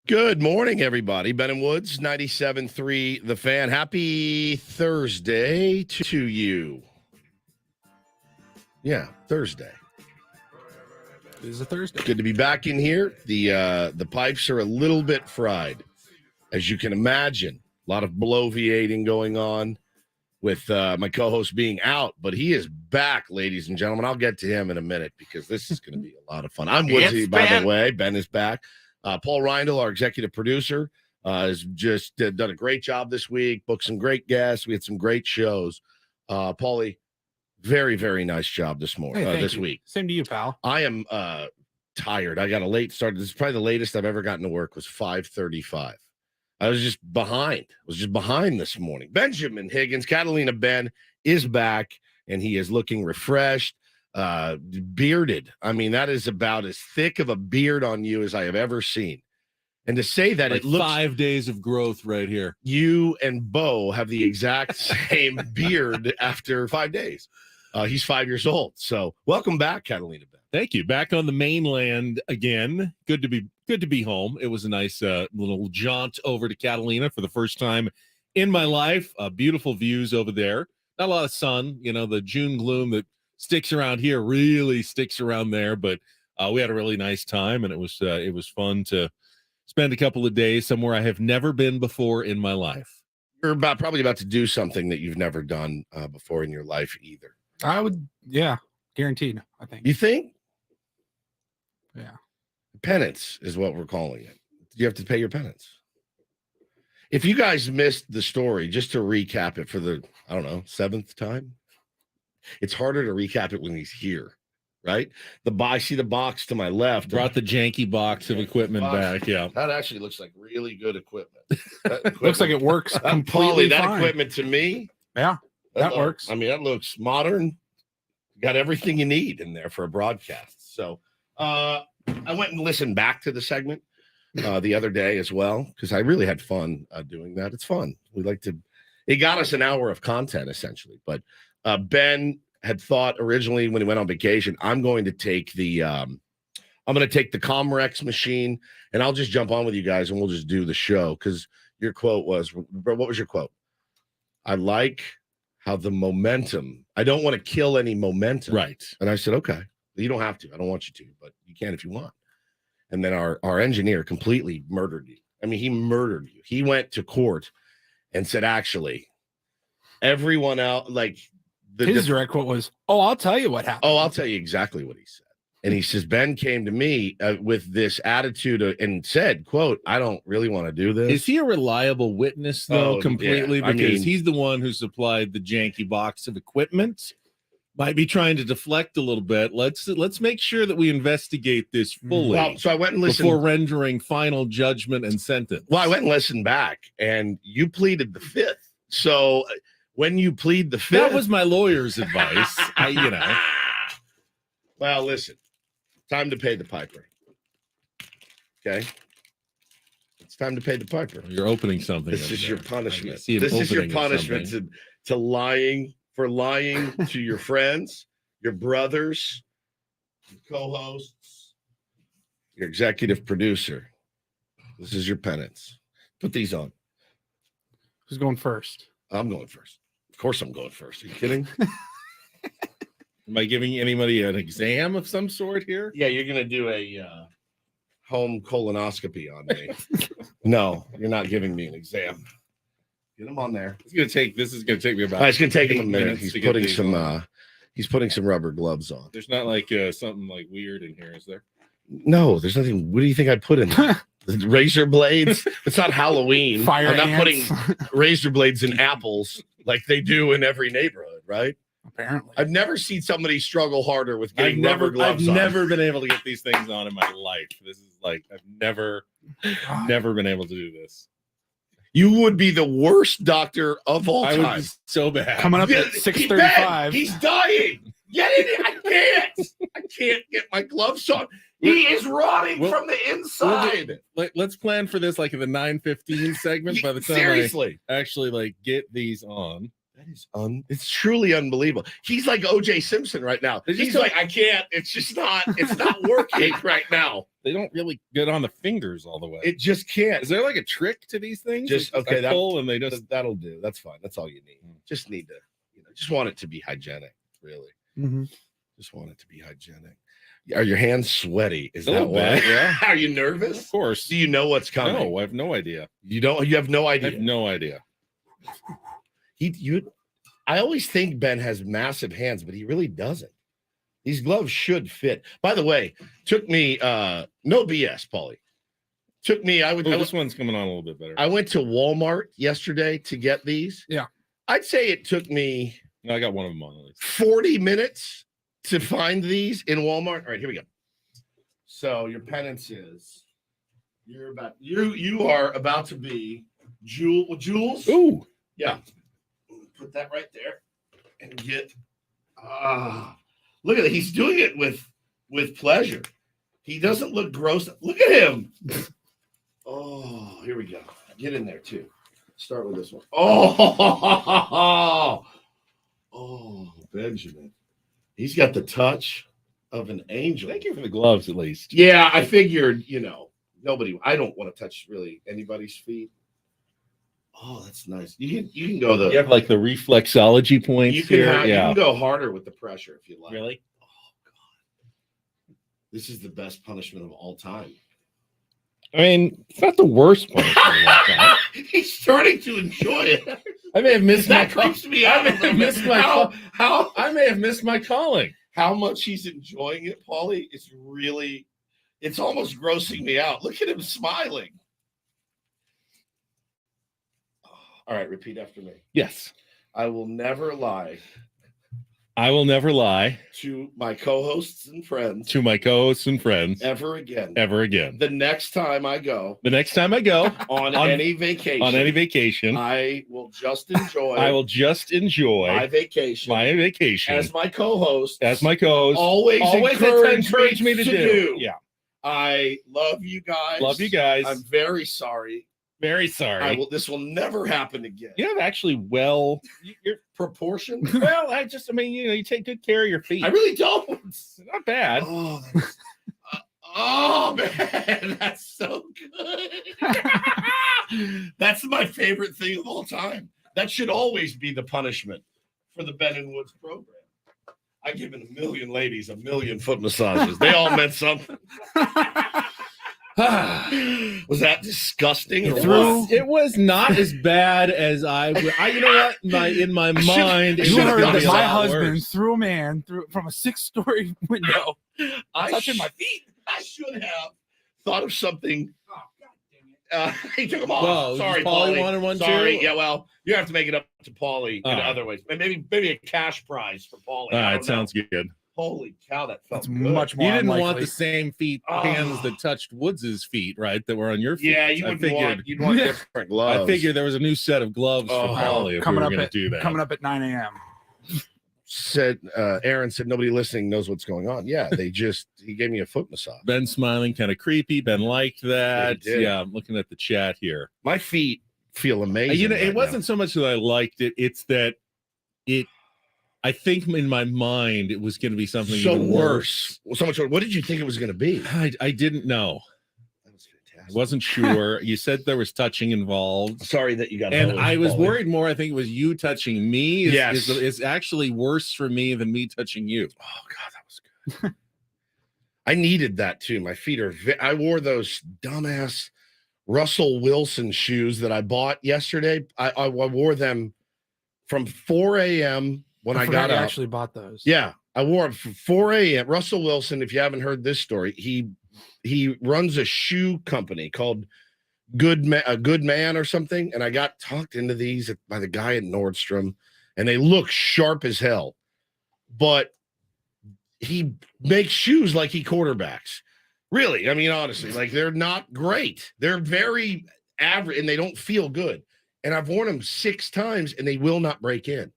Good morning, everybody. Ben and Woods, 97.3 The Fan. Happy Thursday to you. Yeah, Thursday. It is a Thursday. Good to be back in here. The pipes are a little bit fried, as you can imagine. A lot of bloviating going on with my co-host being out, but he is back, ladies and gentlemen. I'll get to him in a minute because this is going to be a lot of fun. I'm Woodsy, by the way. Ben is back. Paul Reindl, our executive producer, has just done a great job this week, booked some great guests. We had some great shows. Paulie, very, very nice job this week. Same to you, pal. I am tired. I got a late start. This is probably the latest I've ever gotten to work was 5:35. I was just behind. This morning. Benjamin Higgins, Catalina Ben is back, and he is looking refreshed. Bearded. I mean, that is about as thick of a beard on you as I have ever seen. And to say that like it looks 5 days of growth right here. You and Bo have the exact same beard after 5 days. He's 5 years old. So welcome back, Catalina Ben. Thank you. Back on the mainland again. Good to be home. It was a nice little jaunt over to Catalina for the first time in my life. Beautiful views over there. Not a lot of sun. You know, the June gloom that sticks around here really sticks around there, but we had a really nice time, and it was fun to spend a couple of days somewhere I have never been before in my life. You're probably about to do something that you've never done before in your life either. I would, yeah, guaranteed, I think. You think? Yeah. Penance is what we're calling it. You have to pay your penance. If you guys missed the story, just to recap it for the, I don't know, 7th time, it's harder to recap it when he's here, right? I see the box to my left. Brought the janky box of equipment back, yeah. That actually looks like really good equipment. Looks like it works completely that fine. Equipment to me. Yeah, that works. I mean, that looks modern. Got everything you need in there for a broadcast. So I went and listened back to the segment the other day as well, because I really had fun doing that. It's fun. It got us an hour of content, essentially. But Ben had thought originally when he went on vacation, I'm going to take the Comrex machine, and I'll just jump on with you guys, and we'll just do the show. Because your quote was, what was your quote? I like how the momentum, I don't want to kill any momentum. Right. And I said, okay, you don't have to. I don't want you to, but you can if you want. And then our engineer completely murdered you. I mean, he murdered you. He went to court and said, actually, everyone else, like, his direct quote was, I'll tell you what happened. I'll tell you exactly what he said. And he says, Ben came to me with this attitude and said, quote, I don't really want to do this. Is he a reliable witness, though, completely? Yeah. Because he's the one who supplied the janky box of equipment. Might be trying to deflect a little bit. Let's make sure that we investigate this fully. Well, so I went and listened before rendering final judgment and sentence. Well, I went and listened back, and you pleaded the 5th. So when you plead the 5th, that was my lawyer's advice. Well, listen, time to pay the piper. Okay, it's time to pay the piper. You're opening something. This is your punishment. This is your punishment to lying to your friends, your brothers, your co-hosts, your executive producer. This is your penance. Put these on. Who's going first? I'm going first. Of course I'm going first. Are you kidding? Am I giving anybody an exam of some sort here? Yeah, you're going to do a home colonoscopy on me. No, you're not giving me an exam. Get him on there. This is going to take me about. It's going to take him a minute. He's putting some rubber gloves on. There's not like something like weird in here, is there? No, there's nothing. What do you think I put in there? Razor blades? It's not Halloween. Fire I'm not ants. putting razor blades in apples like they do in every neighborhood, right? Apparently. I've never seen somebody struggle harder with getting rubber gloves on. I've never been able to get these things on in my life. This is like, I've never been able to do this. You would be the worst doctor of all time. I would be so bad. Coming up at 6:35. He's dying. Get in. I can't get my gloves on. He is rotting from the inside. Let's plan for this like in the 9:15 segment. By the time seriously I actually like get these on. It's truly unbelievable. He's like OJ Simpson right now. He's like, I can't. It's not working right now. They don't really get on the fingers all the way. It just can't. Is there like a trick to these things? Just okay. Pull and they just that'll do. That's fine. That's all you need. Just need to, just want it to be hygienic. Really, just want it to be hygienic. Are your hands sweaty? Is that why? Yeah. Are you nervous? Of course. Do you know what's coming? No, I have no idea. You don't. You have no idea. I have no idea. I always think Ben has massive hands, but he really doesn't. These gloves should fit. By the way, took me no BS, Paulie. Took me. This one's coming on a little bit better. I went to Walmart yesterday to get these. Yeah. I'd say it took me. No, I got one of them on at least. 40 minutes to find these in Walmart. All right, here we go. So your penance is you are about to be Jules. Ooh. Yeah. Put that right there and get look at it. He's doing it with pleasure. He doesn't look gross. Look at him. Oh, here we go. Get in there too. Start with this one. Oh, Benjamin. He's got the touch of an angel. Thank you for the gloves, at least. Yeah, I figured, I don't want to touch really anybody's feet. Oh, that's nice. You can go You have like the reflexology points you can here. you can go harder with the pressure if you like. Really? Oh God. This is the best punishment of all time. I mean, it's not the worst punishment of all time. He's starting to enjoy it. I may have missed That creeps me out. I may have missed my calling. How much he's enjoying it, Paulie, is really, it's almost grossing me out. Look at him smiling. All right, repeat after me. Yes. I will never lie I will never lie to my co-hosts and friends to my co-hosts and friends ever again. Ever again. The next time I go The next time I go on any vacation, I will just enjoy my vacation as my co-host. Always encourage me to do. Yeah. I love you guys. I'm very sorry. Very sorry. This will never happen again. You have actually you're proportion. Well, you take good care of your feet. I really don't. Not bad. Oh, man, that's so good. That's my favorite thing of all time. That should always be the punishment for the Ben and Woods program. I given 1 million ladies 1 million foot massages. They all meant something. Was that disgusting? It was not as bad as you know what? In my mind, you heard that my husband threw a man from a 6-story window, touching my feet. I should have thought of something. Oh, God dang it. He took them off. Whoa, sorry, Paulie wanted one sorry. too? Yeah, well, you have to make it up to Paulie in other ways. Maybe a cash prize for Paulie. All right, sounds good. Holy cow, that felt That's good. much more. You didn't unlikely. want the same hands that touched Woods's feet, right? That were on your feet. Yeah, you'd want different gloves. I figured there was a new set of gloves for Paulie if we were going to do that. Coming up at 9 a.m. Aaron said nobody listening knows what's going on. Yeah, he gave me a foot massage. Ben smiling, kind of creepy. Ben liked that. Yeah, I'm looking at the chat here. My feet feel amazing. It wasn't so much that I liked it; it's that I think in my mind it was going to be something even worse. So much worse. What did you think it was going to be? I didn't know. That was fantastic. I wasn't sure. You said there was touching involved. Sorry that you got. And I was worried more. I think it was you touching me. Yes, is actually worse for me than me touching you. Oh God, that was good. I needed that too. My feet are. I wore those dumbass Russell Wilson shoes that I bought yesterday. I wore them from 4 a.m. when I got up. Actually bought those. Yeah, I wore them from 4 a.m. Russell Wilson, if you haven't heard this story, he runs a shoe company called Good Man or something. And I got talked into these by the guy at Nordstrom, and they look sharp as hell. But he makes shoes like he quarterbacks. Really, I mean, honestly, like they're not great. They're very average, and they don't feel good. And I've worn them 6 times, and they will not break in.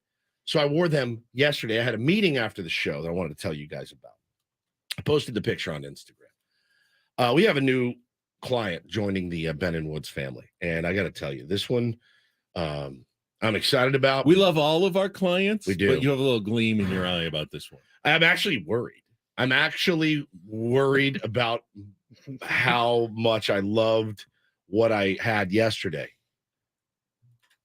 So I wore them yesterday. I had a meeting after the show that I wanted to tell you guys about. I posted the picture on Instagram. We have a new client joining the Ben and Woods family. And I got to tell you, this one, I'm excited about. We love all of our clients. We do. But you have a little gleam in your eye about this one. I'm actually worried. I'm actually worried about how much I loved what I had yesterday.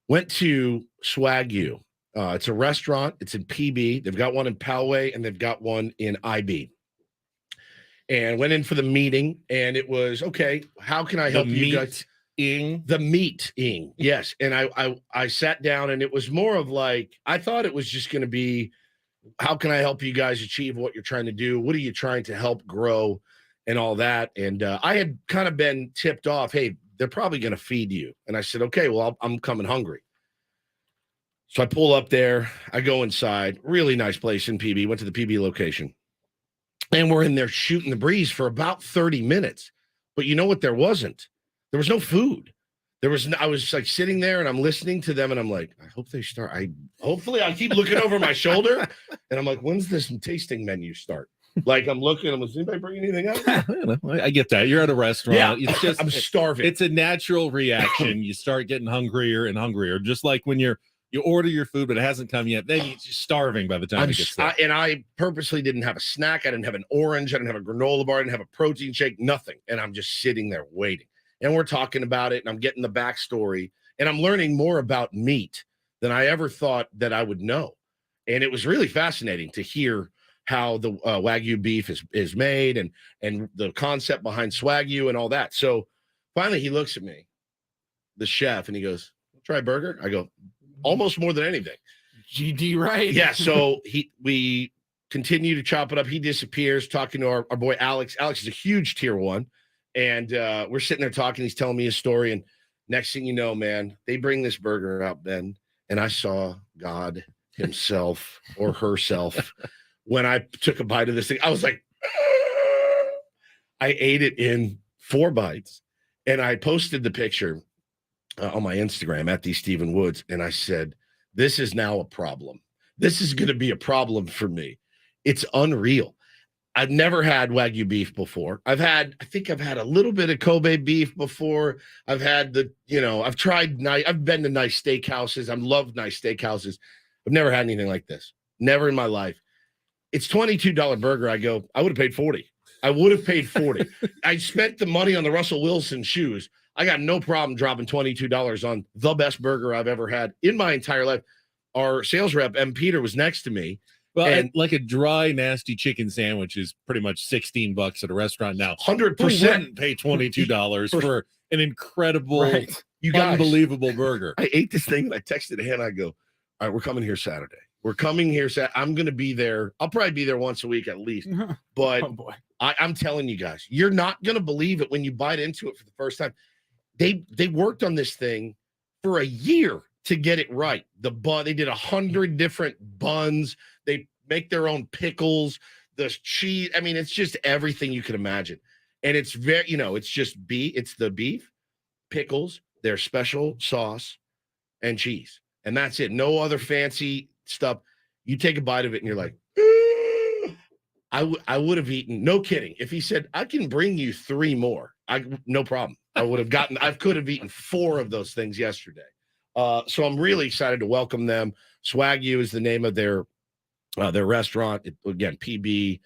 Went to Swagyu. It's a restaurant. It's in PB. They've got one in Poway and they've got one in IB. And went in for the meeting, and it was, okay, how can I help you guys? The meeting, yes. And I sat down, and it was more of like, I thought it was just going to be, how can I help you guys achieve what you're trying to do? What are you trying to help grow and all that? And I had kind of been tipped off, hey, they're probably going to feed you. And I said, okay, well, I'm coming hungry. So I pull up there. I go inside. Really nice place in PB. Went to the PB location. And we're in there shooting the breeze for about 30 minutes. But you know what? There wasn't. There was no food. I was like sitting there and I'm listening to them and I'm like, I hope they start. Hopefully I keep looking over my shoulder and I'm like, when's this tasting menu start? Like I'm looking, I'm like, is anybody bring anything out? I get that. You're at a restaurant. Yeah, it's just, I'm starving. It's a natural reaction. You start getting hungrier and hungrier, just like when you order your food, but it hasn't come yet. Then you're starving by the time it gets there. And I purposely didn't have a snack. I didn't have an orange. I didn't have a granola bar. I didn't have a protein shake, nothing. And I'm just sitting there waiting. And we're talking about it, and I'm getting the backstory, and I'm learning more about meat than I ever thought that I would know. And it was really fascinating to hear how the Wagyu beef is made and the concept behind Swagyu and all that. So finally he looks at me, the chef, and he goes, try a burger? I go, almost more than anything. GD, right? Yeah. So we continue to chop it up. He disappears, talking to our boy Alex. Alex is a huge tier 1. And we're sitting there talking. He's telling me his story. And next thing you know, man, they bring this burger out, Ben. And I saw God himself or herself when I took a bite of this thing. I was like, I ate it in 4 bites. And I posted the picture on my Instagram at @TheStephenWoods. And I said, this is now a problem. This is going to be a problem for me. It's unreal. I've never had Wagyu beef before. I think I've had a little bit of Kobe beef before. I've had I've been to nice steakhouses. I've loved nice steakhouses. I've never had anything like this. Never in my life. It's $22 burger. I would have paid 40. I would have paid 40. I spent the money on the Russell Wilson shoes. I got no problem dropping $22 on the best burger I've ever had in my entire life. Our sales rep, M. Peter, was next to me. Well, and like a dry, nasty chicken sandwich is pretty much $16 at a restaurant now. 100%. Who wouldn't pay $22 for an incredible, unbelievable burger? I ate this thing and I texted him. I go, all right, we're coming here Saturday. I'm going to be there. I'll probably be there once a week at least. But I'm telling you guys, you're not going to believe it when you bite into it for the first time. They worked on this thing for a year to get it right. The bun, they did 100 different buns. They make their own pickles, the cheese. I mean, it's just everything you can imagine. And it's very, it's just beef. It's the beef, pickles, their special sauce, and cheese. And that's it. No other fancy stuff. You take a bite of it and you're like, I would have eaten, no kidding. If he said, I can bring you 3 more, no problem. I could have eaten 4 of those things yesterday. So I'm really excited to welcome them. Swagyu is the name of their restaurant. Again, PB,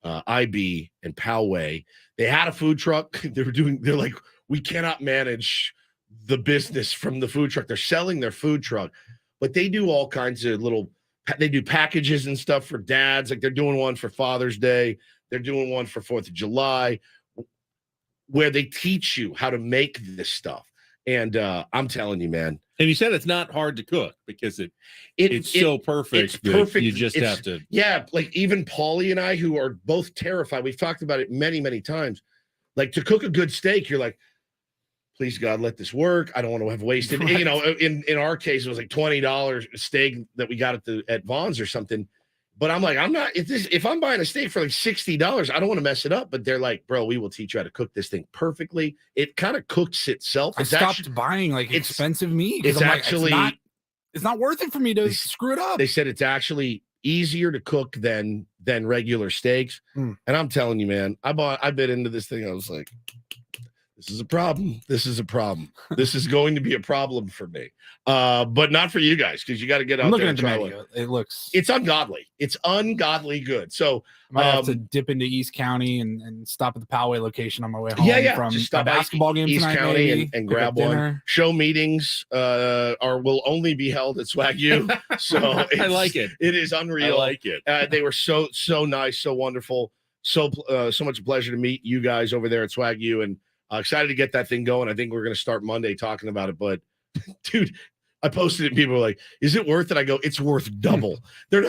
IB, and Poway. They had a food truck. They're like, we cannot manage the business from the food truck. They're selling their food truck, but they do all kinds of they do packages and stuff for dads. Like they're doing one for Father's Day. They're doing one for 4th of July, where they teach you how to make this stuff. And I'm telling you, man. And you said it's not hard to cook because it's so perfect. It's perfect. You just have to. Yeah. Like even Paulie and I, who are both terrified, we've talked about it many, many times. Like to cook a good steak, you're like, please God, let this work. I don't want to have wasted. Right. In our case, it was like $20 a steak that we got at Vaughn's or something. But I'm like, if I'm buying a steak for like $60, I don't want to mess it up. But they're like, bro, we will teach you how to cook this thing perfectly. It kind of cooks itself. I stopped buying expensive meat. It's actually, it's not worth it for me to screw it up. They said it's actually easier to cook than regular steaks. And I'm telling you, man, I bit into this thing. I was like, This is a problem. This is a problem. This is going to be a problem for me, but not for you guys because you got to get I'm out looking there at and the try menu. It looks. It's ungodly. It's ungodly good. So I might have to dip into East County and stop at the Poway location on my way home. yeah. From Just my stop by basketball game East tonight, County maybe, and pick grab up one. dinner. Show meetings will only be held at Swagyu. So I like it. It is unreal. I like it. They were so nice, so wonderful, so much pleasure to meet you guys over there at Swagyu, and excited to get that thing going. I think we're going to start Monday talking about it. But dude, I posted it and people were like, "Is it worth it?" I go, "It's worth double." They're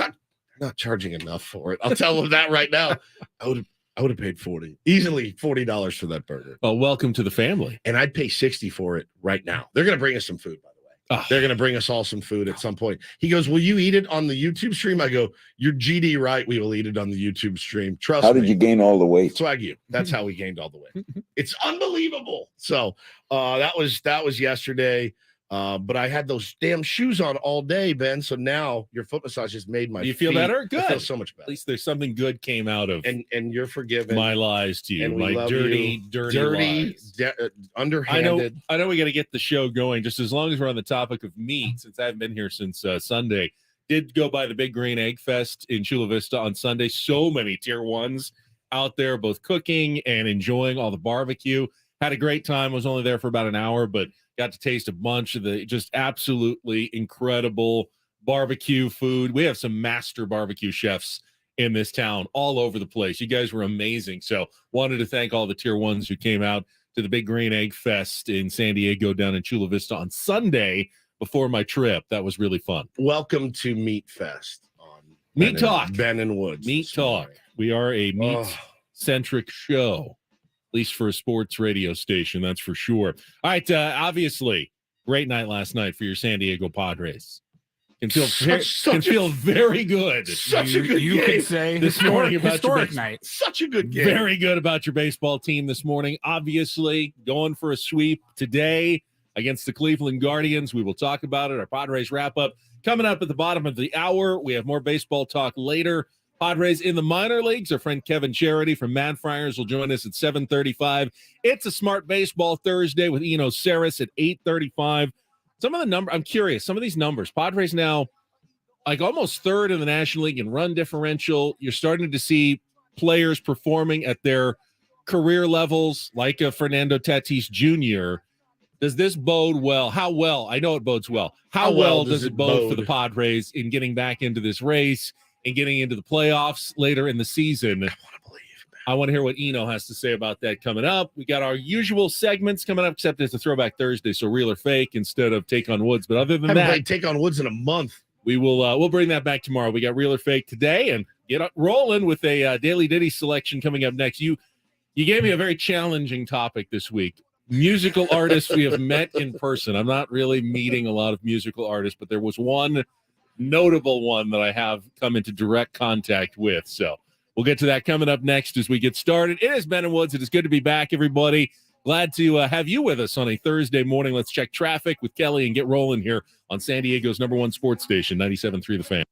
not charging enough for it. I'll tell them that right now. I would have paid easily $40 for that burger. Well, welcome to the family. And I'd pay $60 for it right now. They're going to bring us some food, by the way. Oh. They're going to bring us all some food at some point. He goes, "Will you eat it on the YouTube stream?" I go, "You're GD right. We will eat it on the YouTube stream. Trust me." How did you gain all the weight? Swagyu. That's how we gained all the weight. It's unbelievable. So that was yesterday. But I had those damn shoes on all day, Ben. So now your foot massage has made my You feel feet. better? Good. I feel so much better. At least there's something good came out of And you're forgiven. my lies to you. And we My love dirty lies. Underhanded. I know we got to get the show going just as long as we're on the topic of meat, since I haven't been here since Sunday. Did go by the Big Green Egg Fest in Chula Vista on Sunday. So many tier ones out there, both cooking and enjoying all the barbecue. Had a great time. Was only there for about an hour, but got to taste a bunch of the just absolutely incredible barbecue food. We have some master barbecue chefs in this town all over the place. You guys were amazing. So wanted to thank all the tier ones who came out to the Big Green Egg Fest in San Diego down in Chula Vista on Sunday before my trip. That was really fun. Welcome to Meat Fest on Meat Talk. Ben and Woods. Meat Talk. We are a meat-centric show, at least for a sports radio station, that's for sure. All right, obviously, great night last night for your San Diego Padres. Can feel very good. Such a good you game. could say This morning about historic your night. Such a good game. Very good about your baseball team this morning. Obviously, going for a sweep today against the Cleveland Guardians. We will talk about it. Our Padres wrap-up coming up at the bottom of the hour. We have more baseball talk later. Padres in the minor leagues. Our friend Kevin Charity from Mad Friars will join us at 7:35. It's a Smart Baseball Thursday with Eno Saris at 8:35. Some of the numbers, I'm curious, some of these numbers. Padres now like almost third in the National League in run differential. You're starting to see players performing at their career levels like a Fernando Tatis Jr. Does this bode well? How well? I know it bodes well. How well does it bode for the Padres in getting back into this race and getting into the playoffs later in the season? I want to hear what Eno has to say about that coming up. We got our usual segments coming up, except it's a Throwback Thursday, so real or fake instead of Take on Woods. But other than I haven't that, played Take on Woods in a month. we will we'll bring that back tomorrow. We got real or fake today, and get rolling with a Daily Ditty selection coming up next. You gave me a very challenging topic this week. Musical artists we have met in person. I'm not really meeting a lot of musical artists, but there was one notable one that I have come into direct contact with. So we'll get to that coming up next as we get started. It is Ben and Woods. It is good to be back, everybody. Glad to have you with us on a Thursday morning. Let's check traffic with Kelly and get rolling here on San Diego's #1 sports station, 97.3 The Fan.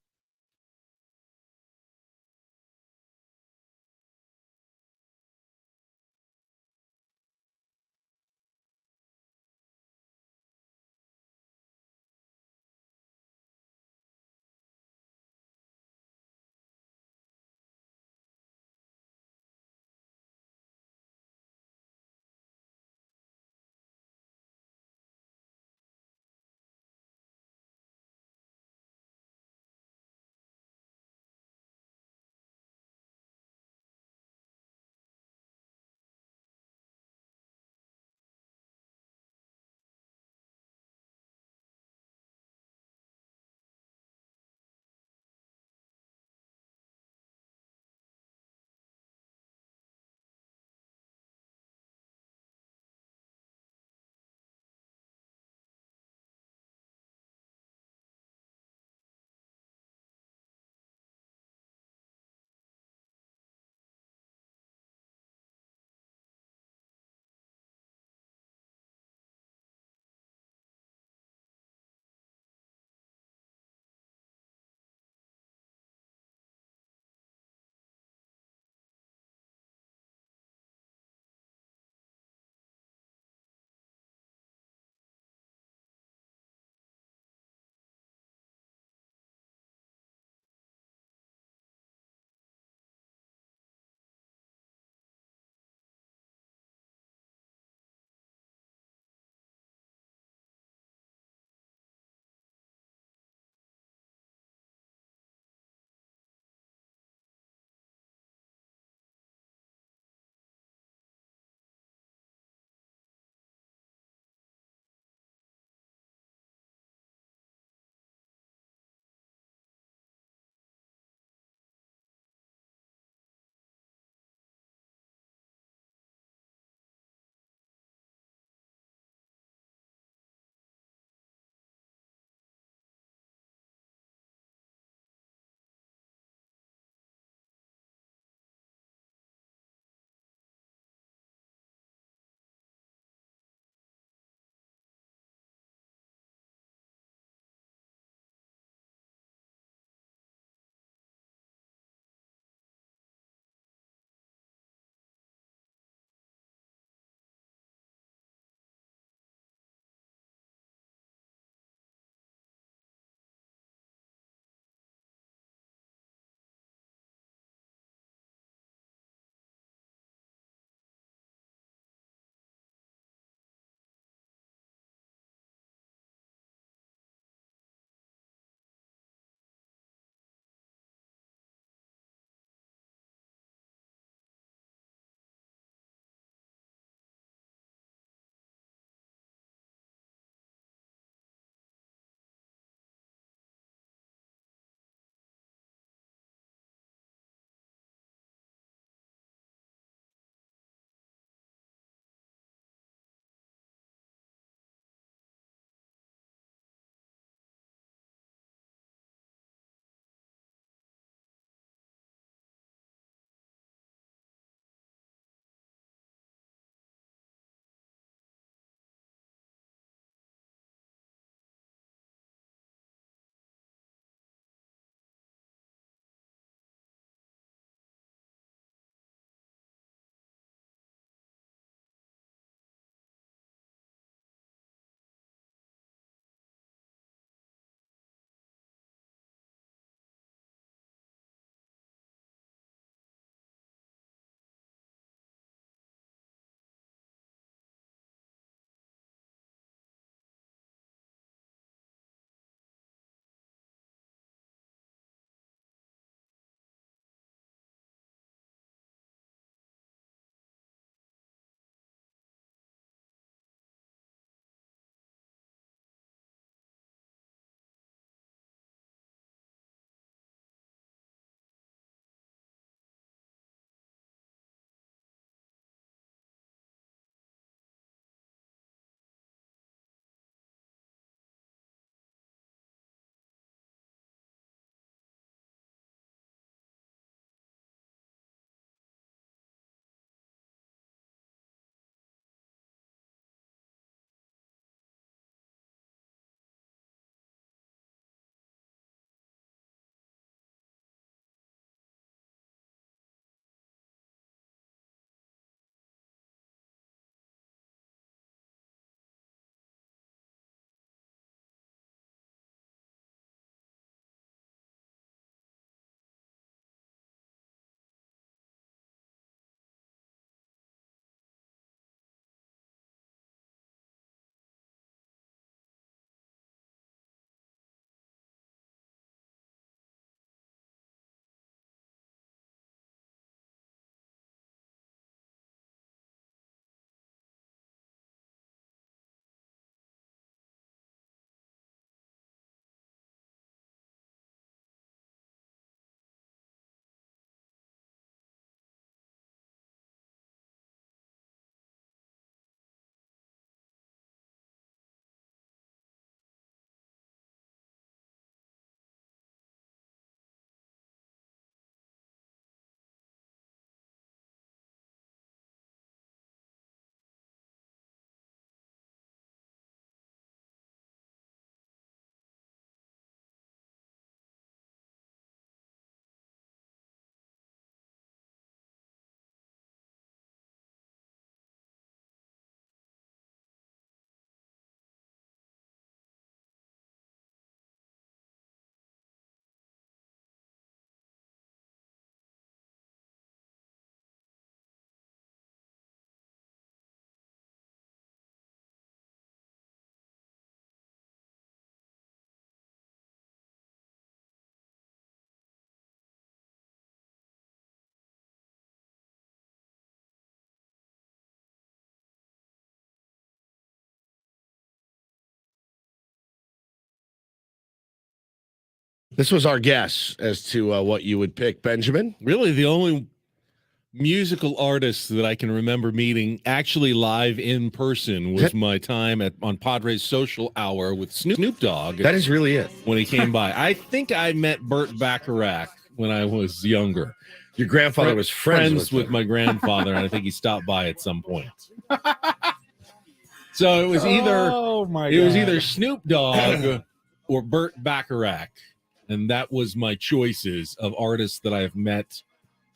This was our guess as to what you would pick, Benjamin. Really, the only musical artist that I can remember meeting actually live in person was my time on Padres Social Hour with Snoop Dogg. That is really it. When he came by. I think I met Burt Bacharach when I was younger. Your grandfather was friends with my grandfather, and I think he stopped by at some point. So it was either Snoop Dogg or Burt Bacharach, and that was my choices of artists that I have met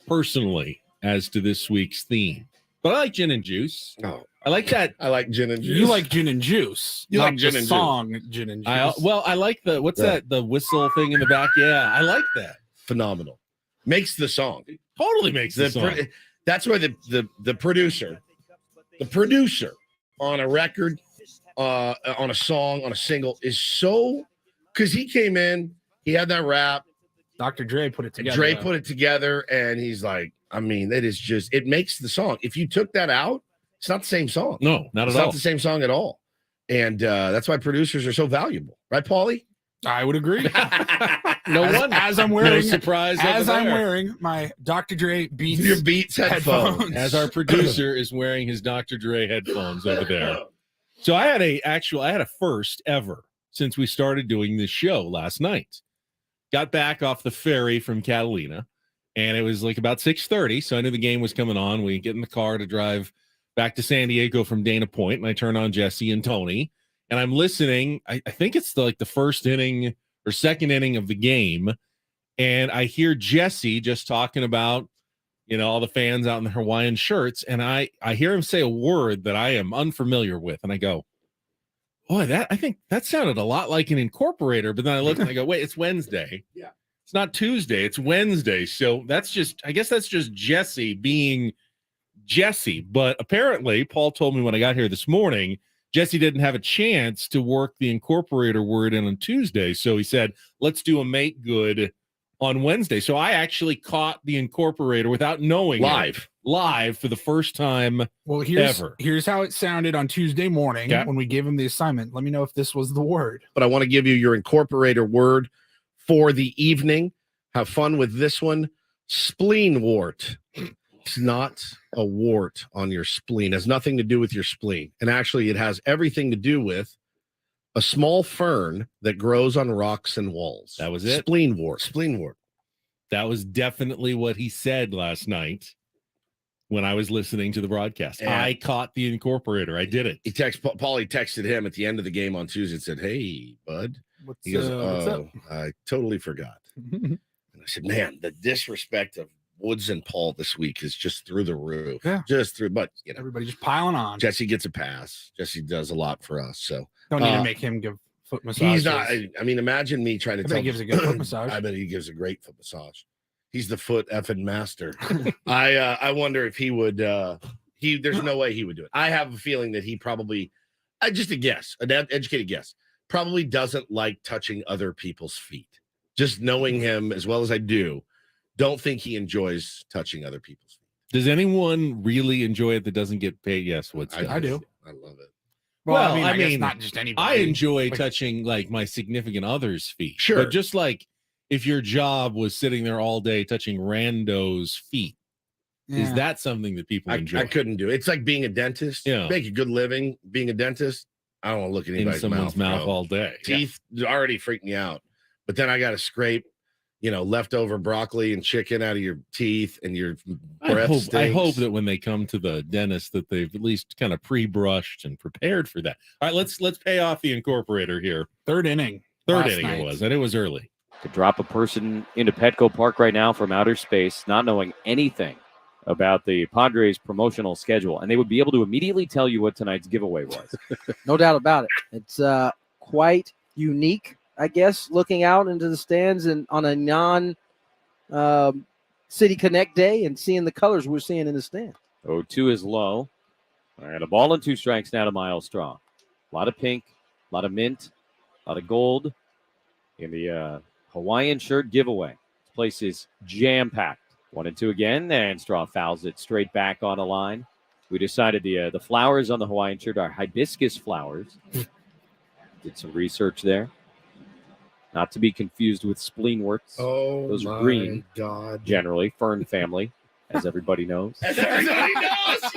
personally as to this week's theme. But I like gin and juice. Oh, I like that. I like gin and juice. You like gin and juice. You like gin the and song gin and juice. I like the the whistle thing in the back. Yeah, I like that. Phenomenal. Makes the song. Totally makes the song. That's why the producer on a record, on a song, on a single is so, because he came in, he had that rap. Dr. Dre put it together. Dre put it together, and he's like, I mean, it makes the song. If you took that out, it's not the same song. No, not it's at all. Not the same song at all. And that's why producers are so valuable, right, Paulie? I would agree. No one. As I'm wearing, no surprise. As I'm wearing my Dr. Dre Beats, your Beats headphones. As our producer is wearing his Dr. Dre headphones over there. So I had a first ever since we started doing this show last night. Got back off the ferry from Catalina, and it was like about 6:30. So I knew the game was coming on. We get in the car to drive back to San Diego from Dana Point, and I turn on Jesse and Tony. And I'm listening. I think it's the first inning or second inning of the game. And I hear Jesse just talking about, all the fans out in the Hawaiian shirts. And I hear him say a word that I am unfamiliar with. And I go, boy, I think that sounded a lot like an incorporator. But then I look and I go, wait, it's Wednesday. Yeah. It's not Tuesday. It's Wednesday. So I guess that's just Jesse being Jesse. But apparently, Paul told me when I got here this morning, Jesse didn't have a chance to work the incorporator word in on Tuesday. So he said, let's do a make good on Wednesday. So I actually caught the incorporator without knowing live for the first time ever. Here's how it sounded on Tuesday morning when we gave him the assignment. Let me know if this was the word. But I want to give you your incorporator word for the evening. Have fun with this one. Spleen wart. It's not a wart on your spleen. It has nothing to do with your spleen. And actually, it has everything to do with a small fern that grows on rocks and walls. That was it. Spleen wart. Spleen wart. That was definitely what he said last night when I was listening to the broadcast. And I caught the incorporator. I did it. Paulie texted him at the end of the game on Tuesday and said, hey, bud. He goes, what's up? I totally forgot. And I said, man, the disrespect of Woods and Paul this week is just through the roof. Yeah. Just through, but everybody just piling on. Jesse gets a pass. Jesse does a lot for us. So don't need to make him give foot massages. He's not. I mean, imagine me trying to tell him. He gives a good foot massage. I bet he gives a great foot massage. He's the foot effing master. I wonder if he would. There's no way he would do it. I have a feeling that he probably, just a guess, an educated guess, probably doesn't like touching other people's feet. Just knowing him as well as I do, don't think he enjoys touching other people's feet. Does anyone really enjoy it that doesn't get paid? Yes, I do. I love it. Well, I mean, not just anybody. I enjoy touching my significant other's feet. Sure. But just if your job was sitting there all day touching randos' feet, is that something that people enjoy? I couldn't do it. It's like being a dentist. Yeah. Make a good living being a dentist. I don't want to look at anybody's in someone's mouth all day. Teeth already freak me out. But then I got to scrape, leftover broccoli and chicken out of your teeth and your breath. I hope that when they come to the dentist that they've at least kind of pre-brushed and prepared for that. All right, let's pay off the incorporator here. Third inning it was, and it was early. To drop a person into Petco Park right now from outer space, not knowing anything about the Padres promotional schedule, and they would be able to immediately tell you what tonight's giveaway was. No doubt about it. It's quite unique, I guess, looking out into the stands and on a non-City Connect day and seeing the colors we're seeing in the stand. 0-2 is low. All right, a ball and 2 strikes now to Miles Straw. A lot of pink, a lot of mint, a lot of gold in the Hawaiian shirt giveaway. This place is jam-packed. 1-2 again, and Straw fouls it straight back on a line. We decided the flowers on the Hawaiian shirt are hibiscus flowers. Did some research there. not to be confused with spleenworts. Oh, Those are my green. God. Generally, fern family, as everybody knows. As everybody knows.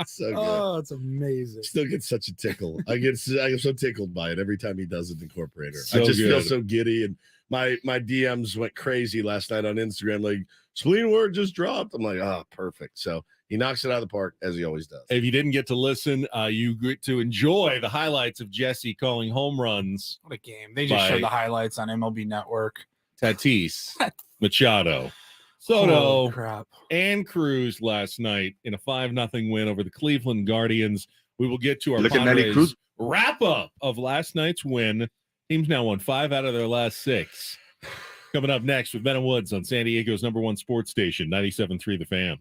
So good. Oh, it's amazing. Still get such a tickle. I get so tickled by it every time he does it, Incorporator. So I just feel good. so giddy, and my DMs went crazy last night on Instagram. Like, spleen word just dropped. I'm like, perfect. So he knocks it out of the park as he always does. If you didn't get to listen, you get to enjoy the highlights of Jesse calling home runs. What a game. They just By- showed the highlights on MLB Network. Tatis, Machado, Holy Soto, crap. and Cruz last night in a 5-0 win over the Cleveland Guardians. We will get to our Look at Nelly Padres Cruz. wrap-up of last night's win. Teams now won 5 out of their last 6. Coming up next with Ben and Woods on San Diego's #1 sports station, 97.3 The Fan.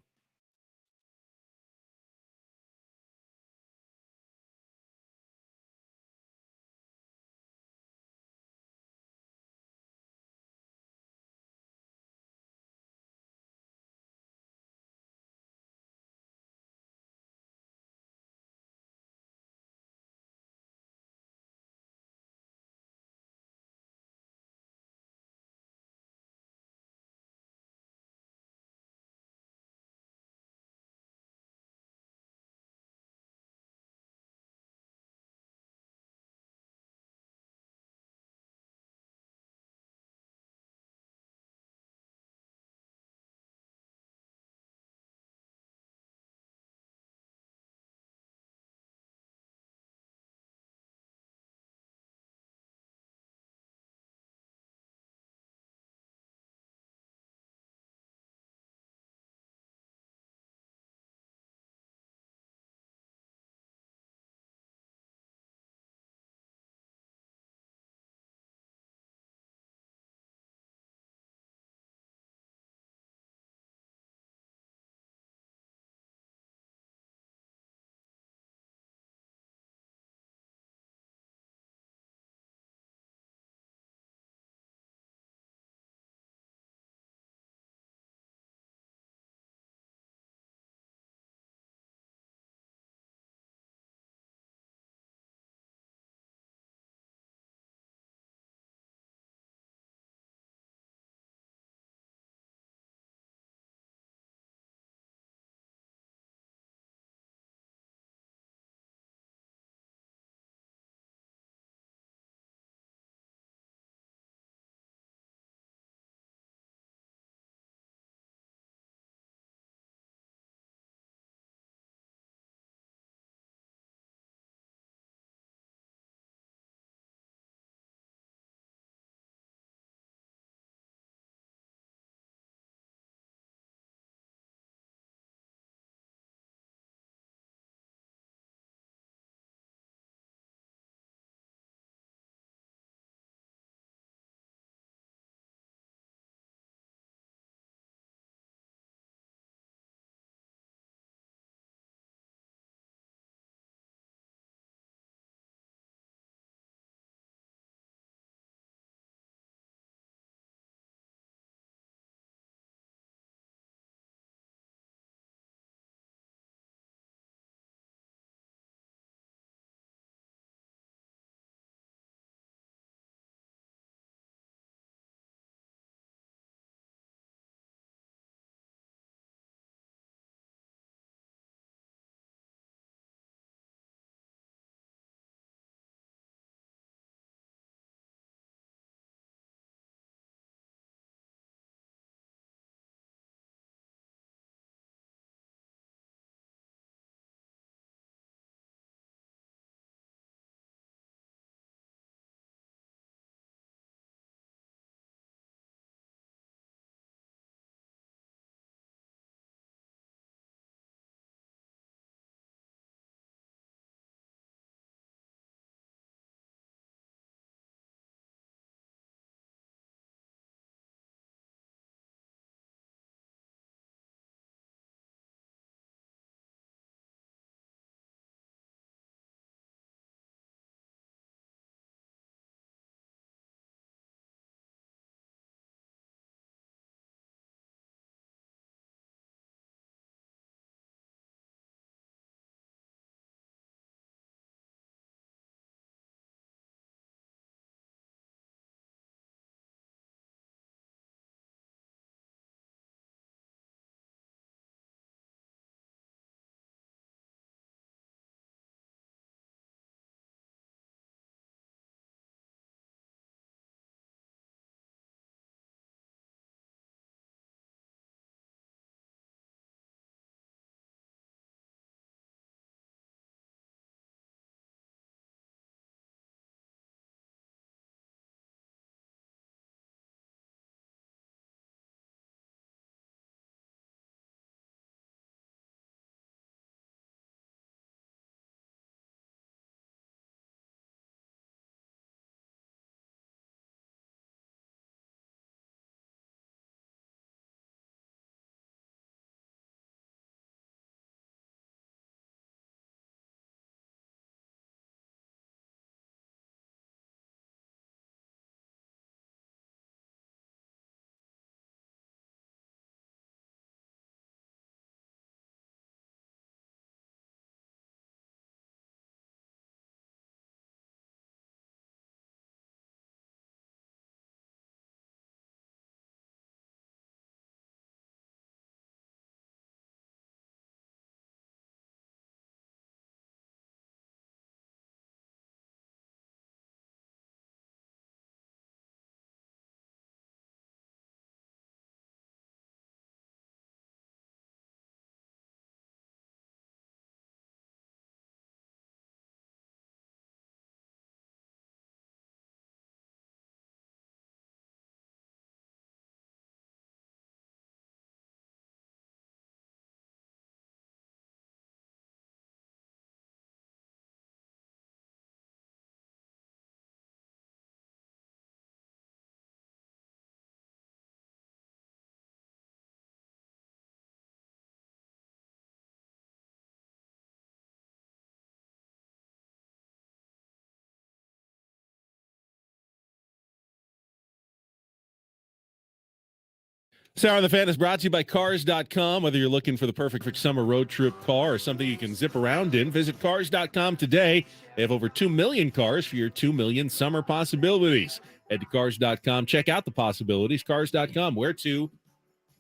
Sour on the Fan is brought to you by Cars.com. Whether you're looking for the perfect summer road trip car or something you can zip around in, visit Cars.com today. They have over 2 million cars for your 2 million summer possibilities. Head to Cars.com. Check out the possibilities. Cars.com. Where to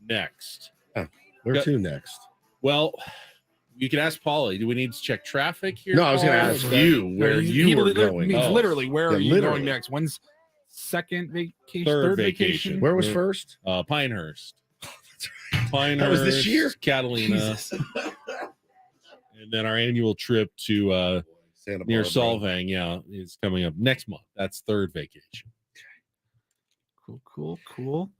next? Where to next? Well, you can ask Paulie. Do we need to check traffic here? No, I was going to Paul? ask you where you were going. Means Oh. literally, where Yeah, are you literally. going next? When's second vacation? Third vacation? vacation. Where was first? Pinehurst. Pinehurst. That was this year? Catalina. Jesus. And then our annual trip to Santa near Barbara. Solvang, is coming up next month. That's third vacation. Cool.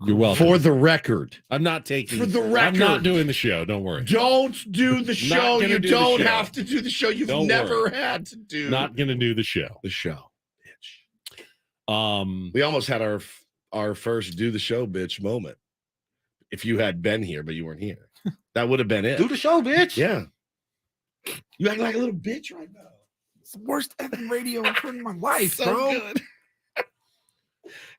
You're welcome. For the record. I'm not taking. For the I'm record. not doing the show. Don't worry. Don't do the show. gonna You do the don't show. have to do the show. You've Don't never worry. had to do Not gonna do the show. the show. Bitch. Um, We almost had our first do the show bitch moment. If you had been here, but you weren't here. That would have been it. Do the show, bitch. Yeah. You act like a little bitch right now. It's the worst effing radio I've heard in my life, So bro. good. All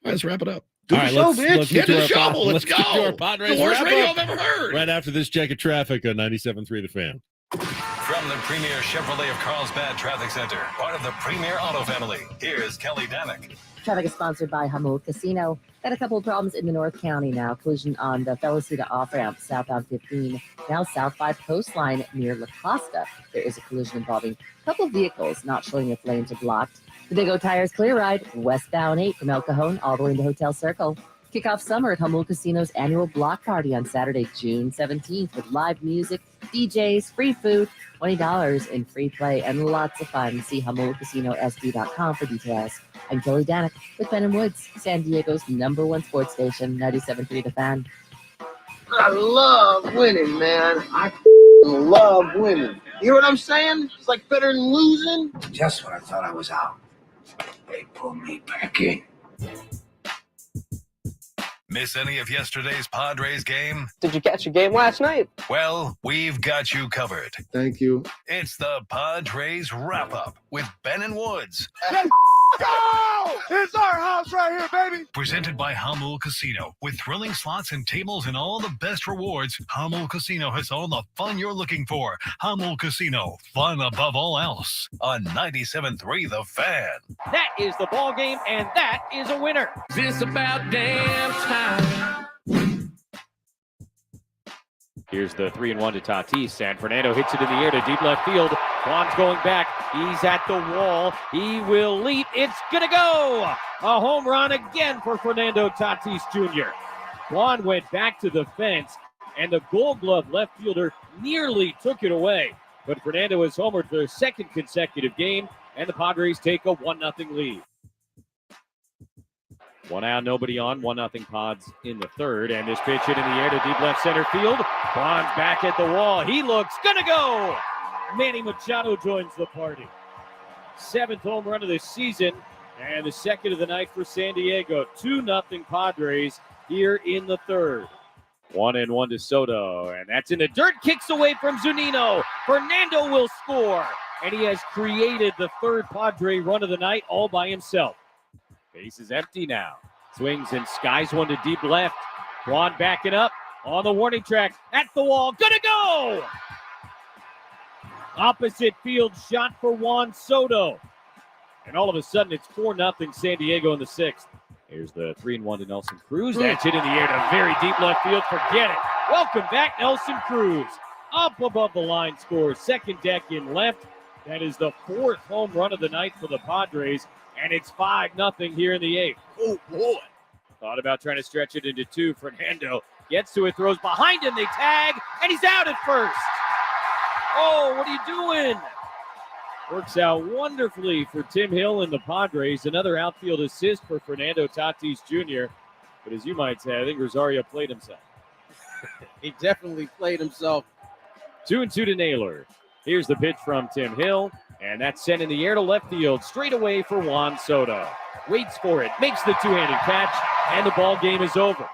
right, let's wrap it up. all right, let's Get get to to the our show. pod- Let's get to go. our Padres The worst wrap radio up. I've ever heard. Right after this check of traffic on 97.3 The Fan. From the Premier Chevrolet of Carlsbad Traffic Center, part of the Premier Auto family, here's Kelly Damick. Traffic is sponsored by Hamul Casino. Got a couple of problems in the North County now. Collision on the Felicita off-ramp, southbound 15. Now south 5 coastline near La Costa. There is a collision involving a couple of vehicles, not showing if lanes are blocked. The Big O Tires Clear Ride, westbound 8 from El Cajon all the way into Hotel Circle. Kick off summer at Hamul Casino's annual block party on Saturday, June 17th with live music, DJs, free food, $20 in free play, and lots of fun. See HamulCasinoSD.com for details. I'm Kelly Danick with Ben & Woods, San Diego's #1 sports station, 97.3 The Fan. I love winning, man. I love winning. You hear what I'm saying? It's like better than losing. Just when I thought I was out, they pulled me back in. Miss any of yesterday's Padres game? Did you catch a game last night? Well, we've got you covered. Thank you. It's the Padres Wrap-Up with Ben and Woods. Go! It's our house right here, baby. Presented by Hamul Casino. With thrilling slots and tables and all the best rewards, Hamul Casino has all the fun you're looking for. Hamul Casino, fun above all else. On 97.3 The Fan. That is the ball game, and that is a winner. This about damn time. Here's the 3-1 to Tatis. San Fernando hits it in the air to deep left field. Juan's going back. He's at the wall. He will leap. It's going to go. A home run again for Fernando Tatis Jr. Juan went back to the fence, and the Gold Glove left fielder nearly took it away. But Fernando is homered for their second consecutive game, and the Padres take a 1-0 lead. 1 out, nobody on. 1-0 Pods in the third. And this pitch hit in the air to deep left center field. Juan's back at the wall. He looks gonna go. Manny Machado joins the party. 7th home run of the season and the second of the night for San Diego. 2-0 Padres here in the third. 1-1 to Soto, and that's in the dirt. Kicks away from Zunino. Fernando will score, and he has created the third Padre run of the night all by himself. Base is empty now. Swings and skies one to deep left. Juan backing up on the warning track at the wall. Gonna go! Opposite field shot for Juan Soto. And all of a sudden it's 4-0 San Diego in the 6th. Here's the 3-1 to Nelson Cruz. That's hit in the air to very deep left field. Forget it. Welcome back, Nelson Cruz. Up above the line scores. Second deck in left. That is the 4th home run of the night for the Padres. And it's 5-0 here in the 8th. Oh, boy. Thought about trying to stretch it into 2. Fernando gets to it, throws behind him. They tag, and he's out at first. Oh, what are you doing? Works out wonderfully for Tim Hill and the Padres. Another outfield assist for Fernando Tatis Jr. But as you might say, I think Rosario played himself. He definitely played himself. 2-2 to Naylor. Here's the pitch from Tim Hill. And that's sent in the air to left field, straight away for Juan Soto. Waits for it, makes the two-handed catch, and the ball game is over.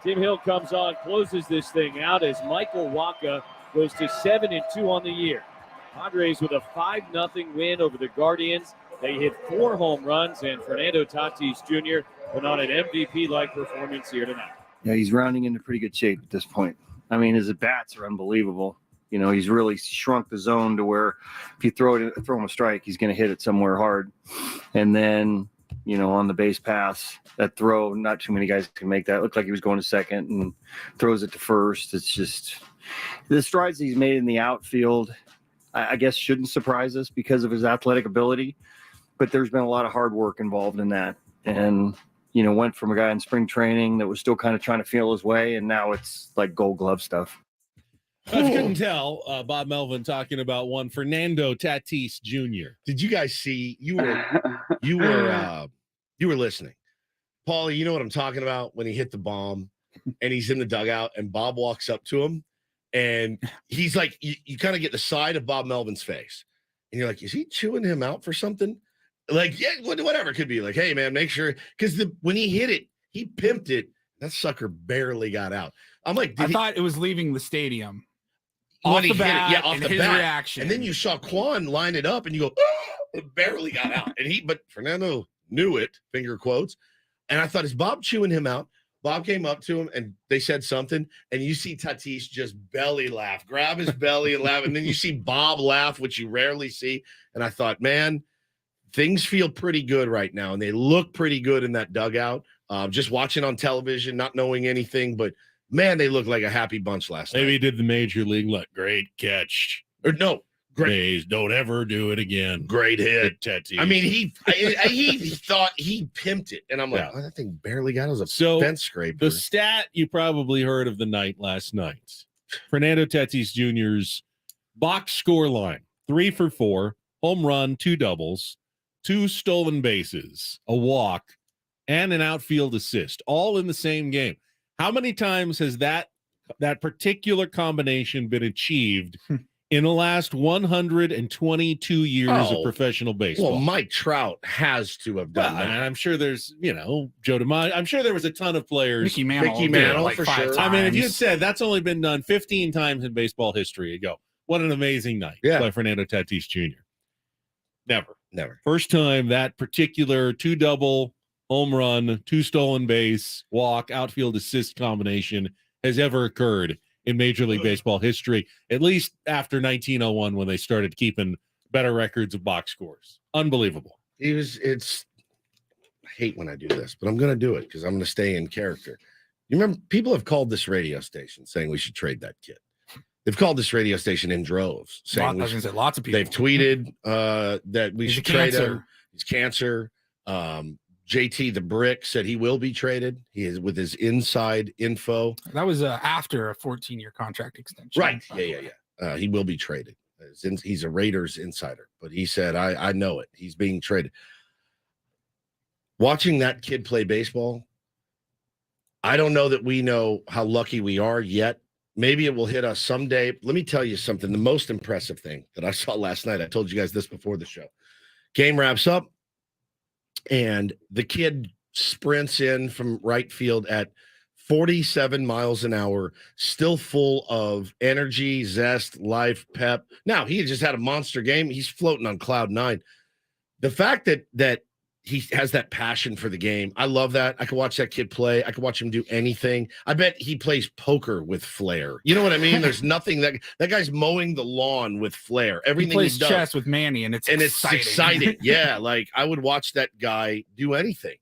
Tim Hill comes on, closes this thing out as Michael Wacha goes to 7-2 on the year. Padres with a 5-0 win over the Guardians. They hit 4 home runs, and Fernando Tatis Jr. put on an MVP-like performance here tonight. Yeah, he's rounding into pretty good shape at this point. I mean, his at-bats are unbelievable. You know, he's really shrunk the zone to where if you throw him a strike, he's going to hit it somewhere hard. And then, you know, on the base pass, that throw, not too many guys can make that. It looked like he was going to second and throws it to first. It's just the strides he's made in the outfield, I guess, shouldn't surprise us because of his athletic ability. But there's been a lot of hard work involved in that. And, you know, went from a guy in spring training that was still kind of trying to feel his way, and now it's like Gold Glove stuff. I couldn't tell Bob Melvin talking about one Fernando Tatis Jr. Did you guys see? You were listening, Paulie. You know what I'm talking about when he hit the bomb, and he's in the dugout, and Bob walks up to him, and he's like, you kind of get the side of Bob Melvin's face, and you're like, is he chewing him out for something? Like, yeah, whatever it could be. Like, hey, man, make sure, because when he hit it, he pimped it. That sucker barely got out. I'm like, I thought it was leaving the stadium. When Off he the hit bat, it, yeah, off and the his bat. reaction. And then you saw Quan line it up, and you go, oh, it barely got out. But Fernando knew it, finger quotes. And I thought, is Bob chewing him out? Bob came up to him, and they said something, and you see Tatis just belly laugh, grab his belly and laugh, and then you see Bob laugh, which you rarely see. And I thought, man, things feel pretty good right now, and they look pretty good in that dugout. Just watching on television, not knowing anything, but man, they look like a happy bunch last night. Maybe he did the major league look. Great catch. Or no, great. Days, don't ever do it again. Great hit. Tatis. I mean, he thought he pimped it, and I'm like, oh, that thing barely got. It was a fence scraper. The stat you probably heard of the night last night: Fernando Tatis Jr.'s box score line: 3 for 4, home run, 2 doubles, 2 stolen bases, a walk, and an outfield assist, all in the same game. How many times has that particular combination been achieved in the last 122 years of professional baseball? Well, Mike Trout has to have done that. And I'm sure there's, Joe DiMaggio. I'm sure there was a ton of players. Mickey Mantle like for 5 sure. I mean, if you had said that's only been done 15 times in baseball history, you go, what an amazing night by Fernando Tatis Jr. Never. First time that particular 2-double, home run, 2 stolen base, walk, outfield assist combination has ever occurred in Major League Baseball history, at least after 1901 when they started keeping better records of box scores. Unbelievable. I hate when I do this, but I'm going to do it because I'm going to stay in character. You remember, people have called this radio station saying we should trade that kid. They've called this radio station in droves saying lots of people. They've tweeted that we should trade him. He's cancer. JT the Brick said he will be traded. He is with his inside info. That was after a 14-year contract extension. Right. Yeah. He will be traded. He's a Raiders insider, but he said, I know it. He's being traded. Watching that kid play baseball, I don't know that we know how lucky we are yet. Maybe it will hit us someday. Let me tell you something. The most impressive thing that I saw last night, I told you guys this before the show. Game wraps up, and the kid sprints in from right field at 47 miles an hour, still full of energy, zest, life, pep. Now, he just had a monster game. He's floating on cloud 9. The fact that he has that passion for the game, I love that. I could watch that kid play. I could watch him do anything. I bet he plays poker with flair. You know what I mean? There's nothing that guy's mowing the lawn with flair. Everything he plays he does. chess with Manny, and it's exciting. Yeah, like I would watch that guy do anything.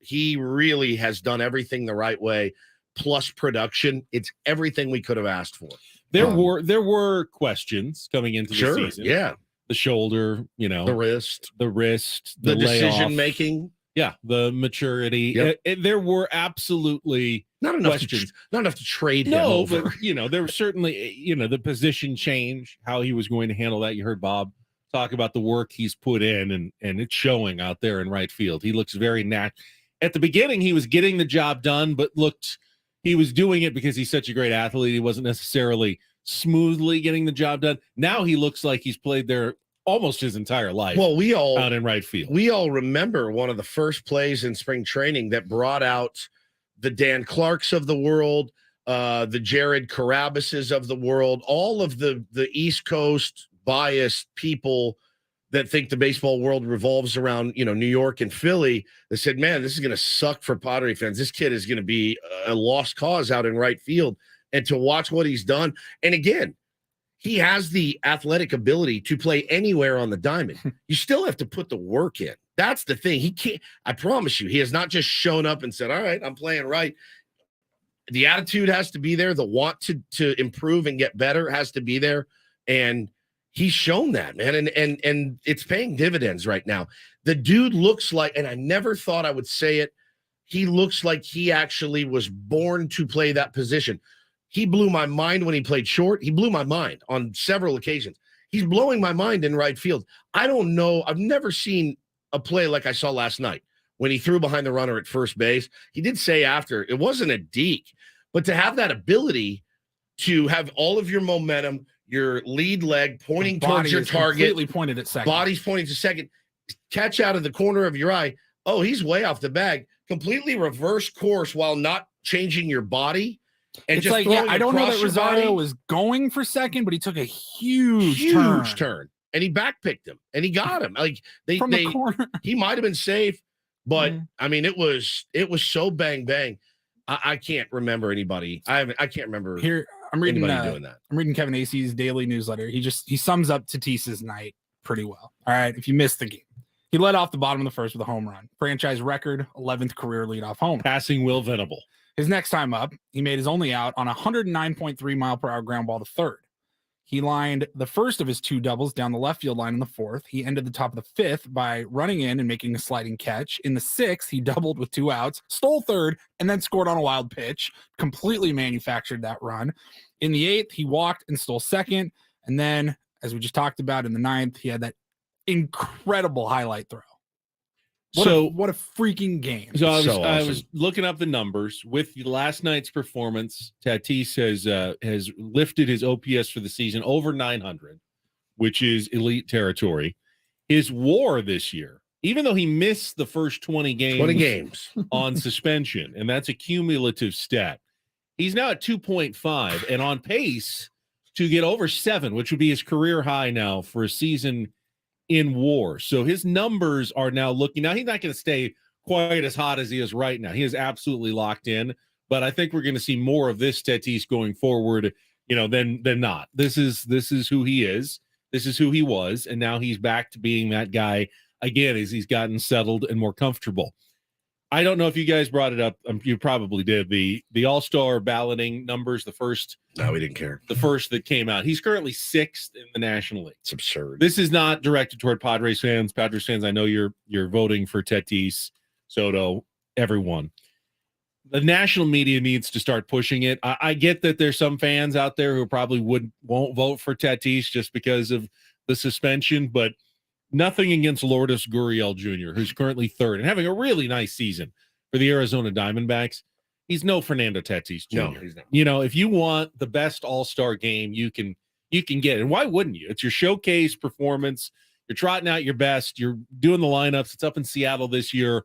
He really has done everything the right way, plus production. It's everything we could have asked for. There were questions coming into the season. Yeah. The shoulder, the wrist, the decision making. Yeah, the maturity. Yep. There were absolutely not enough questions. Not enough to trade him over. But there was certainly, the position change, how he was going to handle that. You heard Bob talk about the work he's put in, and it's showing out there in right field. He looks very At the beginning, he was getting the job done, but he was doing it because he's such a great athlete. He wasn't necessarily smoothly getting the job done. Now he looks like he's played there almost his entire life. Well, we all out in right field. We all remember one of the first plays in spring training that brought out the Dan Clarks of the world, the Jared Carabases of the world, all of the East Coast biased people that think the baseball world revolves around, New York and Philly, that said, man, this is going to suck for Padre fans. This kid is going to be a lost cause out in right field. And to watch what he's done. And again, he has the athletic ability to play anywhere on the diamond. You still have to put the work in. That's the thing. He can't, I promise you, he has not just shown up and said, all right, I'm playing right. The attitude has to be there. The want to improve and get better has to be there. And he's shown that, man. And it's paying dividends right now. The dude looks like, and I never thought I would say it, he looks like he actually was born to play that position. He blew my mind when he played short. He blew my mind on several occasions. He's blowing my mind in right field. I don't know. I've never seen a play like I saw last night when he threw behind the runner at first base. He did say after, it wasn't a deke, but to have that ability to have all of your momentum, your lead leg pointing towards your target, completely pointed at second. Body's pointing to second, catch out of the corner of your eye. Oh, he's way off the bag. Completely reverse course while not changing your body. And It's just like, throwing I don't know across that your body. Rosario was going for second, but he took a huge turn. And he backpicked him and he got him. Like from the corner. He might have been safe, but Mhm. I mean, it was so bang bang. I can't remember anybody. I can't remember Here, I'm reading anybody doing that. I'm reading Kevin Acey's daily newsletter. He sums up Tatis's night pretty well. All right, if you missed the game, he led off the bottom of the first with a home run, franchise record 11th career leadoff home. Passing Will Venable. His next time up, he made his only out on a 109.3 mile per hour ground ball to third. He lined the first of his two doubles down the left field line in the fourth. He ended the top of the fifth by running in and making a sliding catch. In the sixth, he doubled with 2 outs, stole third, and then scored on a wild pitch. Completely manufactured that run. In the eighth, he walked and stole second. And then, as we just talked about, in the ninth, he had that incredible highlight throw. What a freaking game. So So I awesome. was looking up the numbers with last night's performance. Tatis has lifted his OPS for the season over 900, which is elite territory. His WAR this year, even though he missed the first 20 games on suspension, and that's a cumulative stat, he's now at 2.5 and on pace to get over 7, which would be his career high now for a season in WAR. So his numbers are now looking. Now he's not going to stay quite as hot as he is right now. He is absolutely locked in, but I think we're going to see more of this Tatis going forward, than not. This is who he is. This is who he was, and now he's back to being that guy again as he's gotten settled and more comfortable. I don't know if you guys brought it up. You probably did. The All-Star balloting numbers, No, we didn't care. the first that came out. He's currently 6th in the National League. It's absurd. This is not directed toward Padres fans. Padres fans, I know you're voting for Tatis, Soto, everyone. The national media needs to start pushing it. I get that there's some fans out there who probably won't vote for Tatis just because of the suspension, but nothing against Lourdes Gurriel Jr., who's currently 3rd and having a really nice season for the Arizona Diamondbacks. He's no Fernando Tatis Jr. No, he's not. If you want the best all-star game, you can get it. And why wouldn't you? It's your showcase performance. You're trotting out your best. You're doing the lineups. It's up in Seattle this year.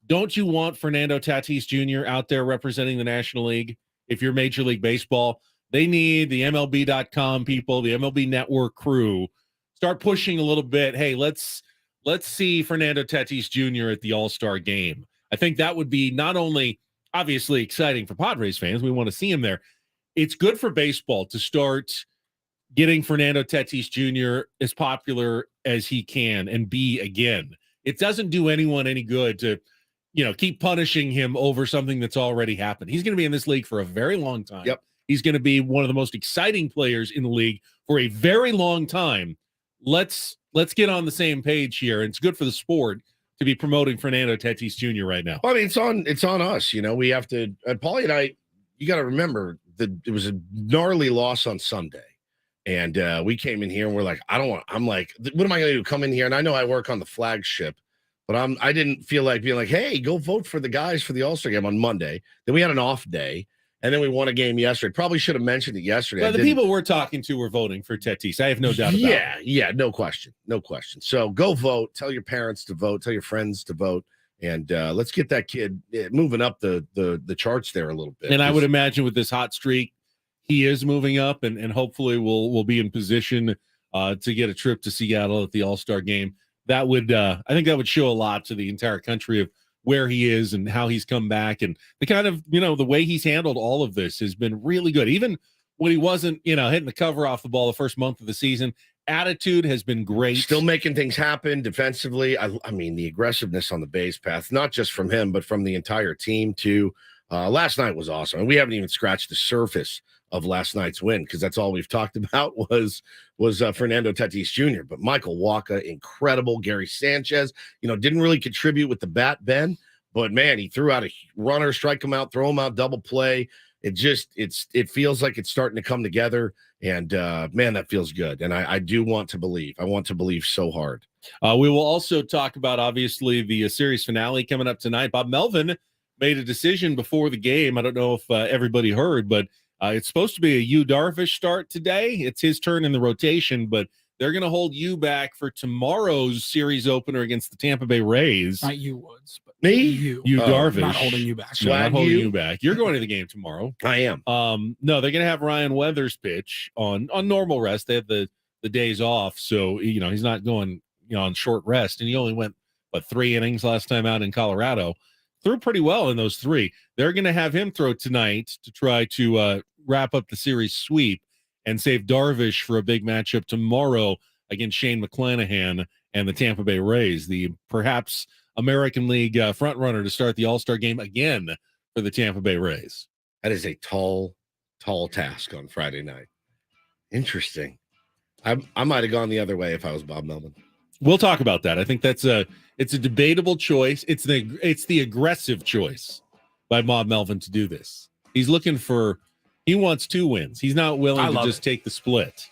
Don't you want Fernando Tatis Jr. out there representing the National League? If you're Major League Baseball, they need the MLB.com people, the MLB Network crew, start pushing a little bit. Hey, let's see Fernando Tatis Jr. at the All-Star game. I think that would be not only obviously exciting for Padres fans. We want to see him there. It's good for baseball to start getting Fernando Tatis Jr. as popular as he can and be again. It doesn't do anyone any good to, keep punishing him over something that's already happened. He's going to be in this league for a very long time. Yep. He's going to be one of the most exciting players in the league for a very long time. Let's get on the same page here. It's good for the sport to be promoting Fernando Tatis Jr. right now. Well, I mean, it's on us. We have to. Paulie and I, you got to remember that it was a gnarly loss on Sunday, and we came in here and we're like, I'm like, what am I going to do? Come in here, and I know I work on the flagship, but I didn't feel like being like, hey, go vote for the guys for the All-Star game on Monday. Then we had an off day. And then we won a game yesterday. Probably should have mentioned it yesterday. Well, the people we're talking to were voting for Tatis. I have no doubt about it. Yeah, no question. So go vote. Tell your parents to vote. Tell your friends to vote. And let's get that kid moving up the charts there a little bit. And I would imagine with this hot streak, he is moving up and hopefully will be in position to get a trip to Seattle at the All-Star game. That would, I think that would show a lot to the entire country of where he is and how he's come back, and the kind of, the way he's handled all of this has been really good. Even when he wasn't, hitting the cover off the ball the first month of the season, attitude has been great. Still making things happen defensively. I mean, the aggressiveness on the base path, not just from him, but from the entire team too. Last night was awesome. And we haven't even scratched the surface of last night's win, because that's all we've talked about was Fernando Tatis Jr. But Michael Wacha, incredible. Gary Sanchez, didn't really contribute with the bat, Ben, but man, he threw out a runner, strike him out, throw him out, double play. It feels like it's starting to come together, and man, that feels good. And I do want to believe. I want to believe so hard. We will also talk about, obviously, the series finale coming up tonight. Bob Melvin made a decision before the game. I don't know if everybody heard, but it's supposed to be a Yu Darvish start today. It's his turn in the rotation, but they're going to hold you back for tomorrow's series opener against the Tampa Bay Rays. Not you, Woods, but Me? you. Darvish. Not holding you back. No, not holding you back. You're going to the game tomorrow. I am. No, they're going to have Ryan Weathers pitch on normal rest. They have the days off, so he's not going on short rest, and he only went 3 innings last time out in Colorado. Threw pretty well in those 3. They're going to have him throw tonight to try to wrap up the series sweep and save Darvish for a big matchup tomorrow against Shane McClanahan and the Tampa Bay Rays, the perhaps American League front runner to start the All-Star game again for the Tampa Bay Rays. That is a tall task on Friday night. Interesting. I might have gone the other way if I was Bob Melvin. We'll talk about that. I think it's a debatable choice. It's the aggressive choice by Bob Melvin to do this. He wants 2 wins. He's not willing to just take the split.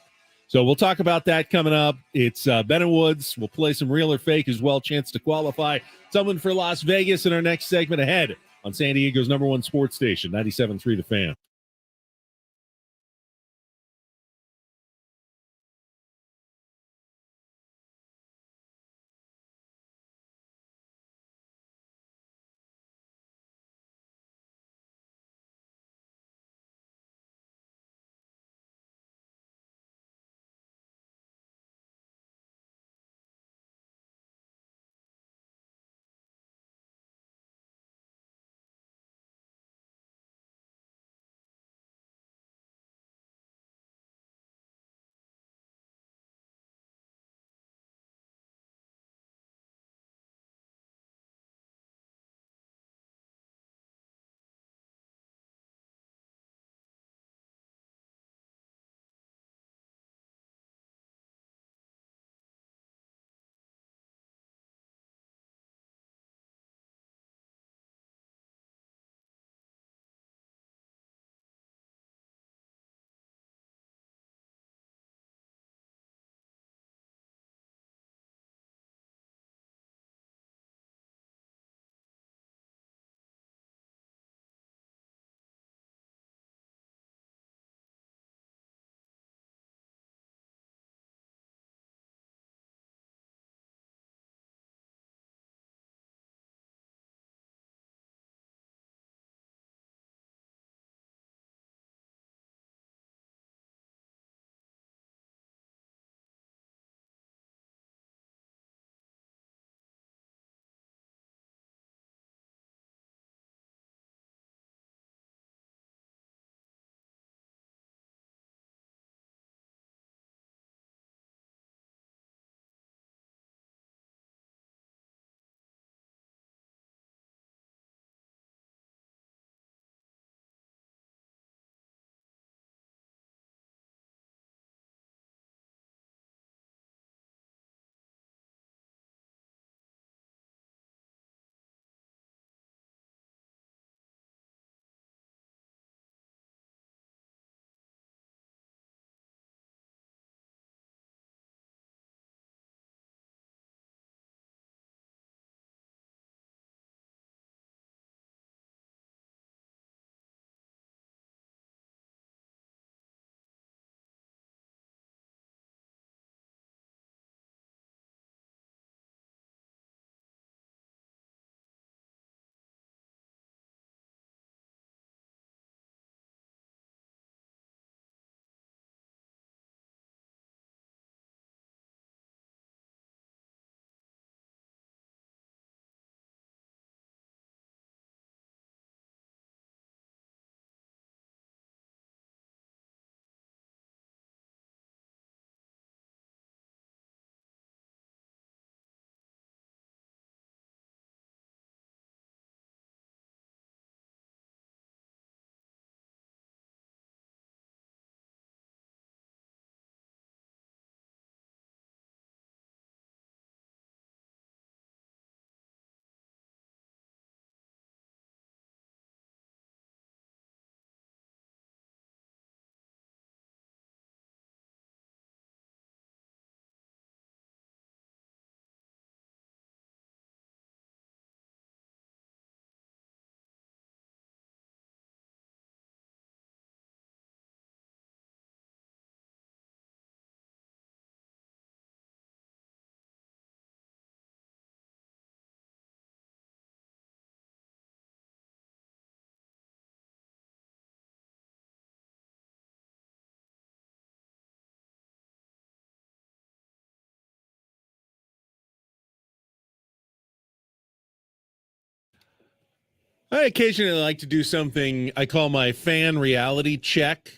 So we'll talk about that coming up. It's Ben and Woods. We'll play some real or fake as well. Chance to qualify someone for Las Vegas in our next segment ahead on San Diego's #1 sports station, 97.3 The Fan. I occasionally like to do something I call my fan reality check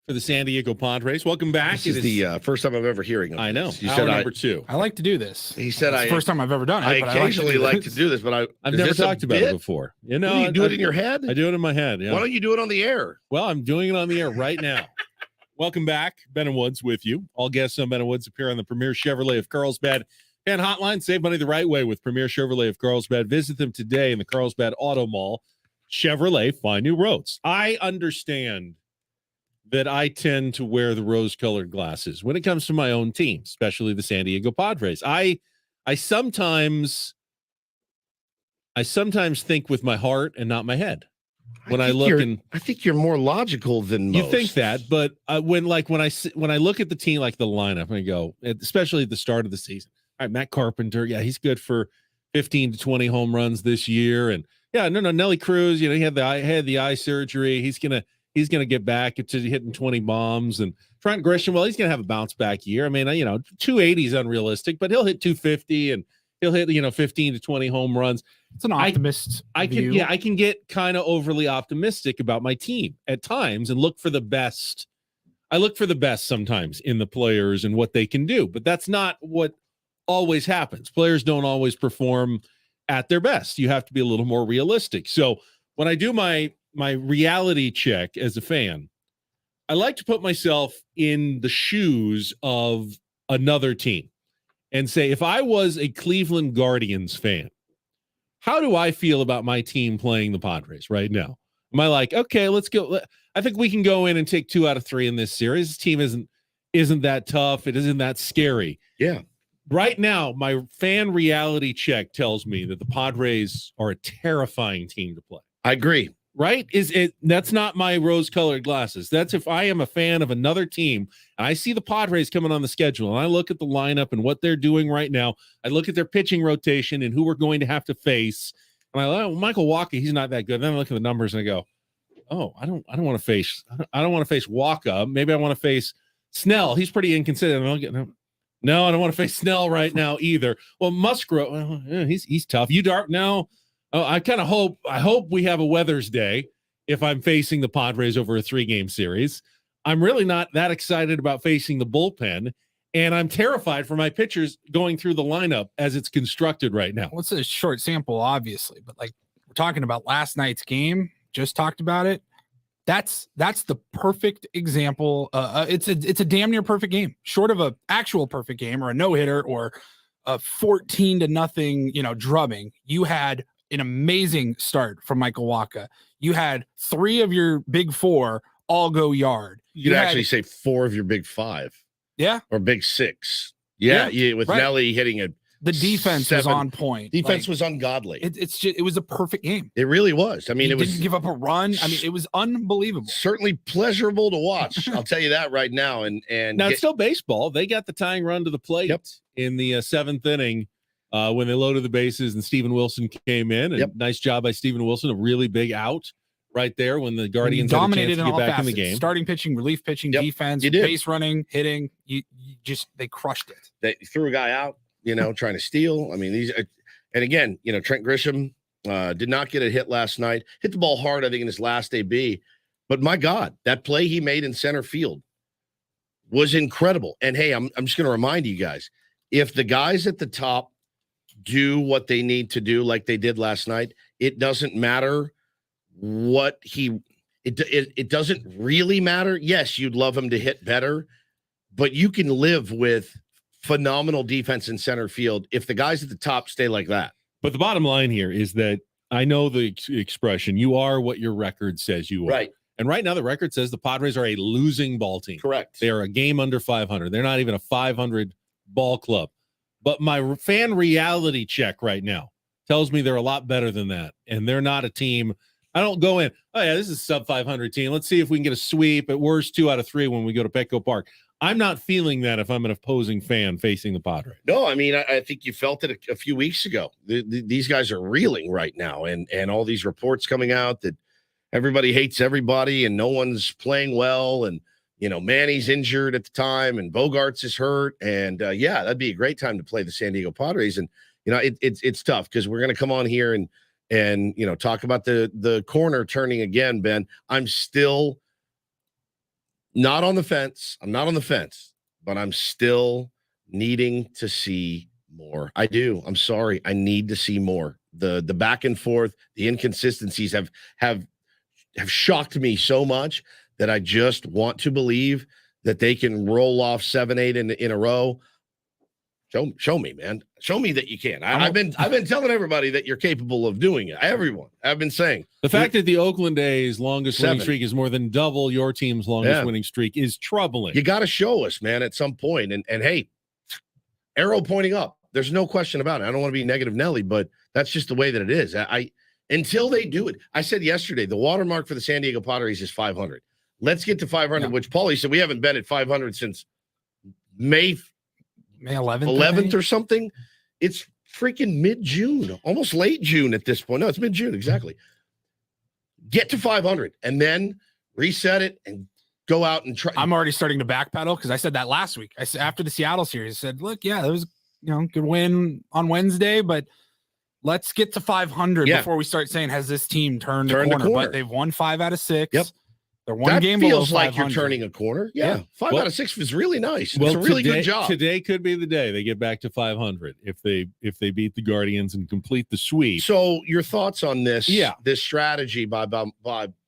for the San Diego Padres. Welcome back. This is the first time I'm ever hearing of I know. this. You Hour said number 2. I like to do this. He said It's the first time I've ever done it. I but occasionally like to this. do this, but I've is never this a talked about bit? it before. You What know, do you do it in your head? I do it in my head. Yeah. Why don't you do it on the air? Well, I'm doing it on the air right now. Welcome back. Ben and Woods with you. All guests on Ben and Woods appear on the Premier Chevrolet of Carlsbad fan hotline. Save money the right way with Premier Chevrolet of Carlsbad. Visit them today in the Carlsbad Auto Mall. Chevrolet, find new roads. I understand that I tend to wear the rose-colored glasses when it comes to my own team, especially the San Diego Padres. I sometimes think with my heart and not my head. When I look, and I think you're more logical than most. you think that, but when I look at the team, like the lineup, I go, especially at the start of the season. All right, Matt Carpenter, yeah, he's good for 15 to 20 home runs this year, and yeah, no, Nelly Cruz, you know, he had the eye surgery. He's gonna get back to hitting 20 bombs, and Trent Grisham, well, he's gonna have a bounce back year. I mean, 280 is unrealistic, but he'll hit 250 and he'll hit 15 to 20 home runs. It's an optimist. I can get kind of overly optimistic about my team at times and look for the best. I look for the best sometimes in the players and what they can do, but that's not what always happens. Players don't always perform at their best. You have to be a little more realistic. So when I do my reality check as a fan, I like to put myself in the shoes of another team and say, if I was a Cleveland Guardians fan, how do I feel about my team playing the Padres right now? Am I like, okay, let's go. I think we can go in and take 2 out of 3 in this series. This team isn't that tough. It isn't that scary. Yeah. Right now, my fan reality check tells me that the Padres are a terrifying team to play. I agree. Right? That's not my rose-colored glasses. That's if I am a fan of another team and I see the Padres coming on the schedule and I look at the lineup and what they're doing right now. I look at their pitching rotation and who we're going to have to face. And Michael Wacha, he's not that good. Then I look at the numbers and I go, oh, I don't want to face Wacha. Maybe I want to face Snell. He's pretty inconsistent. No, I don't want to face Snell right now either. Well, Musgrove, he's tough. Dart now. Oh, I hope we have a Weathers day if I'm facing the Padres over a 3-game series. I'm really not that excited about facing the bullpen, and I'm terrified for my pitchers going through the lineup as it's constructed right now. Well, it's a short sample, obviously, but like we're talking about last night's game, just talked about it. That's the perfect example. It's a damn near perfect game, short of a actual perfect game or a no-hitter or a 14-0, drubbing. You had an amazing start from Michael Wacha. You had 3 of your big 4 all go yard. You could actually say 4 of your big 5. Yeah. Or big 6. Yeah, with right. Nelly hitting the defense 7. Was on point. Defense was ungodly. It was a perfect game. It really was. I mean, it didn't give up a run. I mean, it was unbelievable. Certainly pleasurable to watch. I'll tell you that right now. And now it's still baseball. They got the tying run to the plate in the 7th inning when they loaded the bases and Steven Wilson came in. And nice job by Steven Wilson. A really big out right there when the Guardians dominated had a chance to in get all back facets. in the game. Starting pitching, relief pitching, defense, base running, hitting. They crushed it. They threw a guy out. Trying to steal. I mean, and again, Trent Grisham did not get a hit last night. Hit the ball hard, I think, in his last AB. But my God, that play he made in center field was incredible. And hey, I'm just going to remind you guys, if the guys at the top do what they need to do like they did last night, it doesn't matter what it doesn't really matter. Yes, you'd love him to hit better, but you can live with phenomenal defense in center field if the guys at the top stay like that. But the bottom line here is that I know the expression, you are what your record says you are. Right. And right now the record says the Padres are a losing ball team. Correct. They are a game under 500. They're not even a 500 ball club. But my fan reality check right now tells me they're a lot better than that. And they're not a team. I don't go in, oh yeah, this is a sub 500 team. Let's see if we can get a sweep, at worst 2 out of 3 when we go to Petco Park. I'm not feeling that if I'm an opposing fan facing the Padres. No, I mean, I think you felt it a few weeks ago. These guys are reeling right now, and all these reports coming out that everybody hates everybody and no one's playing well, and Manny's injured at the time and Bogarts is hurt, and that'd be a great time to play the San Diego Padres. And it's tough because we're going to come on here and And talk about the corner turning again, Ben. I'm still not on the fence. I'm not on the fence, but I'm still needing to see more. I do. I'm sorry. I need to see more. The back and forth, the inconsistencies have shocked me so much that I just want to believe that they can roll off 7-8 in a row. Show me, man. Show me that you can. I've been telling everybody that you're capable of doing it. Everyone. I've been saying. The fact that the Oakland A's longest winning 7. streak is more than double your team's longest winning streak is troubling. You got to show us, man, at some point. And hey, arrow pointing up. There's no question about it. I don't want to be negative Nelly, but that's just the way that it is. Until they do it. I said yesterday, the watermark for the San Diego Padres is 500. Let's get to 500, which Paulie said we haven't been at 500 since May 11th or something. It's freaking mid-June, almost late June at this point. No, it's mid-June, exactly. Get to 500 and then reset it and go out and try. I'm already starting to backpedal because I said that last week. I said after the Seattle series, I said, look, yeah, that was good win on Wednesday, but let's get to 500 before we start saying, has this team turned a corner? But they've won 5 out of 6. Yep. They're one game below 500. Feels like you're turning a corner. Yeah. 5 out of 6 is really nice. It's a really good job. Today could be the day they get back to 500 if they beat the Guardians and complete the sweep. So your thoughts on this? Yeah. This strategy by Bob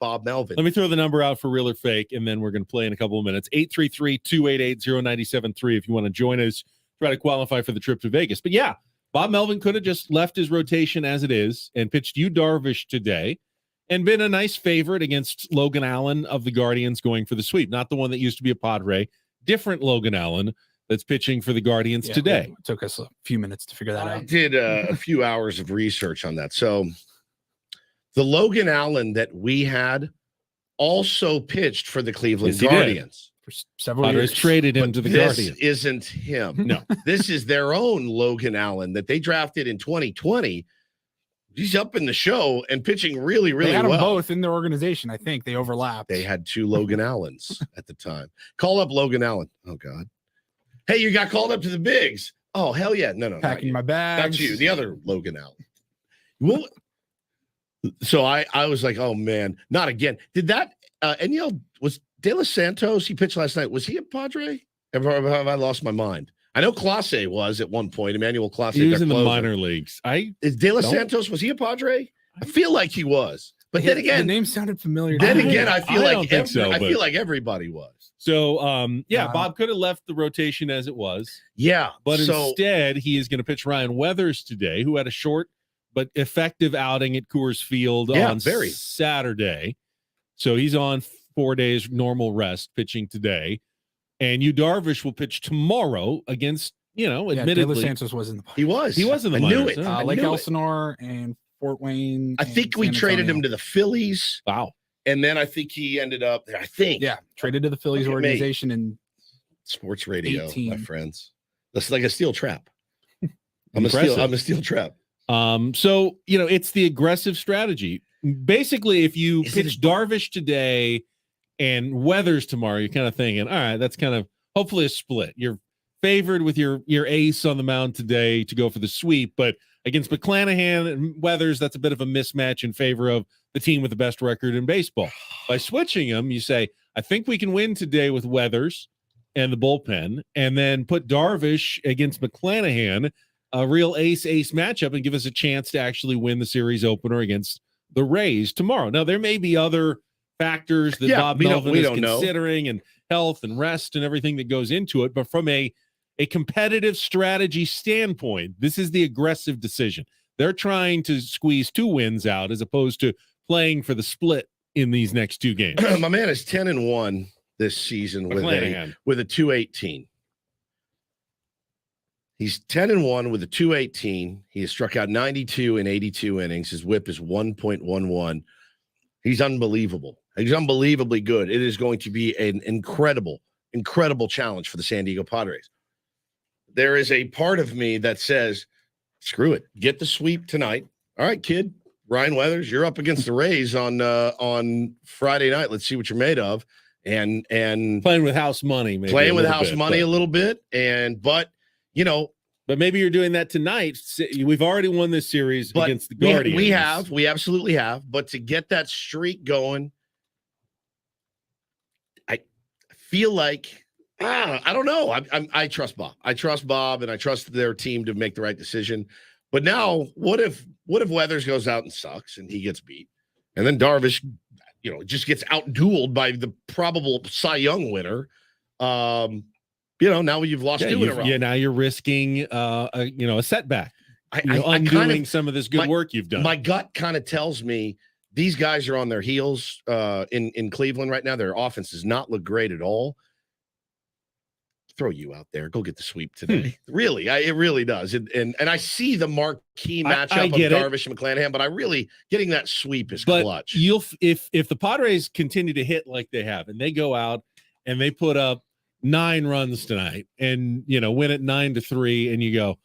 Melvin. Let me throw the number out for real or fake, and then we're going to play in a couple of minutes. 833-288-0973 if you want to join us, try to qualify for the trip to Vegas. But yeah, Bob Melvin could have just left his rotation as it is and pitched Yu Darvish today and been a nice favorite against Logan Allen of the Guardians going for the sweep. Not the one that used to be a Padre, different Logan Allen that's pitching for the Guardians today. It took us a few minutes to figure that out. I did a few hours of research on that. So the Logan Allen that we had also pitched for the Cleveland Guardians. For several years. Traded him to the Guardians. This isn't him. No. This is their own Logan Allen that they drafted in 2020. He's up in the show and pitching really, really well. They had them both in their organization. I think they overlapped. They had 2 Logan Allens at the time. Call up Logan Allen. Oh, God. Hey, you got called up to the bigs. Oh, hell yeah. No. Packing my bags. That's you. The other Logan Allen. Well, so I was like, oh, man, not again. Did that was De Los Santos, he pitched last night. Was he a Padre? Have I lost my mind? I know Clase was at one point. Emmanuel Clase. He was in the minor leagues. Is De Los Santos, was he a Padre? I feel like he was. But then again, the name sounded familiar. Then again, I feel like everybody was. So Bob could have left the rotation as it was. Yeah. But instead, he is going to pitch Ryan Weathers today, who had a short but effective outing at Coors Field on Saturday. So he's on 4 days normal rest pitching today. And Yu Darvish will pitch tomorrow against, admittedly. De Los Santos was in the He was in the I minors. knew it. Lake Elsinore and Fort Wayne. I think we traded him to the Phillies. Wow. And then I think he ended up there. Traded to the Phillies organization in sports radio, 18. my friends. That's like a steel trap. I'm a steel trap. So, it's the aggressive strategy. Basically, if you pitch Darvish today and Weathers tomorrow, you're kind of thinking, all right, that's kind of hopefully a split. You're favored with your ace on the mound today to go for the sweep, but against McClanahan and Weathers, that's a bit of a mismatch in favor of the team with the best record in baseball. By switching them, you say, I think we can win today with Weathers and the bullpen, and then put Darvish against McClanahan, a real ace matchup, and give us a chance to actually win the series opener against the Rays tomorrow. Now, there may be other factors that Bob Melvin is considering and health and rest and everything that goes into it. But from a competitive strategy standpoint, this is the aggressive decision. They're trying to squeeze 2 wins out as opposed to playing for the split in these next 2 games. My man is 10-1 this season with a 218. He's 10-1 with a 218. He has struck out 92 in 82 innings. His whip is 1.11. He's unbelievable. He's unbelievably good. It is going to be an incredible challenge for the San Diego Padres. There is a part of me that says, screw it. Get the sweep tonight. All right, kid. Ryan Weathers, you're up against the Rays on Friday night. Let's see what you're made of. And playing with house money, maybe a little bit. But But maybe you're doing that tonight. We've already won this series But against the Guardians. we absolutely have. But to get that streak going, I feel like I don't know. I trust Bob. I trust Bob, and I trust their team to make the right decision. But now, what if Weathers goes out and sucks and he gets beat, and then Darvish, just gets out-dueled by the probable Cy Young winner? Now you've lost 2 in a row. Yeah, now you're risking a setback. Undoing some of this good work you've done. My gut kind of tells me these guys are on their heels in Cleveland right now. Their offense does not look great at all. Throw you out there. Go get the sweep today. Really, it really does. And I see the marquee matchup of Darvish and McClanahan, but I really getting that sweep is clutch. If the Padres continue to hit like they have, and they go out and they put up 9 runs tonight, and win it 9-3, and you go,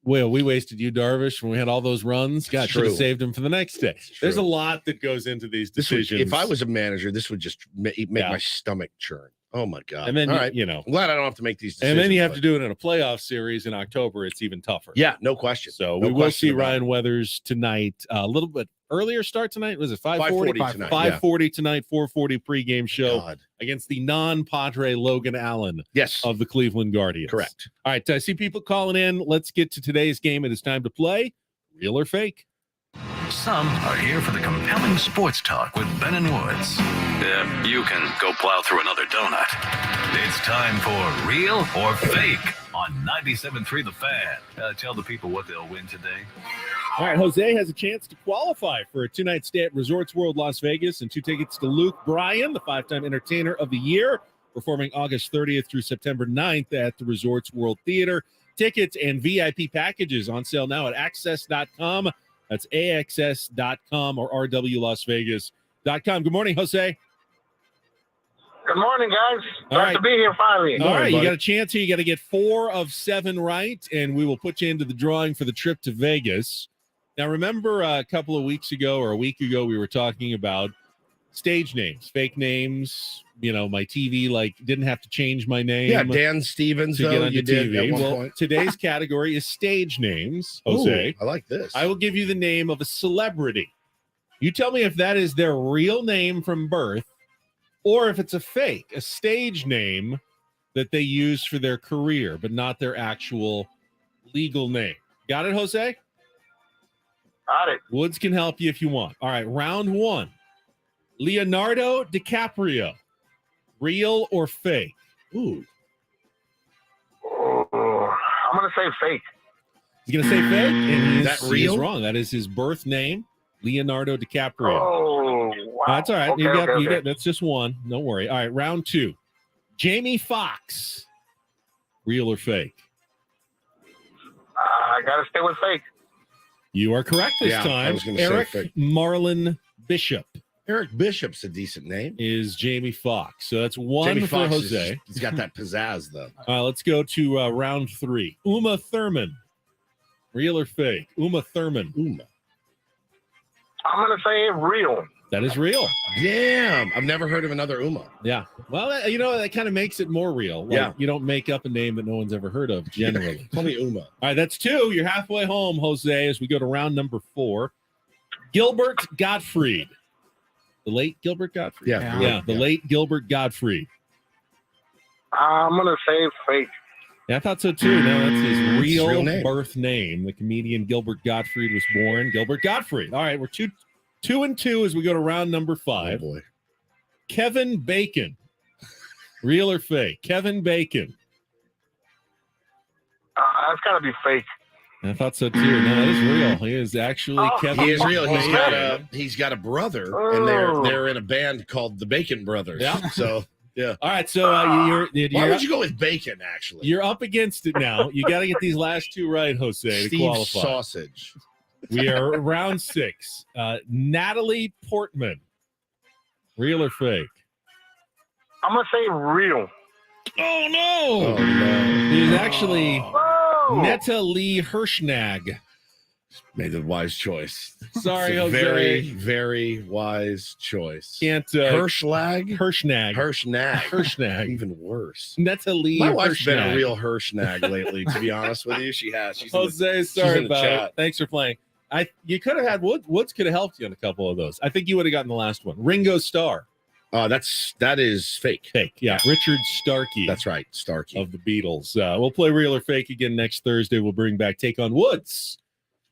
well, we wasted you, Darvish, when we had all those runs. God, should have saved him for the next day. There's a lot that goes into these decisions. If I was a manager, this would just make my stomach churn. Oh my God. And then, I'm glad I don't have to make these decisions. And then you have to do it in a playoff series in October. It's even tougher. Yeah, no question. So we will see Ryan Weathers tonight. A little bit earlier start tonight. Was it 5:40 tonight? 5:40 tonight, 4:40 pregame show against the non-Padre Logan Allen of the Cleveland Guardians. Correct. All right, I see people calling in. Let's get to today's game. It is time to play Real or Fake. Some are here for the compelling sports talk with Ben and Woods. Yeah, you can go plow through another donut. It's time for Real or Fake on 97.3 The Fan. Tell the people what they'll win today. All right, Jose has a chance to qualify for a 2-night stay at Resorts World Las Vegas and 2 tickets to Luke Bryan, the 5-time Entertainer of the Year, performing August 30th through September 9th at the Resorts World Theater. Tickets and VIP packages on sale now at access.com. That's AXS.com or RWLasVegas.com. Good morning, Jose. Good morning, guys. Glad to be here finally. All right, you got a chance here. You got to get 4 of 7 right, and we will put you into the drawing for the trip to Vegas. Now, remember a couple of weeks ago or a week ago, we were talking about stage names, fake names. My TV didn't have to change my name. Yeah, Dan Stevens, to get on you did TV. at one point. Today's category is stage names, Jose. Ooh, I like this. I will give you the name of a celebrity. You tell me if that is their real name from birth or if it's a fake, a stage name that they use for their career, but not their actual legal name. Got it, Jose? Got it. Woods can help you if you want. All right, round 1. Leonardo DiCaprio. Real or fake? I'm going to say fake. He's going to say fake? And Is that real? He's wrong. That is his birth name, Leonardo DiCaprio. Oh, wow. That's all right. Okay, you got, okay. that's just one. Don't worry. All right, round 2. Jamie Foxx. Real or fake? I got to stay with fake. You are correct this I time. was gonna say Eric fake. Marlon Bishop Eric Bishop's a decent name. is Jamie Foxx. So that's 1 Jamie for Foxx Jose. he's got that pizzazz, though. Let's go to round 3. Uma Thurman. Real or fake? Uma Thurman. I'm going to say real. That is real. Damn, I've never heard of another Uma. Yeah. Well, that kind of makes it more real. You don't make up a name that no one's ever heard of generally. Call me Uma. All right, that's 2. You're halfway home, Jose, as we go to round number 4. Gilbert Gottfried. The late Gilbert Gottfried? Yeah. The late Gilbert Gottfried. I'm going to say fake. Yeah, I thought so too. No, that's his real name. birth name. The comedian Gilbert Gottfried was born Gilbert Gottfried. All right, we're 2-2 as we go to round number 5. Oh, boy. Kevin Bacon. Real or fake? Kevin Bacon. That's got to be fake. I thought so too. No, that is real. He is actually Kevin. He is real. Bacon. He's got a brother, and they're in a band called the Bacon Brothers. Yeah. So yeah. All right, so Why would you go with bacon? Actually, you're up against it now. You got to get these last 2 right, Jose, to Steve qualify. Sausage. We are round 6. Natalie Portman. Real or fake? I'm going to say real. Oh no! Oh no. He's actually Oh. Netta Lee Hirschnag. Made the wise choice. Sorry, It's a Jose. very, very wise choice. Can't Hirschlag? Hirschnag. Hirschnag. Even worse. Natalie My wife's been a Hirschnag. real Hirschnag lately, to be honest with you. She has. She's Jose, she's sorry in the about chat. it. Thanks for playing. You could have had Woods could have helped you on a couple of those. I think you would have gotten the last one. Ringo Starr. That is fake. Fake, yeah. Richard Starkey. That's right, Starkey of the Beatles. We'll play Real or Fake again next Thursday. We'll bring back Take on Woods.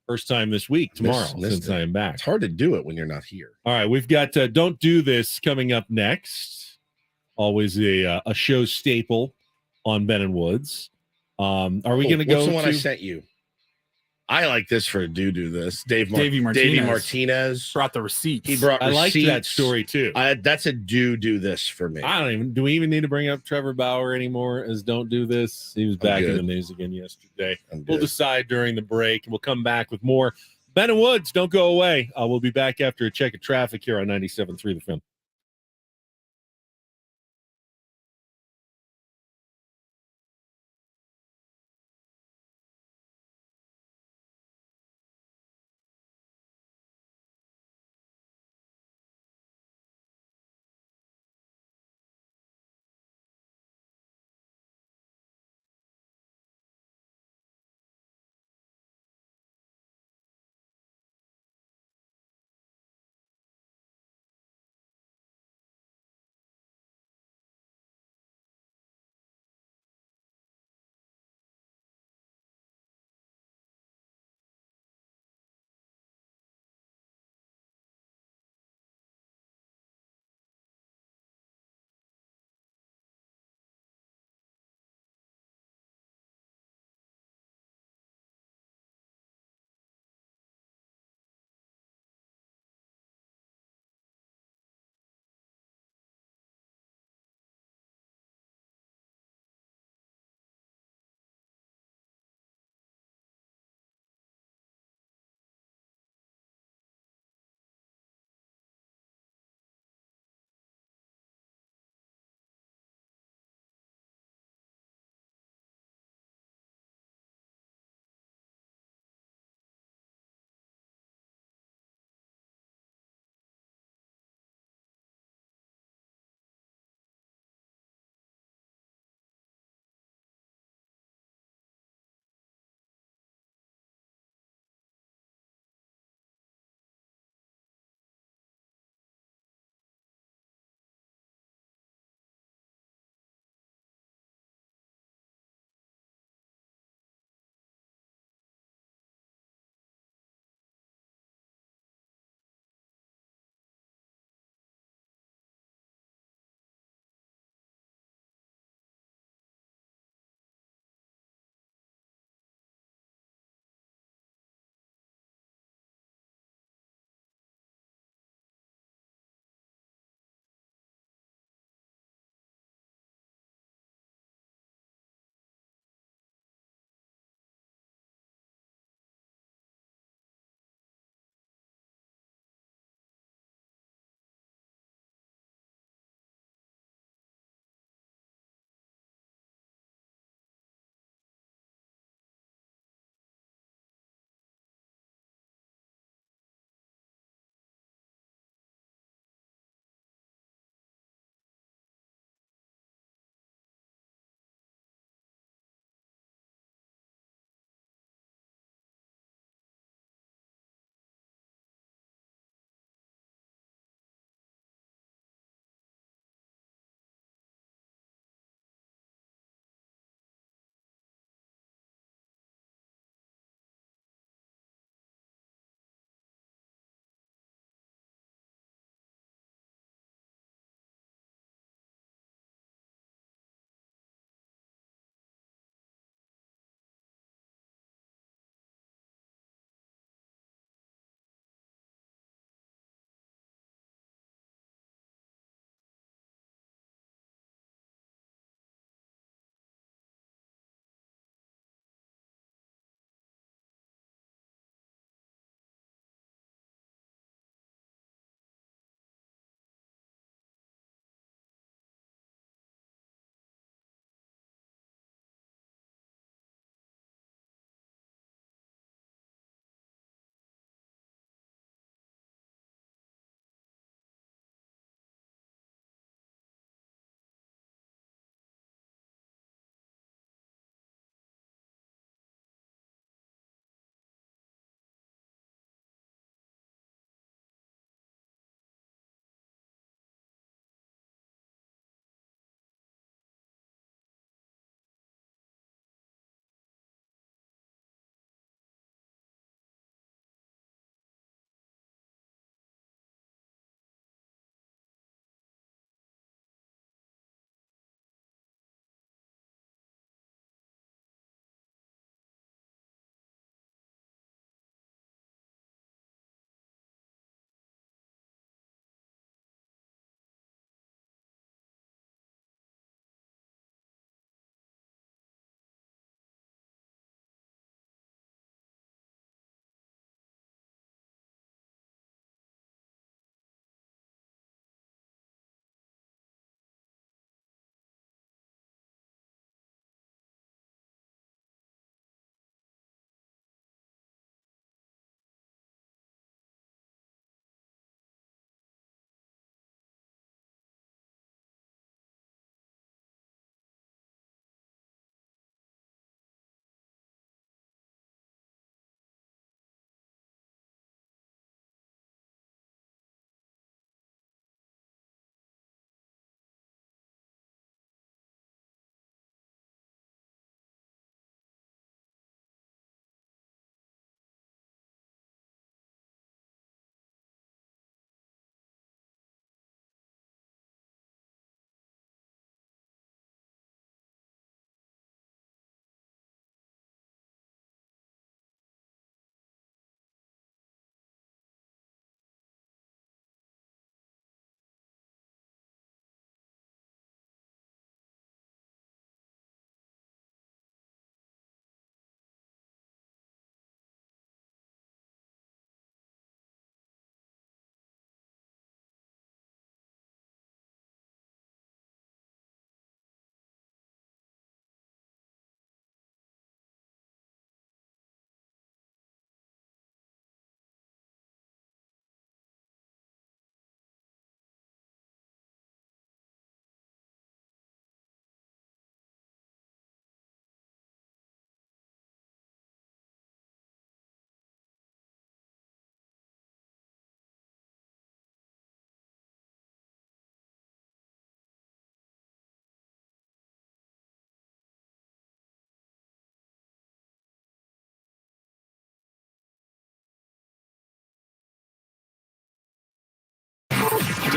First time this week, tomorrow, since I am back. It's hard to do it when you're not here. All right, we've got Don't Do This coming up next. Always a show staple on Ben and Woods. Are we going to go? What's the one to... I sent you? I like this for Do This. Davey Martinez brought the receipts. He brought I receipts. like that story too. That's a do this for me. Do we even need to bring up Trevor Bauer anymore as Don't Do This? He was back in the news again yesterday. We'll decide during the break, and we'll come back with more. Ben and Woods, don't go away. We'll be back after a check of traffic here on 97.3 The Film.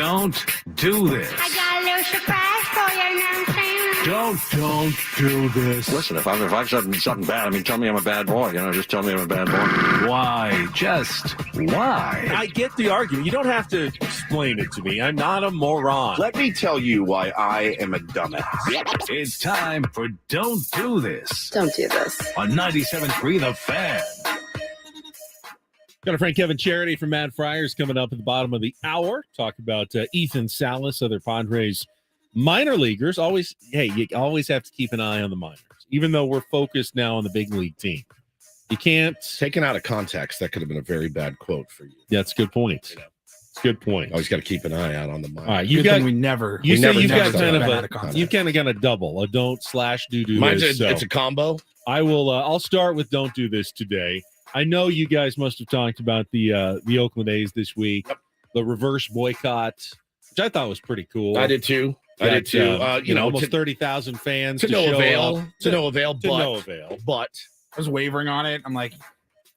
Don't do this. I got a little surprise for you, you know what I'm saying? Don't do this. Listen, if I've said something bad, tell me I'm a bad boy. Just tell me I'm a bad boy. Why? Just why? I get the argument. You don't have to explain it to me. I'm not a moron. Let me tell you why I am a dumbass. It's time for Don't Do This. Don't do this. On 97.3 The Fan. Got our friend Kevin Charity from Mad Friars coming up at the bottom of the hour. Talk about Ethan Salas, other Padres minor leaguers. You always have to keep an eye on the minors, even though we're focused now on the big league team. You can't. Taken out of context, that could have been a very bad quote for you. That's a good point. It's a good point. Always got to keep an eye out on the minors. All right, You've got you kind of a double, a don't/do Mine's this. it's a combo. I will. I'll start with don't do this today. I know you guys must have talked about the Oakland A's this week, the reverse boycott, which I thought was pretty cool. I did too. Almost 30,000 fans to no show avail. up. To no avail. But I was wavering on it. I'm like,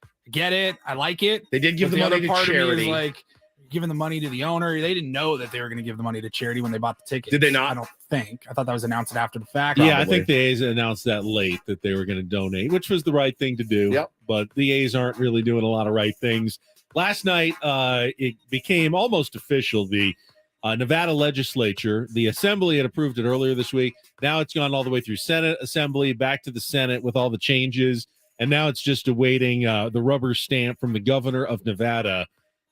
I get it. I like it. They did give But the money other to part charity. Of me is like, giving the money to the owner. They didn't know that they were going to give the money to charity when they bought the tickets. Did they not? I don't think. I thought that was announced after the fact. Yeah, I think the A's announced that late that they were going to donate, which was the right thing to do. Yep. But the A's aren't really doing a lot of right things. Last night, it became almost official. The Nevada legislature, the assembly had approved it earlier this week. Now it's gone all the way through Senate assembly, back to the Senate with all the changes. And now it's just awaiting the rubber stamp from the governor of Nevada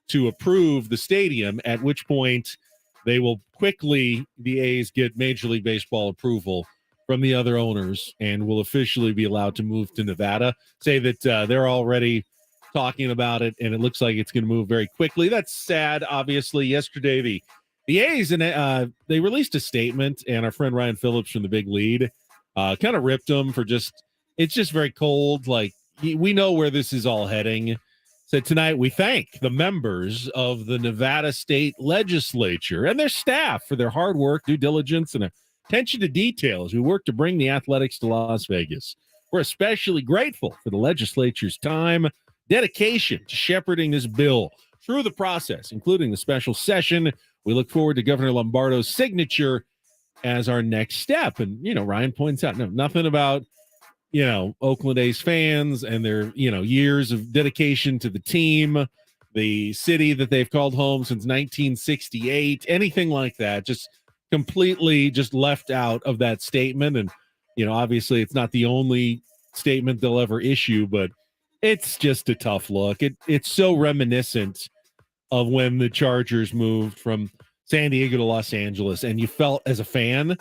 to approve the stadium, at which point they will quickly, the A's, get Major League Baseball approval from the other owners and will officially be allowed to move to Nevada. Say that they're already talking about it, and it looks like it's going to move very quickly. That's sad, obviously. Yesterday, the A's, they released a statement, and our friend Ryan Phillips from the Big Lead kind of ripped them for it's just very cold. Like, we know where this is all heading. Said tonight, we thank the members of the Nevada State Legislature and their staff for their hard work, due diligence, and attention to detail as we work to bring the athletics to Las Vegas. We're especially grateful for the legislature's time, dedication to shepherding this bill through the process, including the special session. We look forward to Governor Lombardo's signature as our next step. And, Ryan points out, nothing about Oakland A's fans and their, years of dedication to the team, the city that they've called home since 1968, anything like that, just completely just left out of that statement. And, obviously it's not the only statement they'll ever issue, but it's just a tough look. It's so reminiscent of when the Chargers moved from San Diego to Los Angeles, and you felt as a fan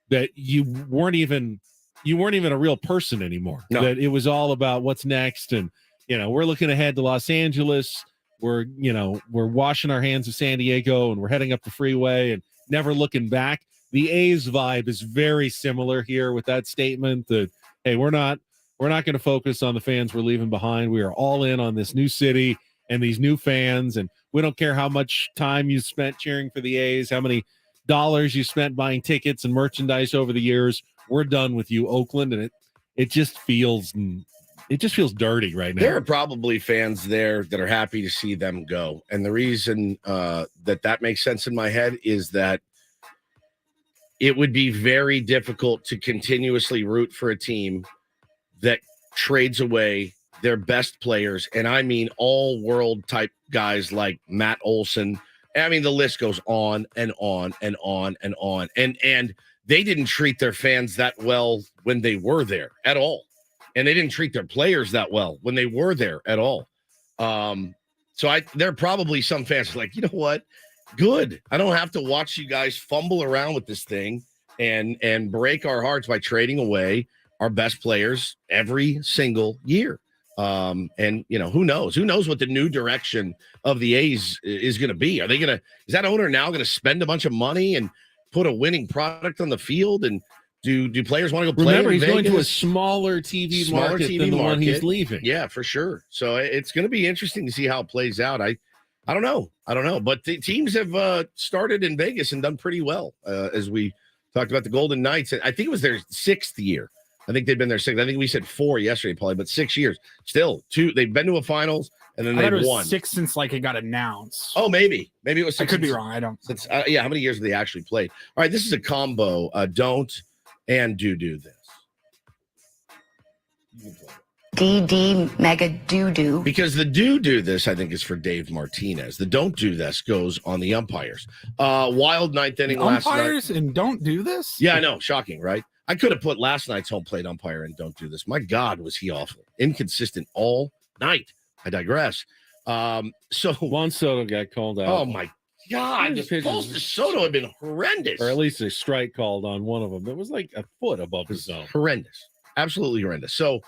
that you weren't even a real person anymore. No. That it was all about what's next. And, we're looking ahead to Los Angeles. We're washing our hands of San Diego and we're heading up the freeway and never looking back. The A's vibe is very similar here with that statement that, hey, we're not going to focus on the fans we're leaving behind. We are all in on this new city and these new fans. And we don't care how much time you spent cheering for the A's, how many dollars you spent buying tickets and merchandise over the years. We're done with you, Oakland, and it just feels dirty right now. There are probably fans there that are happy to see them go, and the reason that makes sense in my head is that it would be very difficult to continuously root for a team that trades away their best players, and I mean all world type guys like Matt Olson. I mean, the list goes on and on and on and on, and they didn't treat their fans that well when they were there at all. And they didn't treat their players that well when they were there at all. So there are probably some fans like, you know what? Good. I don't have to watch you guys fumble around with this thing and break our hearts by trading away our best players every single year. And who knows? Who knows what the new direction of the A's is going to be? Is that owner now going to spend a bunch of money and put a winning product on the field? And do players want to go play? Remember, he's Vegas? going to a smaller TV market than the one he's leaving. Yeah, for sure. So it's going to be interesting to see how it plays out. I don't know. But the teams have started in Vegas and done pretty well, as we talked about the Golden Knights. I think it was their 6th year. I think they've been there 6. I think we said 4 yesterday, probably, but 6 years. Still, 2. They've been to a finals, and then I they thought it was won. 6 since like it got announced. Oh, maybe it was. I 6 could be since- wrong. I don't. Since how many years have they actually played? All right, this is a combo. Don't and do this. DD Mega Doo-Doo. Because the do this, I think, is for Dave Martinez. The don't do this goes on the umpires. Wild ninth inning last night. Umpires and don't do this? Yeah, I know. Shocking, right? I could have put last night's home plate umpire and don't do this. My God, was he awful. Inconsistent all night. I digress. So Juan Soto got called out. oh my God, His the pitches- calls to Soto have been horrendous. Or at least a strike called on one of them. That was like a foot above his zone. Horrendous. Absolutely horrendous. So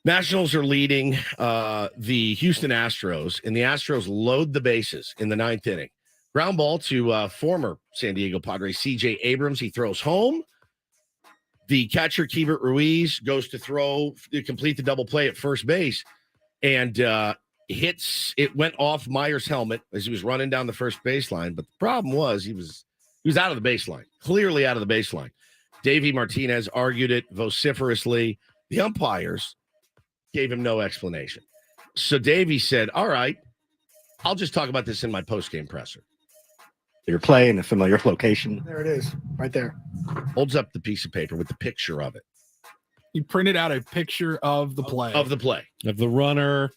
Nationals are leading the Houston Astros, and the Astros load the bases in the ninth inning. Ground ball to former San Diego Padres C.J. Abrams. He throws home. The catcher, Keibert Ruiz, goes to complete the double play at first base, and it went off Meyer's helmet as he was running down the first baseline. But the problem was he was out of the baseline, clearly out of the baseline. Davey Martinez argued it vociferously. The umpires gave him no explanation. So Davey said, all right, I'll just talk about this in my post-game presser. Your play in a familiar location. There it is, right there. Holds up the piece of paper with the picture of it. He printed out a picture of the play. Of the play. Of the runner,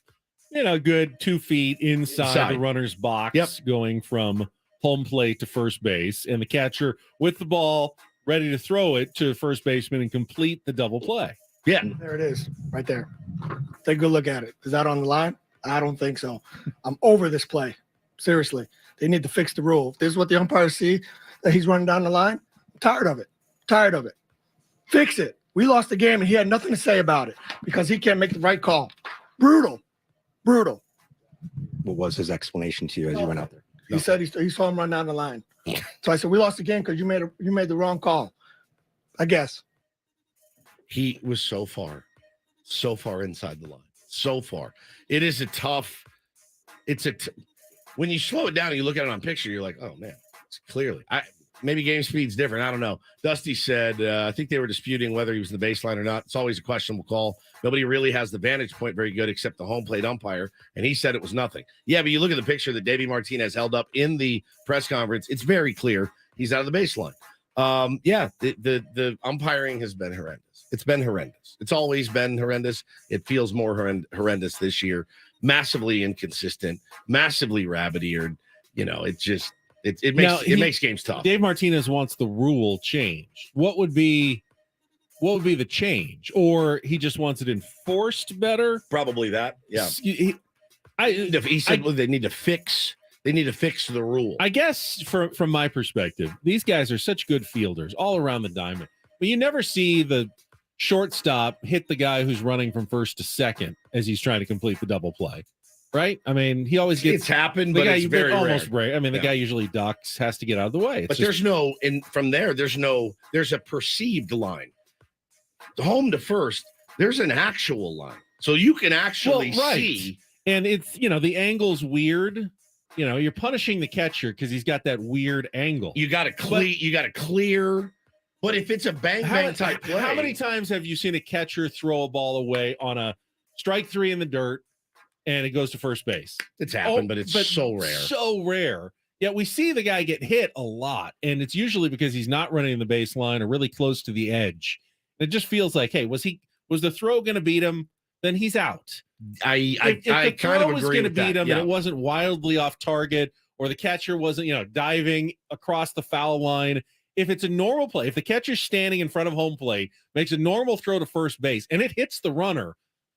good 2 feet inside the runner's box, going from home plate to first base, and the catcher with the ball ready to throw it to first baseman and complete the double play. Yeah. There it is, right there. Take a good look at it. Is that on the line? I don't think so. I'm over this play. Seriously. They need to fix the rule. If this is what the umpires see, that he's running down the line, I'm tired of it. Tired of it. Fix it. We lost the game, and he had nothing to say about it because he can't make the right call. Brutal. Brutal. What was his explanation to you as you went out there? He said he saw him run down the line. So I said, we lost the game because you made the wrong call. I guess. He was so far inside the line. So far. It is a tough, when you slow it down and you look at it on picture, you're like, oh man, it's clearly. Maybe game speed's different. I don't know. Dusty said, I think they were disputing whether he was in the baseline or not. It's always a questionable call. Nobody really has the vantage point very good except the home plate umpire. And he said it was nothing. Yeah, but you look at the picture that Davey Martinez held up in the press conference. It's very clear he's out of the baseline. The umpiring has been horrendous. It's been horrendous. It's always been horrendous. It feels more horrendous this year. Massively inconsistent, massively rabbit-eared. It makes games tough. Dave Martinez wants the rule changed. What would be the change? Or he just wants it enforced better? Probably that. Yeah. He said they need to fix the rule. I guess from my perspective, these guys are such good fielders all around the diamond. But you never see the shortstop hit the guy who's running from first to second as he's trying to complete the double play. Right? I mean, he always gets. It's happened, the but guy it's very almost rare. break. I mean, the guy usually ducks, has to get out of the way. But there's a perceived line. The home to first, there's an actual line. So you can actually see. And it's, the angle's weird. You're punishing the catcher because he's got that weird angle. You got to clear. But if it's a bang type play. How many times have you seen a catcher throw a ball away on a strike 3 in the dirt and it goes to first base? It's happened, but it's so rare. So rare. Yet we see the guy get hit a lot, and it's usually because he's not running the baseline or really close to the edge. It just feels like, hey, was the throw going to beat him? Then he's out. I the kind of was agree going to with beat that. him, and it wasn't wildly off target, or the catcher wasn't, diving across the foul line. If it's a normal play, if the catcher's standing in front of home plate, makes a normal throw to first base, and it hits the runner,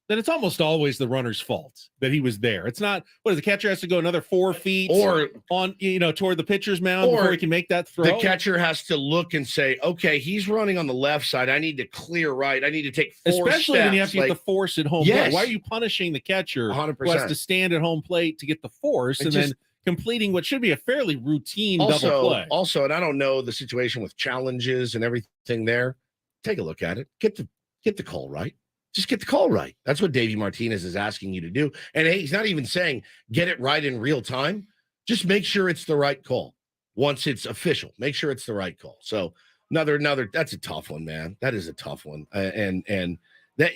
then it's almost always the runner's fault that he was there. It's not, the catcher has to go another 4 feet or on, toward the pitcher's mound before he can make that throw. The catcher has to look and say, okay, he's running on the left side. I need to clear right. I need to take 4 Especially steps. when you have to get the force at home plate. Why are you punishing the catcher 100%. who has to stand at home plate to get the force then completing what should be a fairly routine double play? Also, and I don't know the situation with challenges and everything there. Take a look at it. Get the call right. Just get the call right. That's what Davey Martinez is asking you to do. And hey, he's not even saying get it right in real time. Just make sure it's the right call. Once it's official, make sure it's the right call. So another, that's a tough one, man. That is a tough one. And that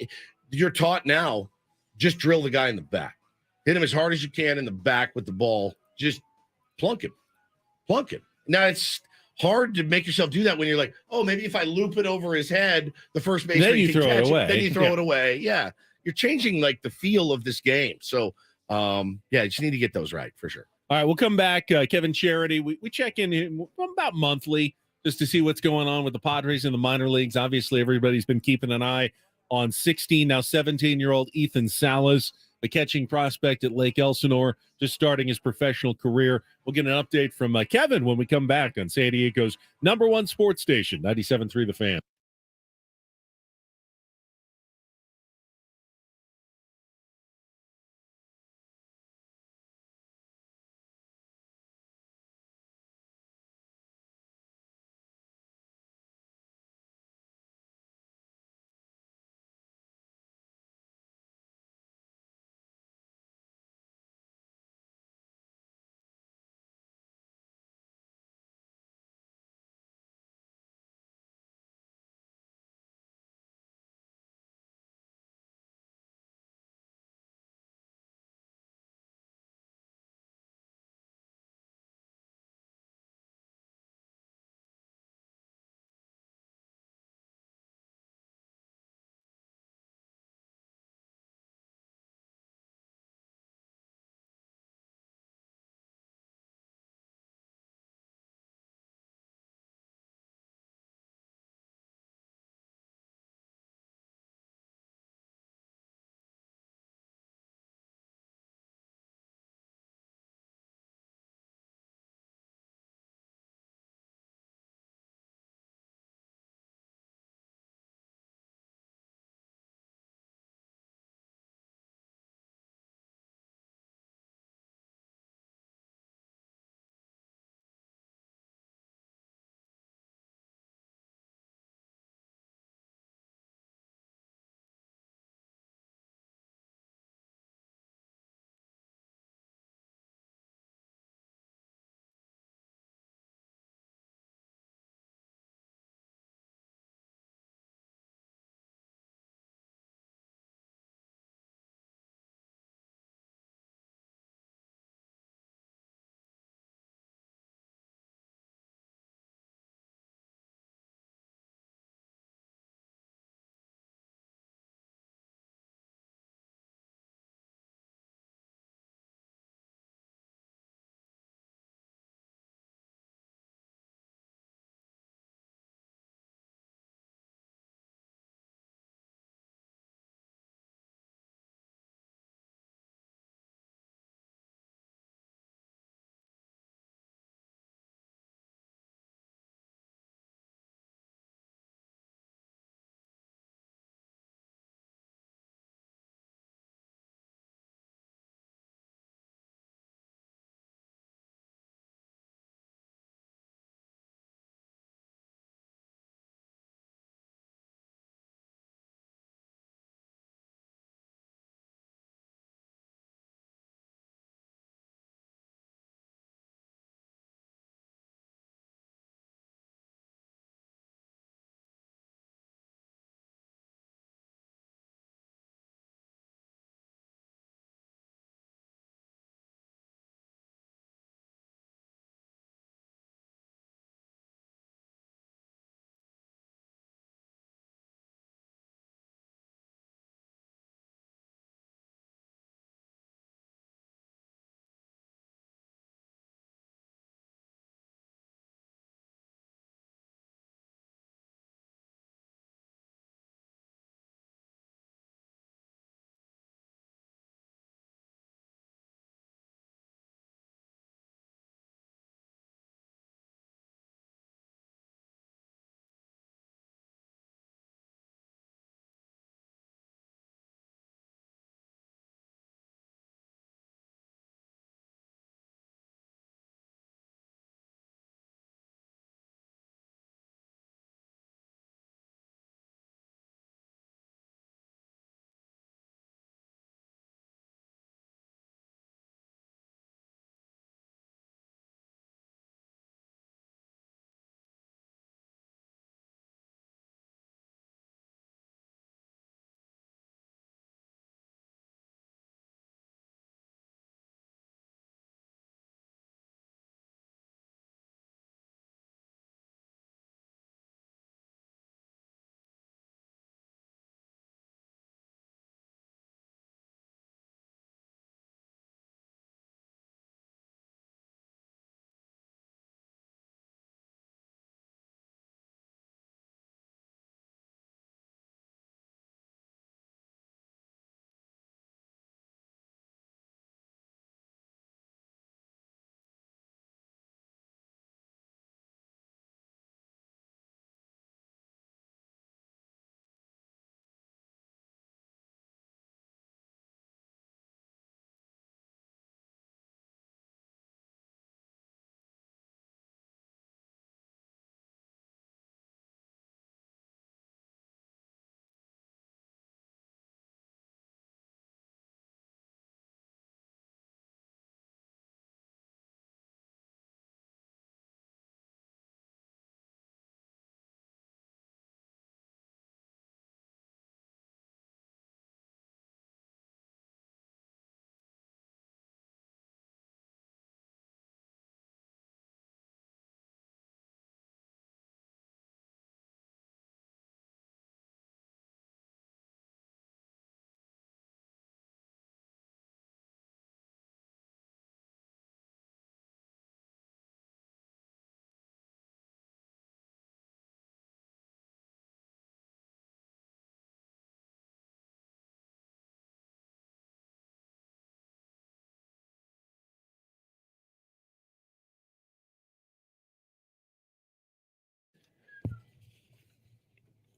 you're taught now, just drill the guy in the back. Hit him as hard as you can in the back with the ball. Just plunk him. Plunk him. Now, it's hard to make yourself do that when you're like, oh, maybe if I loop it over his head, the first baseman Then you can throw it catch away. Then you throw Yeah. it away. Yeah. You're changing like the feel of this game. So, yeah, you just need to get those right for sure. All right, we'll come back. Kevin Charity, we check in about monthly just to see what's going on with the Padres in the minor leagues. Obviously, everybody's been keeping an eye on 16, now 17-year-old Ethan Salas, the catching prospect at Lake Elsinore, just starting his professional career. We'll get an update from Kevin when we come back on San Diego's #1 sports station, 97.3 The Fan.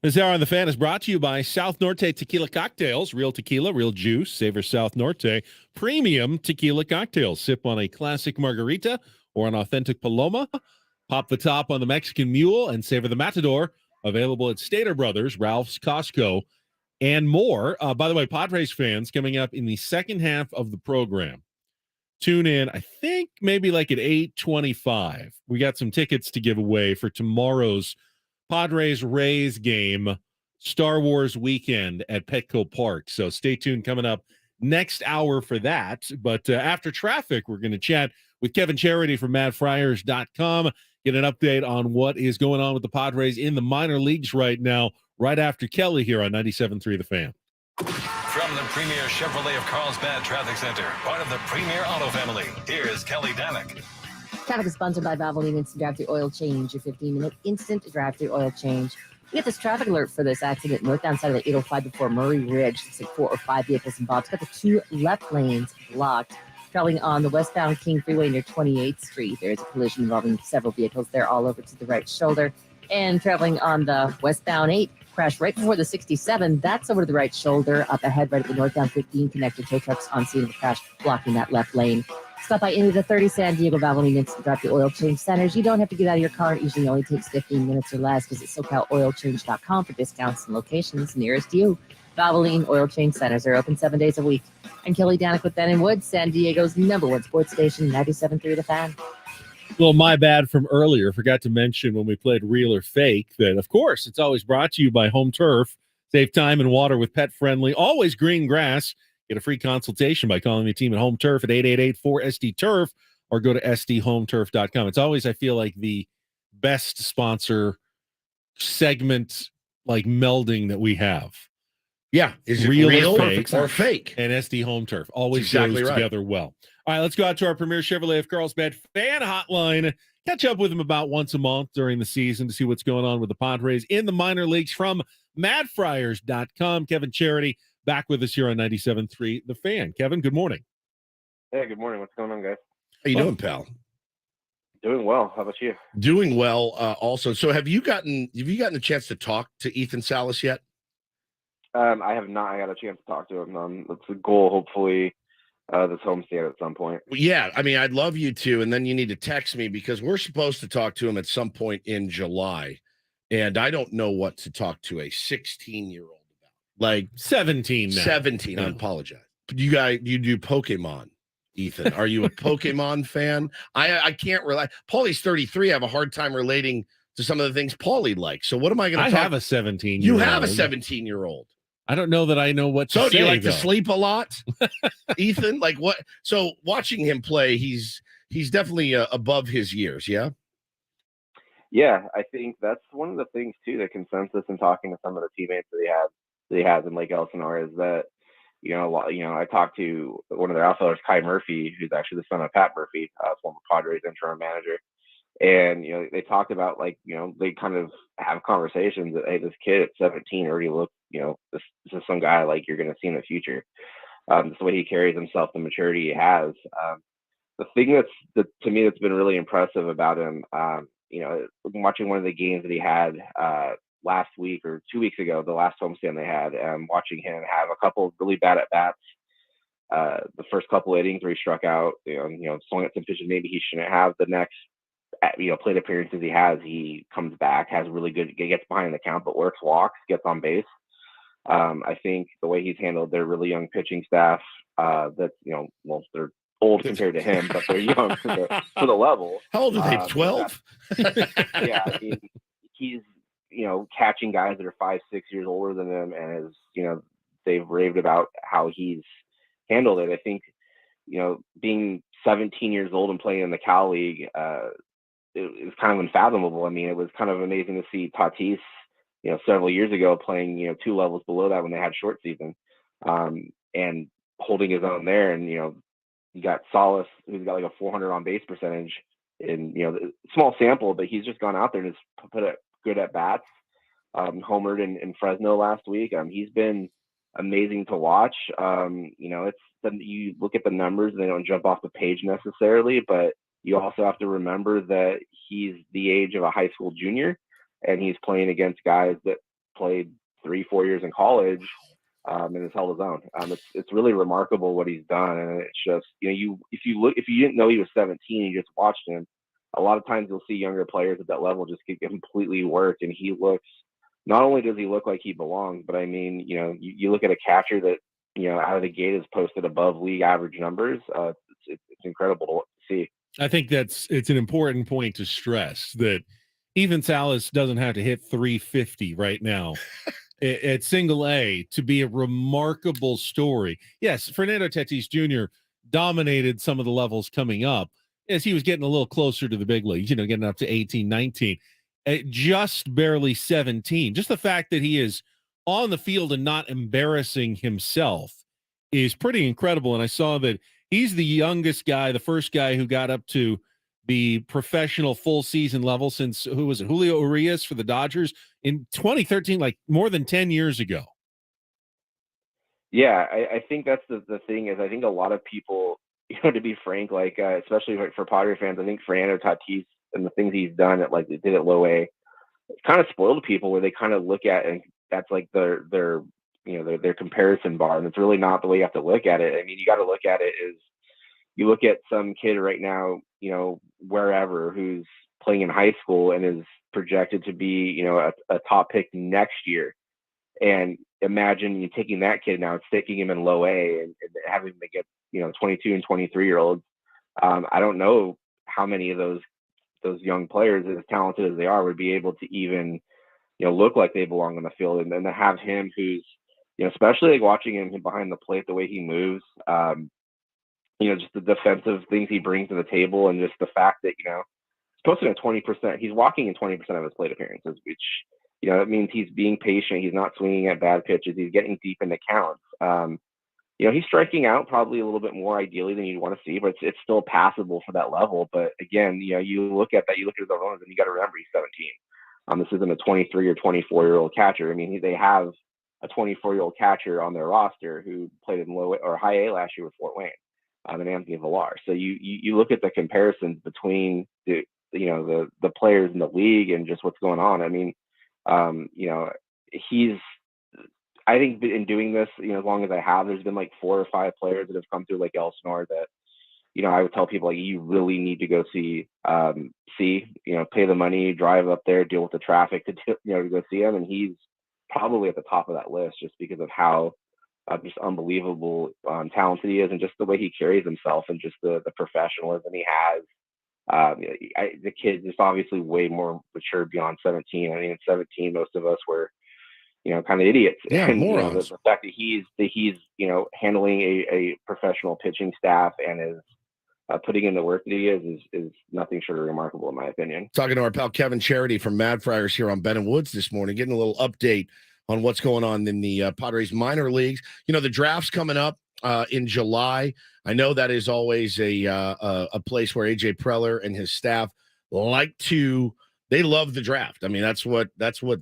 This hour on the Fan is brought to you by South Norte Tequila Cocktails. Real tequila, real juice. Savor South Norte. Premium tequila cocktails. Sip on a classic margarita or an authentic Paloma. Pop the top on the Mexican Mule and savor the Matador. Available at Stater Brothers, Ralph's, Costco, and more. By the way, Padres fans, coming up in the second half of the program, tune in, I think maybe like at 8:25. We got some tickets to give away for tomorrow's Padres-Rays game, Star Wars weekend at Petco Park. So stay tuned, coming up next hour for that. But after traffic, we're going to chat with Kevin Charity from MadFriars.com, get an update on what is going on with the Padres in the minor leagues right now, right after Kelly here on 97.3 The Fan. From the Premier Chevrolet of Carlsbad Traffic Center, part of the Premier Auto family, here's Kelly Danick. Traffic is sponsored by Valvoline Instant Drive-Thru Oil Change, your 15-minute instant drive-thru oil change. We get this traffic alert for this accident northbound side of the 805 before Murray Ridge. It's like 4 or 5 vehicles involved. It's got the 2 left lanes blocked. Traveling on the westbound King Freeway near 28th Street, there is a collision involving several vehicles there all over to the right shoulder. And traveling on the westbound 8, crash right before the 67. That's over to the right shoulder. Up ahead, right at the northbound 15, connected tow trucks on scene of the crash, blocking that left lane. Stop by any of the 30 San Diego Valvoline Instant Drive-Thru Oil Change centers. You don't have to get out of your car. It usually only takes 15 minutes or less. Visit SoCalOilChange.com for discounts and locations nearest you. Valvoline Oil Change centers are open 7 days a week. I'm Kelly Danick with Ben and Woods, San Diego's #1 sports station, 97.3 The Fan. Well, my bad from earlier. Forgot to mention when we played Real or Fake that, of course, it's always brought to you by Home Turf. Save time and water with pet-friendly, always green grass. Get a free consultation by calling the team at Home Turf at 888-4SD-TURF or go to sdhometurf.com. It's always, I feel like, the best sponsor segment, like melding that we have. Yeah. Is it real or fake? And SD Home Turf always exactly goes right. together well. All right, let's go out to our Premier Chevrolet of Carlsbad fan hotline. Catch up with them about once a month during the season to see what's going on with the Padres in the minor leagues from madfriars.com. Kevin Charity back with us here on 97.3 The Fan. Kevin, good morning. Hey, good morning. What's going on, guys? How you doing, pal? Doing well. How about you? Doing well. Also, so have you gotten a chance to talk to Ethan Salas yet? I have not. I got a chance to talk to him. That's the goal. Hopefully, this homestand at some point. Yeah, I mean, I'd love you to, and then you need to text me because we're supposed to talk to him at some point in July, and I don't know what to talk to a 16-year-old about. Like 17 now. 17. I apologize. You do Pokemon, Ethan. Are you a Pokemon fan? I can't relate. Paulie's 33. I have a hard time relating to some of the things Paulie likes. So what am I going to talk? I have a 17-year-old. You have a 17-year-old. I don't know that I know what to say. So do you like though. to sleep a lot, Ethan? Like what? So watching him play, he's definitely above his years. Yeah. Yeah, I think that's one of the things too. The consensus in talking to some of the teammates that he has in Lake Elsinore is that I talked to one of their outfielders, Kai Murphy, who's actually the son of Pat Murphy, former Padres interim manager. And, they talked about they kind of have conversations that, hey, this kid at 17 already looks, this is some guy like you're going to see in the future. The way he carries himself, the maturity he has. The thing to me that's been really impressive about him, watching one of the games that he had last week or 2 weeks ago, the last homestand they had, watching him have a couple of really bad at-bats. The first couple innings where he struck out, swung at some pitches maybe he shouldn't have. The next plate appearances he comes back, has really good, gets behind the count, but works walks, gets on base. I think the way he's handled their really young pitching staff, they're old compared to him, but they're young for the level. How old are they? 12? Yeah, he's catching guys that are 5-6 years older than him, and they've raved about how he's handled it. I think being 17 years old and playing in the Cal League, it was kind of unfathomable. I mean, it was kind of amazing to see Tatis, several years ago playing, 2 levels below that when they had short season, and holding his own there. And, you got Salas, who's got like a 400 on base percentage in, small sample, but he's just gone out there and just put it good at bats. Homered in Fresno last week. He's been amazing to watch. You look at the numbers and they don't jump off the page necessarily, but you also have to remember that he's the age of a high school junior, and he's playing against guys that played 3-4 years in college, and has held his own. It's really remarkable what he's done, and it's just, if you didn't know he was 17, you just watched him. A lot of times you'll see younger players at that level just get completely worked, and he looks. Not only does he look like he belongs, but I mean, you look at a catcher that out of the gate has posted above league average numbers. It's incredible to see. I think it's an important point to stress that Ethan Salas doesn't have to hit 350 right now at single A to be a remarkable story. Yes, Fernando Tatis Jr. dominated some of the levels coming up as he was getting a little closer to the big leagues, getting up to 18, 19, just barely 17. Just the fact that he is on the field and not embarrassing himself is pretty incredible. And I saw that he's the youngest guy, the first guy who got up to the professional full season level since, who was it, Julio Urias for the Dodgers in 2013, like more than 10 years ago. Yeah, I think that's the thing is I think a lot of people, to be frank, like especially for Padre fans, I think Fernando Tatis and the things he's done at they did at low A, it kind of spoiled people where they kind of look at, and that's like their comparison bar, and it's really not the way you have to look at it. I mean, you got to look at it as you look at some kid right now, wherever, who's playing in high school and is projected to be, a top pick next year. And imagine you taking that kid now and sticking him in low A and having him get, 22 and 23-year-olds. I don't know how many of those young players, as talented as they are, would be able to even, look like they belong on the field. And then to have him who's, especially like watching him behind the plate, the way he moves, just the defensive things he brings to the table, and just the fact that, he's posted at 20%. He's walking in 20% of his plate appearances, which, that means he's being patient. He's not swinging at bad pitches. He's getting deep into counts. He's striking out probably a little bit more ideally than you'd want to see, but it's still passable for that level. But again, you look at that, you look at the runs, and you got to remember he's 17. This isn't a 23 or 24-year-old catcher. I mean, they have a 24-year-old catcher on their roster who played in low or high A last year with Fort Wayne, and Anthony Villar. So you look at the comparisons between the players in the league and just what's going on. I mean, I think in doing this, as long as I have, there's been like 4 or 5 players that have come through like Elsinore that, I would tell people, like, you really need to go see, pay the money, drive up there, deal with the traffic to go see him. And he's probably at the top of that list just because of how just unbelievable talented he is, and just the way he carries himself, and just the professionalism he has. The kid is obviously way more mature beyond 17. I mean, at 17, most of us were, kind of idiots. Yeah, and morons. The fact that he's handling a professional pitching staff and is putting in the work that he is nothing short of remarkable, in my opinion. Talking to our pal Kevin Charity from Mad Friars here on Ben and Woods this morning, getting a little update on what's going on in the Padres minor leagues. The draft's coming up in July. I know that is always a place where AJ Preller and his staff they love the draft. I mean, that's what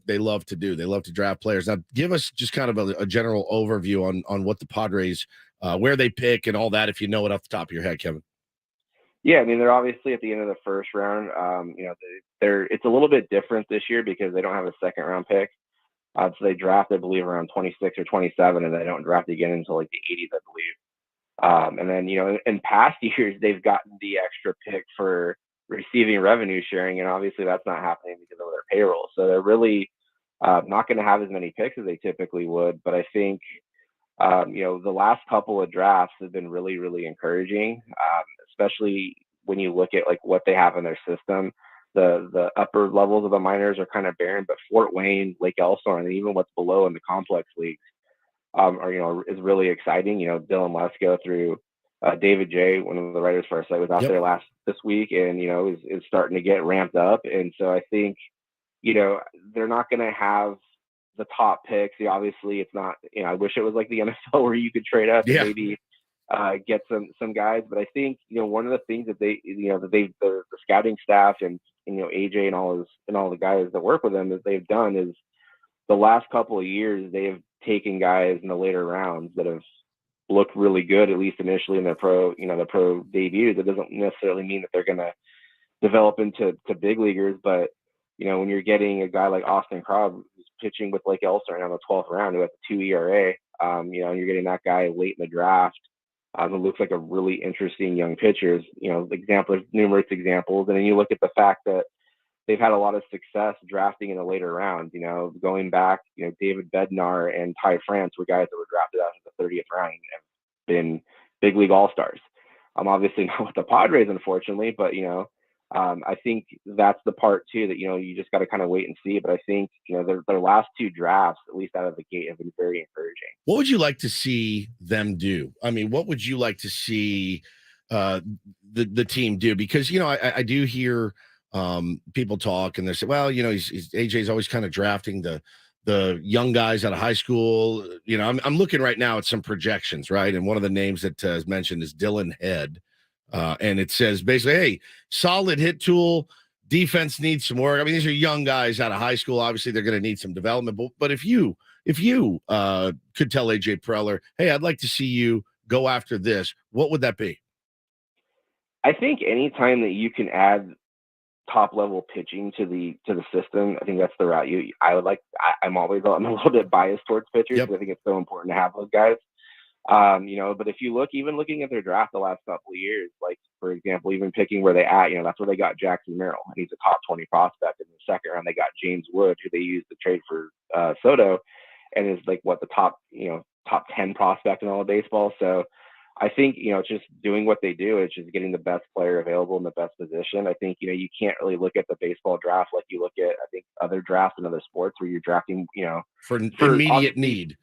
they love to do. They love to draft players. Now, give us just kind of a general overview on what the Padres, where they pick and all that, if you know it off the top of your head, Kevin. Yeah, I mean, they're obviously at the end of the first round. It's a little bit different this year because they don't have a second round pick. So they draft, I believe, around 26 or 27, and they don't draft again until like the 80s, I believe. And then, in past years, they've gotten the extra pick for receiving revenue sharing, and obviously that's not happening because of their payroll. So they're really not going to have as many picks as they typically would. But I think, the last couple of drafts have been really, really encouraging, especially when you look at like what they have in their system. The upper levels of the minors are kind of barren, but Fort Wayne, Lake Elsinore, and even what's below in the complex leagues is really exciting. Dylan Lesko through David J, one of the writers for our site, was out there this week, and is starting to get ramped up. And so I think they're not going to have the top picks. Obviously, it's not. I wish it was like the NFL where you could trade up and maybe get some guys. But I think one of the things that the scouting staff and AJ and all the guys that work with them that they've done is the last couple of years they have taken guys in the later rounds that have looked really good, at least initially in their pro debuts. It doesn't necessarily mean that they're going to develop into big leaguers, but when you're getting a guy like Austin Cobb, who's pitching with Lake Elster in the 12th round who has a 2 ERA. You know, you're getting that guy late in the draft. Who looks like a really interesting young pitcher. You know, there's numerous examples. And then you look at the fact that they've had a lot of success drafting in the later rounds. You know, going back, you know, David Bednar and Ty France were guys that were drafted out in the 30th round and have been big league all-stars. Obviously not with the Padres, unfortunately, but, you know, I think that's the part too that, you know, you just got to kind of wait and see. But I think, you know, their last 2 drafts, at least out of the gate, have been very encouraging. What would you like to see them do? I mean, what would you like to see the team do? Because, you know, I do hear people talk and they say, well, you know, AJ's always kind of drafting the young guys out of high school. You know, I'm looking right now at some projections, right? And one of the names that is mentioned is Dylan Head. And it says basically, hey, solid hit tool, defense needs some work. I mean, these are young guys out of high school. Obviously, they're going to need some development. But if you could tell AJ Preller, hey, I'd like to see you go after this, what would that be? I think anytime that you can add top level pitching to the system, I think that's the route I'm a little bit biased towards pitchers because I think it's so important to have those guys. You know, but if you looking at their draft the last couple of years, like for example, even picking where they at, you know, that's where they got Jackson Merrill, and he's a top 20 prospect. In the second round, they got James Wood, who they used to trade for Soto, and is like the top 10 prospect in all of baseball. So I think, you know, it's just doing what they do. It's just getting the best player available in the best position. I think, you know, you can't really look at the baseball draft like you look at, I think, other drafts in other sports where you're drafting, you know, for immediate need.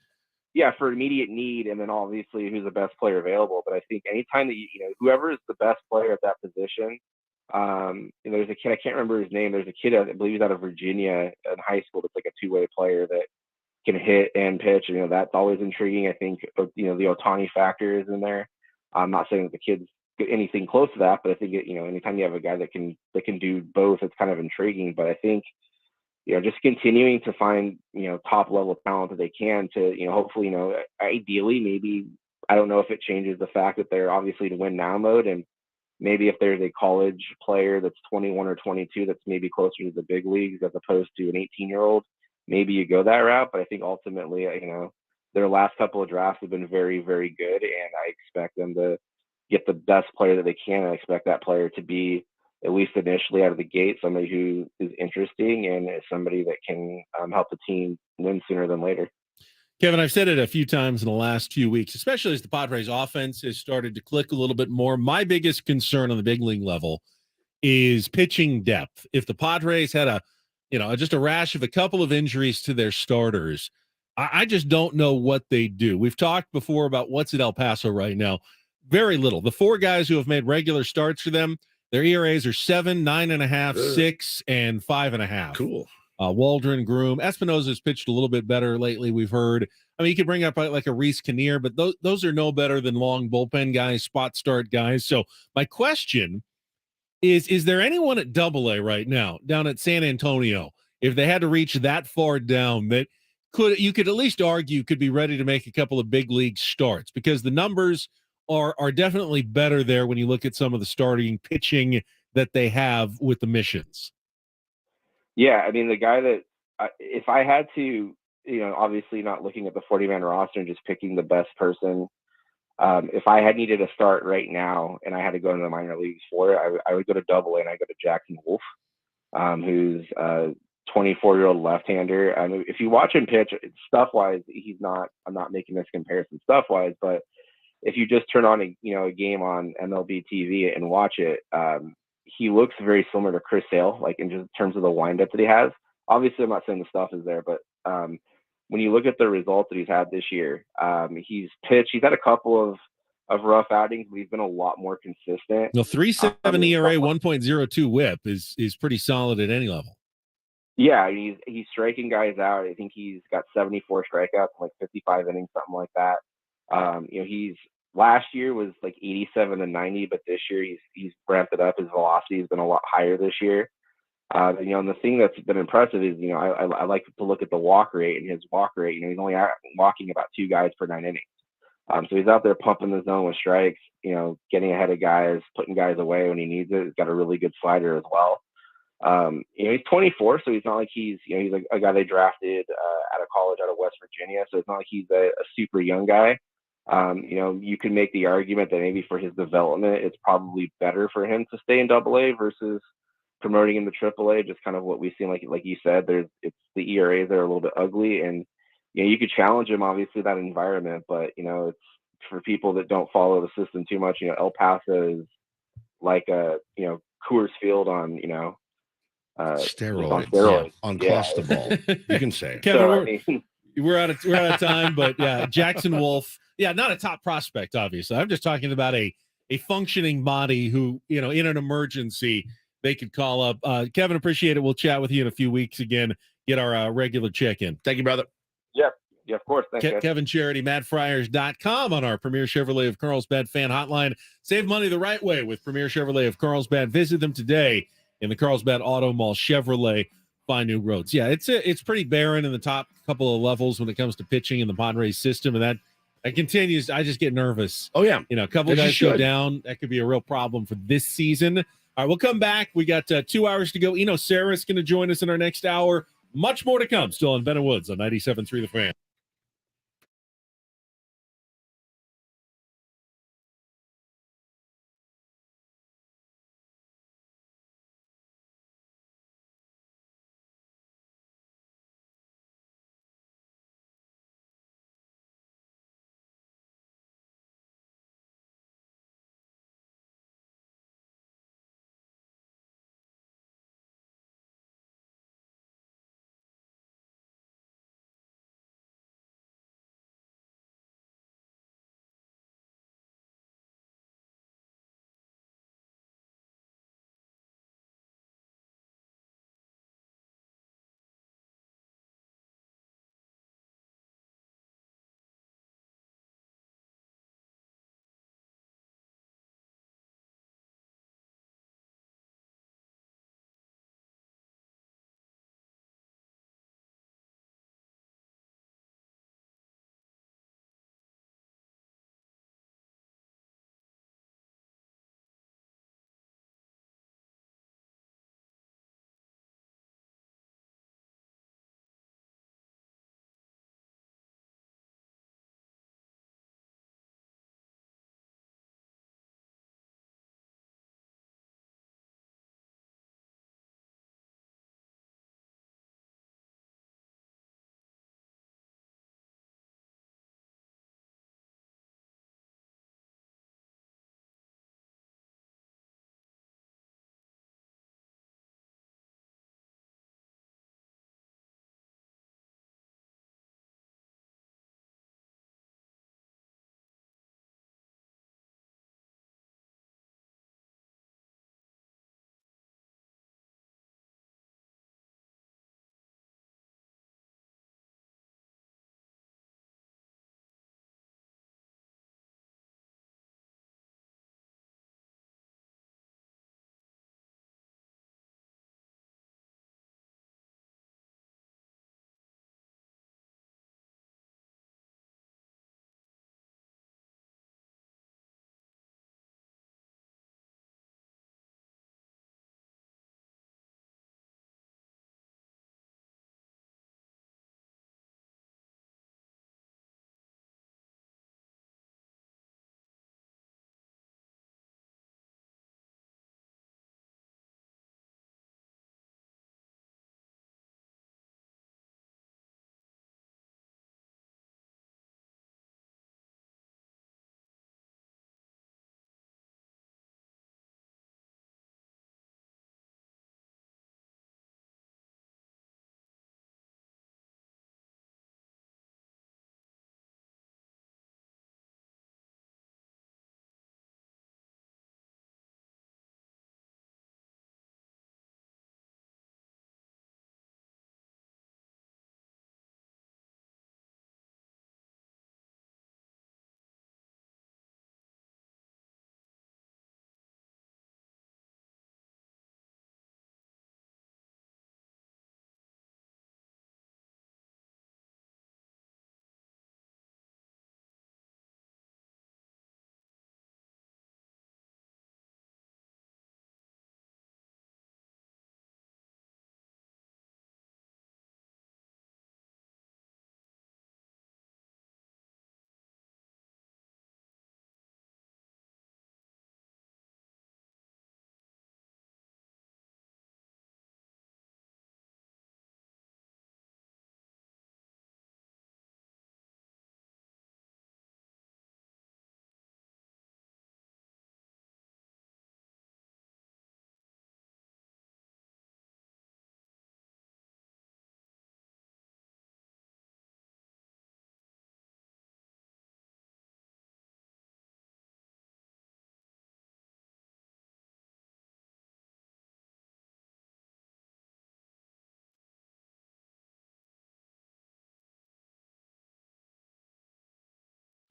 Yeah, for immediate need, and then obviously who's the best player available. But I think anytime that you know, whoever is the best player at that position, you know, there's a kid, I can't remember his name. There's a kid, I believe he's out of Virginia in high school, that's like a 2-way player that can hit and pitch. You know, that's always intriguing. I think, you know, the Ohtani factor is in there. I'm not saying that the kid's anything close to that, but I think, you know, anytime you have a guy that can do both, it's kind of intriguing. But I think, you know, just continuing to find, you know, top level talent that they can to, you know, hopefully, you know, ideally, maybe, I don't know if it changes the fact that they're obviously to win now mode. And maybe if there's a college player that's 21 or 22, that's maybe closer to the big leagues as opposed to an 18-year-old, maybe you go that route. But I think ultimately, you know, their last couple of drafts have been very, very good. And I expect them to get the best player that they can. I expect that player to be, at least initially out of the gate, somebody who is interesting and is somebody that can help the team win sooner than later. Kevin, I've said it a few times in the last few weeks, especially as the Padres offense has started to click a little bit more. My biggest concern on the big league level is pitching depth. If the Padres had just a rash of a couple of injuries to their starters, I just don't know what they do. We've talked before about what's at El Paso right now. Very little. The 4 guys who have made regular starts for them, their ERAs are 7, 9.5, 6, and 5.5. Cool. Waldron, Groom, Espinosa's pitched a little bit better lately. We've heard. I mean, you could bring up like a Reese Kinnear, but those are no better than long bullpen guys, spot start guys. So my question is there anyone at AA right now down at San Antonio, if they had to reach that far down, that you could at least argue could be ready to make a couple of big league starts? Because the numbers are definitely better there when you look at some of the starting pitching that they have with the Missions. Yeah, I mean, the guy that if I had to, you know, obviously not looking at the 40-man roster and just picking the best person, if I had needed a start right now and I had to go into the minor leagues for it, I would go to AA and I go to Jackson Wolf, who's a 24-year-old left-hander. I mean, if you watch him pitch, stuff-wise, I'm not making this comparison stuff-wise, but if you just turn on a game on MLB TV and watch it, he looks very similar to Chris Sale, like in just terms of the windup that he has. Obviously, I'm not saying the stuff is there, but when you look at the results that he's had this year, he's pitched. He's had a couple of rough outings, but he's been a lot more consistent. No, 3.7 ERA, 1.02 WHIP is pretty solid at any level. Yeah, he's striking guys out. I think he's got 74 strikeouts in like 55 innings, something like that. You know, he's last year was like 87 and 90, but this year he's ramped it up. His velocity has been a lot higher this year. You know, and the thing that's been impressive is, you know, I like to look at the walk rate, and his walk rate, you know, he's only walking about 2 guys per 9 innings. So he's out there pumping the zone with strikes, you know, getting ahead of guys, putting guys away when he needs it. He's got a really good slider as well. He's 24, so he's not like he's a guy they drafted out of college out of West Virginia. So it's not like he's a super young guy. You can make the argument that maybe for his development, it's probably better for him to stay in AA versus promoting him to AAA. Just kind of what we've seen, like you said, it's the ERAs that are a little bit ugly, and you could challenge him, obviously, that environment, but it's for people that don't follow the system too much. El Paso is like a Coors Field on steroids. On Clostebol. You can say it. Kevin, we're out of time, but yeah, Jackson Wolf, not a top prospect, obviously. I'm just talking about a functioning body who, in an emergency, they could call up. Kevin, appreciate it. We'll chat with you in a few weeks again, get our regular check-in. Thank you, brother. Yeah, of course. Thanks, Kevin Charity, MattFryers.com on our Premier Chevrolet of Carlsbad fan hotline. Save money the right way with Premier Chevrolet of Carlsbad. Visit them today in the Carlsbad Auto Mall. Chevrolet, find new roads. Yeah, it's pretty barren in the top couple of levels when it comes to pitching in the Padres system, and that continues. I just get nervous. Oh, yeah. A couple of guys go down. That could be a real problem for this season. All right, we'll come back. We got 2 hours to go. Eno Sarris going to join us in our next hour. Much more to come. Still on Ben Woods on 97.3 The Fan.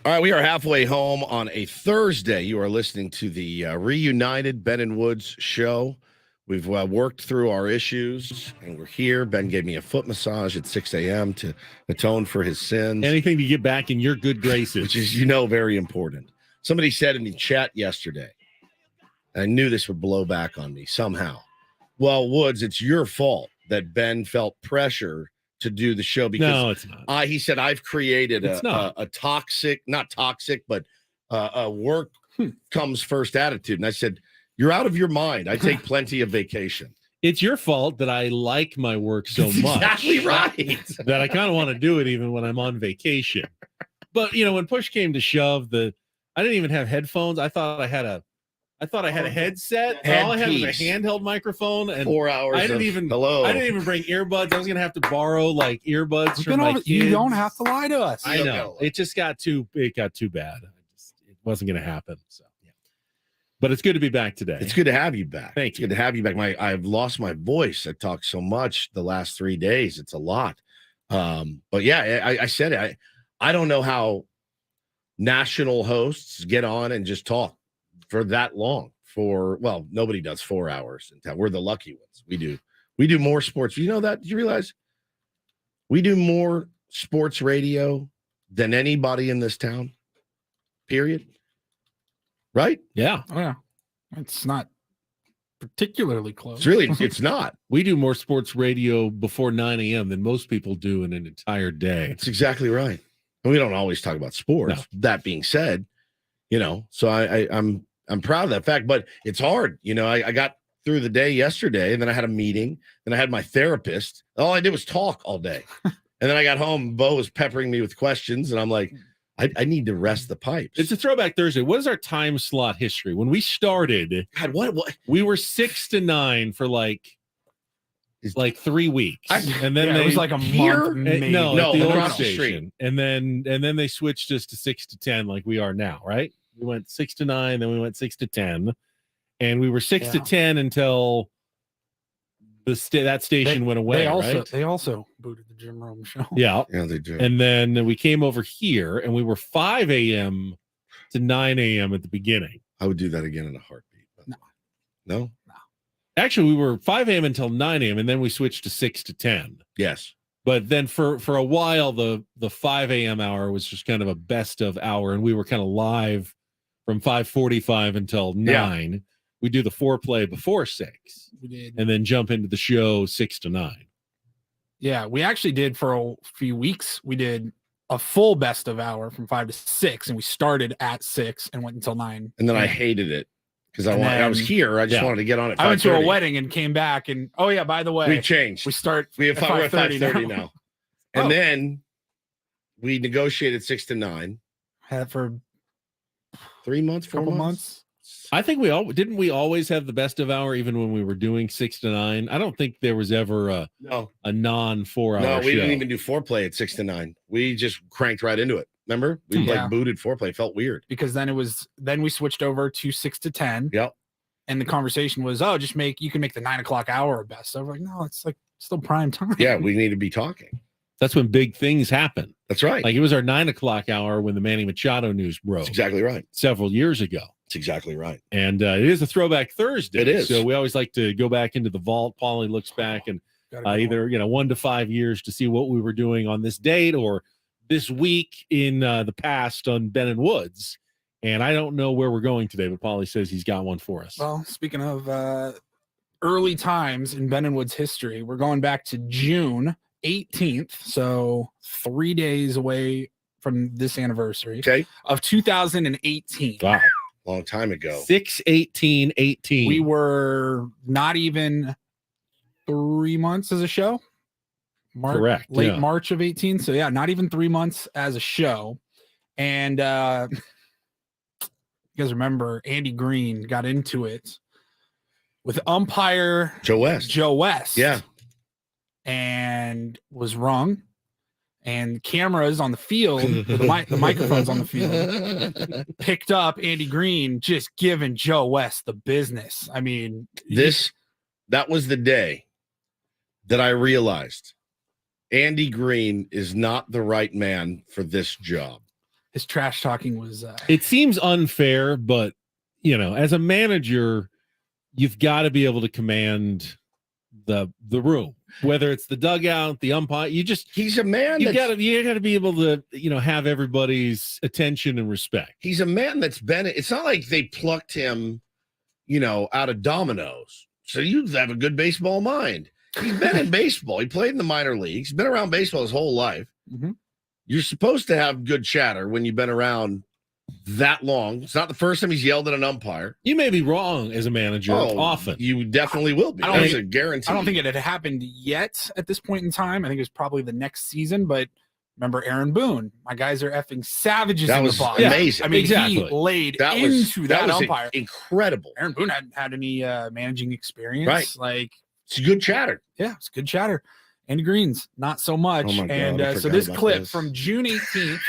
All right, we are halfway home on a Thursday. You are listening to the reunited Ben and Woods show. We've worked through our issues, and we're here. Ben gave me a foot massage at 6 a.m. to atone for his sins. Anything to get back in your good graces. Which is, very important. Somebody said in the chat yesterday, I knew this would blow back on me somehow. Well, Woods, it's your fault that Ben felt pressure to do the show because no, it's not. He said I've created a toxic, not toxic, but a work comes first attitude. And I said, you're out of your mind. I take plenty of vacation. It's your fault that I like my work so much. Exactly right. That I kind of want to do it even when I'm on vacation. But when push came to shove, I didn't even have headphones. I thought I had a headset. All I had was a handheld microphone, and 4 hours. I didn't even bring earbuds. I was gonna have to borrow like earbuds from my kids. You don't have to lie to us. I know. It just got too bad. It wasn't gonna happen. So yeah. But it's good to be back today. It's good to have you back. Thank you. Good to have you back. I've lost my voice. I talked so much the last 3 days. It's a lot. But yeah, I said it. I don't know how national hosts get on and just talk for that long. Nobody does 4 hours in town. We're the lucky ones. We do more sports. You know that? Did you realize we do more sports radio than anybody in this town? Period. Right? Yeah. Oh, yeah. It's not particularly close. It's not. We do more sports radio before 9 a.m. than most people do in an entire day. That's exactly right. And we don't always talk about sports. No. That being said, so I'm proud of that fact, but it's hard. I got through the day yesterday, and then I had a meeting, and I had my therapist. All I did was talk all day. And then I got home, Bo was peppering me with questions, and I'm like, I need to rest the pipes. It's a Throwback Thursday. What is our time slot history? When we started, God, what? We were 6 to 9 for like 3 weeks, and then it was like a month. Maybe. No, at the old across the station, street. and then they switched us to 6 to 10, like we are now, right? We went 6 to 9, then we went 6 to 10, and we were 6 to 10 until that station went away. They also booted the Jim Rome show. Yeah, they do. And then we came over here, and we were 5 a.m. to 9 a.m. at the beginning. I would do that again in a heartbeat. No. Actually, we were 5 a.m. until 9 a.m., and then we switched to 6 to 10. Yes. But then for a while, the 5 a.m. hour was just kind of a best of hour, and we were kind of live from 5:45 until 9. Yeah. We do the foreplay before 6. We did. And then jump into the show 6 to 9. Yeah, we actually did for a few weeks. We did a full best of hour from 5 to 6, and we started at 6 and went until 9. And then I hated it because I was here. I just wanted to get on it. I went to a wedding and came back, and by the way, we changed. We have 5:30 now. And then we negotiated 6 to 9. Had for 3 months, 4 months. I think we always have the best of hour, even when we were doing 6 to 9. I don't think there was ever a non 4 hour. No, we show. didn't even do foreplay at 6 to 9. We just cranked right into it. Remember, we booted foreplay. It felt weird because then we switched over to 6 to 10. Yep. And the conversation was, you can make the 9 o'clock hour best. So we're like, no, it's like still prime time. Yeah, we need to be talking. That's when big things happen. That's right. Like it was our 9 o'clock hour when the Manny Machado news broke. That's exactly right. Several years ago. That's exactly right. And it is a Throwback Thursday. It is. So we always like to go back into the vault. Paulie looks back and either 1 to 5 years to see what we were doing on this date or this week in the past on Ben and Woods. And I don't know where we're going today, but Paulie says he's got one for us. Well, speaking of early times in Ben and Woods history, we're going back to June 18th, so 3 days away from this anniversary of 2018. Wow. Long time ago. 6/18/18. We were not even 3 months as a show. Correct. Late March of 18. So yeah, not even 3 months as a show. And you guys remember Andy Green got into it with umpire Joe West. Yeah. And was wrong. And cameras on the field, the microphones on the field, picked up Andy Green just giving Joe West the business. I mean, that was the day that I realized Andy Green is not the right man for this job. his trash talking was. It seems unfair, but as a manager, you've got to be able to command the room, whether it's the dugout, the umpire. He's a man. You got to be able to have everybody's attention and respect. He's a man that's been. It's not like they plucked him, out of dominoes. So you have a good baseball mind. He's been in baseball. He played in the minor leagues. He's been around baseball his whole life. Mm-hmm. You're supposed to have good chatter when you've been around that long. It's not the first time he's yelled at an umpire. You may be wrong as a manager. Often you definitely will be. That's a guarantee. I don't think it had happened yet at this point in time. I think it was probably the next season. But remember Aaron Boone? My guys are effing savages that in was the box. amazing. I mean, exactly. he laid into that umpire. Incredible. Aaron Boone hadn't had any managing experience. Right. Like it's good chatter. Yeah, it's good chatter. Andy Green's not so much. Oh my God, and so this clip from June 18th,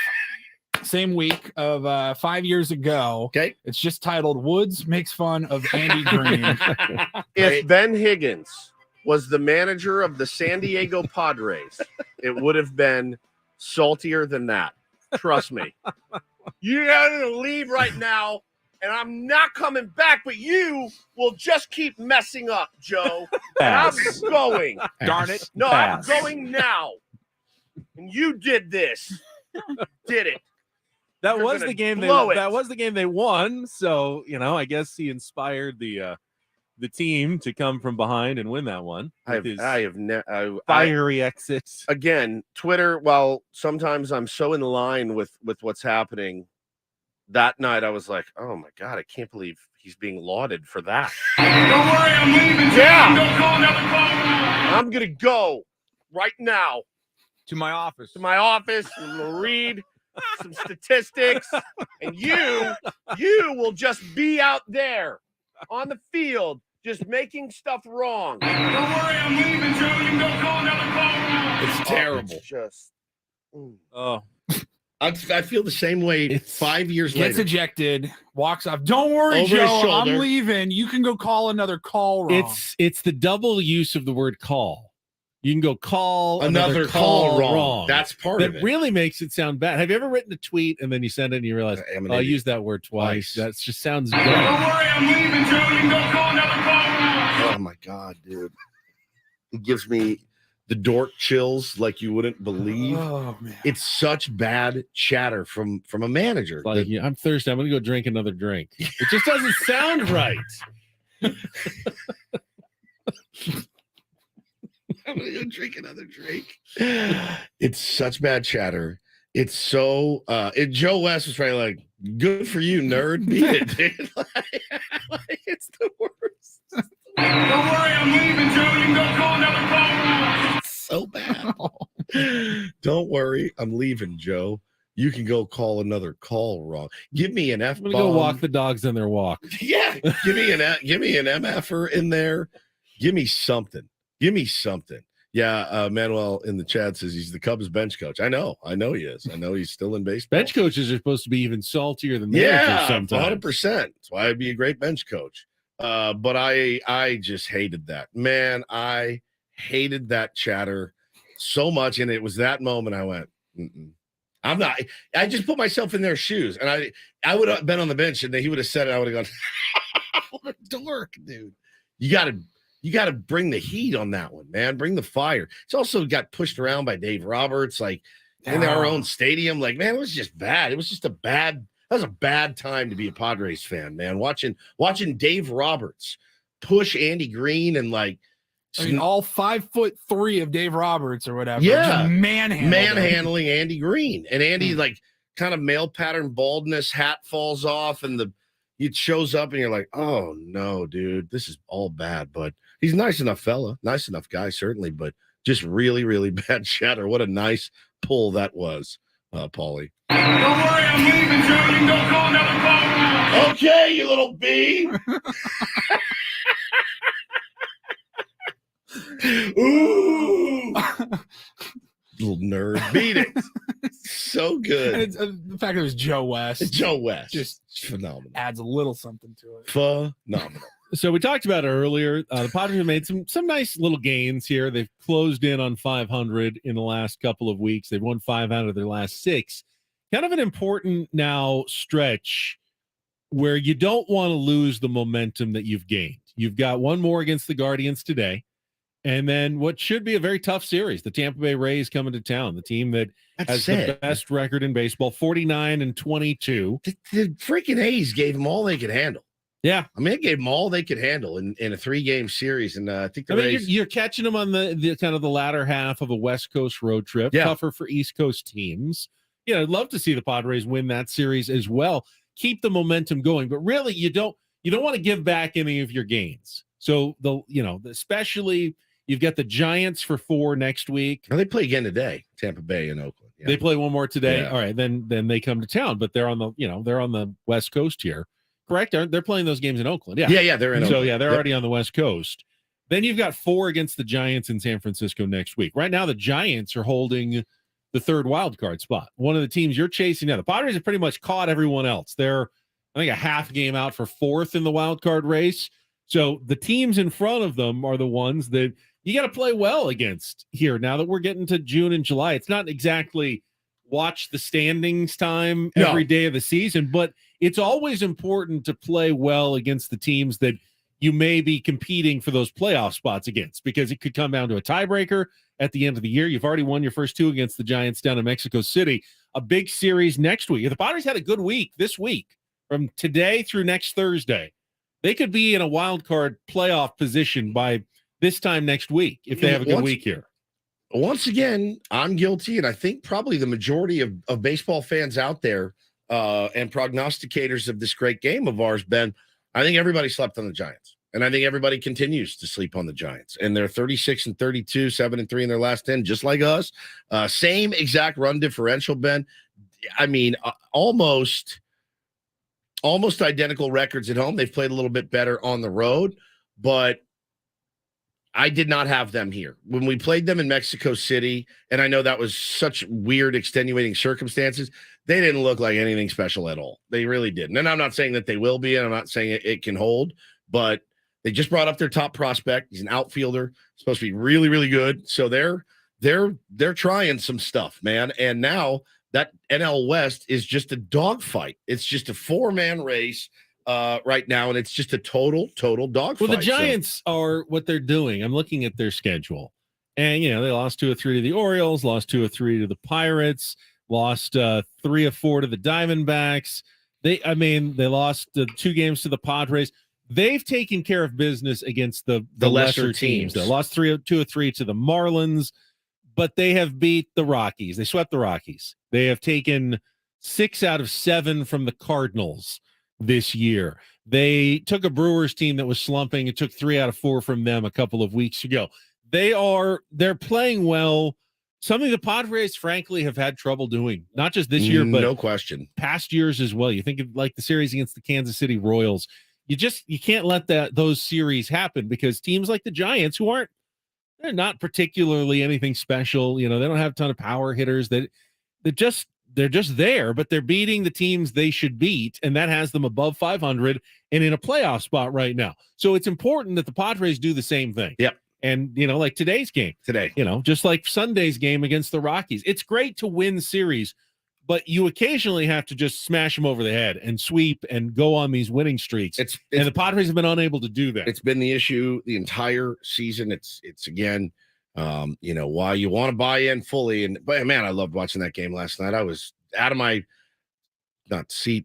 same week of 5 years ago. Okay. It's just titled Woods Makes Fun of Andy Green. If Ben Higgins was the manager of the San Diego Padres, it would have been saltier than that. Trust me. You gotta leave right now, and I'm not coming back, but you will just keep messing up, Joe. And I'm going. Darn it. No, Pass. I'm going now. And you did this. Did it. That You're was gonna the game blow it. that was the game they won. So, I guess he inspired the team to come from behind and win that one. I with his have fiery exit. Again, Twitter, while sometimes I'm so in line with what's happening, that night I was like, oh my God, I can't believe he's being lauded for that. Don't worry, I'm leaving. Yeah. Don't call another call. I'm going to go right now To my office. to my office and we'll read some statistics, and you will just be out there on the field just making stuff wrong. Don't worry, I'm leaving, Joe. You can go call another call. It's terrible. It's just Oh, I feel the same way 5 years Gets later. ejected, walks off. Don't worry, Over his Joe. I'm shoulder. leaving. You can go call another call wrong. it's the double use of the word call. You can go call Another call wrong. That's part that of it. really makes it sound bad. Have you ever written a tweet and then you send it and you realize, I'm an I idiot. used that word twice. That just sounds Don't dumb. worry, I'm leaving, Joe. You can go call another call. Oh my God, dude. It gives me the dork chills like you wouldn't believe. Oh man. It's such bad chatter from a manager. Like, yeah, I'm thirsty. I'm going to go drink another drink. It just doesn't sound right. I'm gonna go drink another drink. It's such bad chatter. It's so Joe West was probably like, good for you, nerd. Beat it, dude. Like, it's the worst. Don't worry, I'm leaving, Joe. You can go call another call. It's so bad. Don't worry, I'm leaving, Joe. You can go call another call wrong. Give me an F I'm going to go walk the dogs on their walk. Yeah, give me an MFer in there. Give me something. Give me something. Yeah, Manuel in the chat says he's the Cubs bench coach. I know he is. I know he's still in baseball. Bench coaches are supposed to be even saltier than managers Yeah, sometimes. 100%. That's why I'd be a great bench coach. But I just hated that. Man, I hated that chatter so much. And it was that moment I went, I'm not. I just put myself in their shoes. And I would have been on the bench and he would have said it. I would have gone, what a dork, dude. You got to bring the heat on that one, man. Bring the fire. It's also got pushed around by Dave Roberts, like in our own stadium. Like, man, it was just bad. It was just that was a bad time to be a Padres fan, man. Watching Dave Roberts push Andy Green and like, I mean, all 5'3" of Dave Roberts or whatever. yeah, just manhandling Andy Green, and Andy like kind of male pattern baldness, hat falls off, and it shows up, and you're like, oh no, dude, this is all bad. But he's a nice enough fella, nice enough guy, certainly, but just really, really bad chatter. What a nice pull that was, Paulie. Don't worry, I'm leaving, Joe. You can go call another call. Okay, you little bee. Ooh, little nerd, beat it. So good. And it's, the fact that it was Joe West. Joe West, just phenomenal. Adds a little something to it. Phenomenal. So we talked about it earlier. The Padres have made some nice little gains here. They've closed in on 500 in the last couple of weeks. They've won 5 out of their last 6 kind of an important now stretch where you don't want to lose the momentum that you've gained. You've got one more against the Guardians today, and then what should be a very tough series. The Tampa Bay Rays coming to town, the team that has the best record in baseball, 49-22. The freaking A's gave them all they could handle. Yeah. I mean, it gave them all they could handle in a 3-game series. And I think the Rays... you're catching them on the kind of the latter half of a West Coast road trip. Yeah. Tougher for East Coast teams. I'd love to see the Padres win that series as well. Keep the momentum going. But really, you don't want to give back any of your gains. So, especially you've got the Giants for 4 next week. Well, they play again today, Tampa Bay and Oakland. Yeah. They play one more today. Yeah. All right, then they come to town, but they're on the West Coast here. Correct? They're playing those games in Oakland. Yeah. Yeah, they're in Oakland. So, yeah, they're already on the West Coast. Then you've got 4 against the Giants in San Francisco next week. Right now, the Giants are holding the 3rd wild card spot. One of the teams you're chasing now. The Padres have pretty much caught everyone else. They're, I think, a half game out for 4th in the wild card race. So the teams in front of them are the ones that you got to play well against here now that we're getting to June and July. It's not exactly watch the standings time every day of the season, but it's always important to play well against the teams that you may be competing for those playoff spots against, because it could come down to a tiebreaker at the end of the year. You've already won your first 2 against the Giants down in Mexico City. A big series next week. If the Padres had a good week this week, from today through next Thursday, they could be in a wild card playoff position by this time next week if they have a good week here. Once again, I'm guilty, and I think probably the majority of baseball fans out there and prognosticators of this great game of ours, Ben, I think everybody slept on the Giants, and I think everybody continues to sleep on the Giants. And they're 36-32, 7-3 in their last 10, just like us. Same exact run differential, Ben. I mean, almost identical records at home. They've played a little bit better on the road, but I did not have them here. When we played them in Mexico City, and I know that was such weird, extenuating circumstances, they didn't look like anything special at all. They really didn't. And I'm not saying that they will be, and I'm not saying it can hold, but they just brought up their top prospect. He's an outfielder, supposed to be really, really good. So they're trying some stuff, man. And now that NL West is just a dogfight. It's just a 4-man race right now, and it's just a total dogfight. Well, the Giants are what they're doing. I'm looking at their schedule, and they lost 2 of 3 to the Orioles, lost 2 of 3 to the Pirates, lost 3 of 4 to the Diamondbacks. They lost 2 games to the Padres. They've taken care of business against the lesser teams. They lost 2 of 3 to the Marlins, but they have beat the Rockies. They swept the Rockies. They have taken 6 out of 7 from the Cardinals this year. They took a Brewers team that was slumping and took 3 out of 4 from them a couple of weeks ago. They're playing well. Something the Padres, frankly, have had trouble doing, not just this year, but no question, past years as well. You think of like the series against the Kansas City Royals. You can't let those series happen, because teams like the Giants, who they're not particularly anything special. They don't have a ton of power hitters. They're just there, but they're beating the teams they should beat, and that has them above 500 and in a playoff spot right now. So it's important that the Padres do the same thing. Yep. And, like today's game. Today. Just like Sunday's game against the Rockies. It's great to win series, but you occasionally have to just smash them over the head and sweep and go on these winning streaks. And the Padres have been unable to do that. It's been the issue the entire season. It's again, why you want to buy in fully. And man, I loved watching that game last night. I was out of my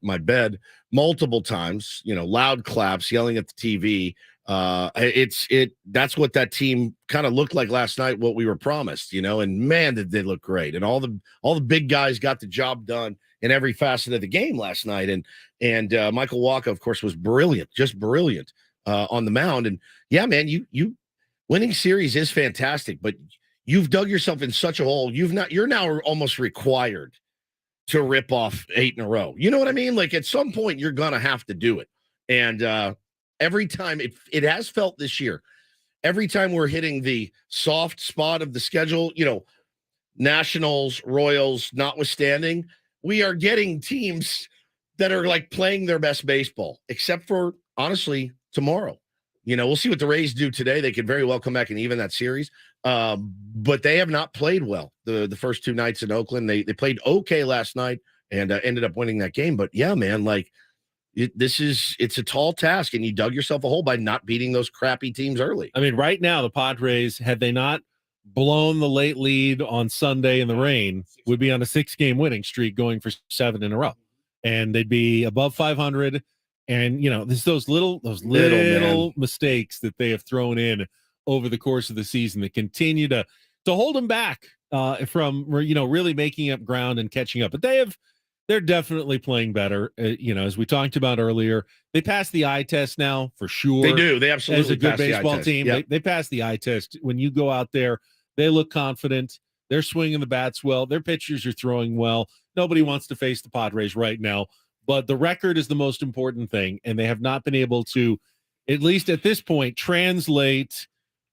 my bed multiple times, loud claps, yelling at the TV. That's what that team kind of looked like last night, what we were promised, and man, did they look great. And all the big guys got the job done in every facet of the game last night. And Michael Wacha, of course, was brilliant, just brilliant on the mound. And yeah, man, you winning series is fantastic, but you've dug yourself in such a hole. You're now almost required to rip off 8 in a row. You know what I mean? Like at some point you're going to have to do it. And every time it has felt this year, every time we're hitting the soft spot of the schedule, Nationals, Royals notwithstanding, we are getting teams that are like playing their best baseball, except for honestly tomorrow. We'll see what the Rays do today. They could very well come back and even that series. But they have not played well the first 2 nights in Oakland. They played okay last night and ended up winning that game. But yeah, man, like it's a tall task, and you dug yourself a hole by not beating those crappy teams early. I mean, right now the Padres, had they not blown the late lead on Sunday in the rain, would be on a 6-game winning streak, going for 7 in a row, and they'd be above 500. And there's those little mistakes that they have thrown in over the course of the season that continue to hold them back from really making up ground and catching up. But they're definitely playing better. As we talked about earlier, they passed the eye test now for sure. They do. They absolutely as a good passed the eye baseball test. team. Yep. They passed the eye test. When you go out there, they look confident. They're swinging the bats well. Their pitchers are throwing well. Nobody wants to face the Padres right now, but the record is the most important thing, and they have not been able to, at least at this point, translate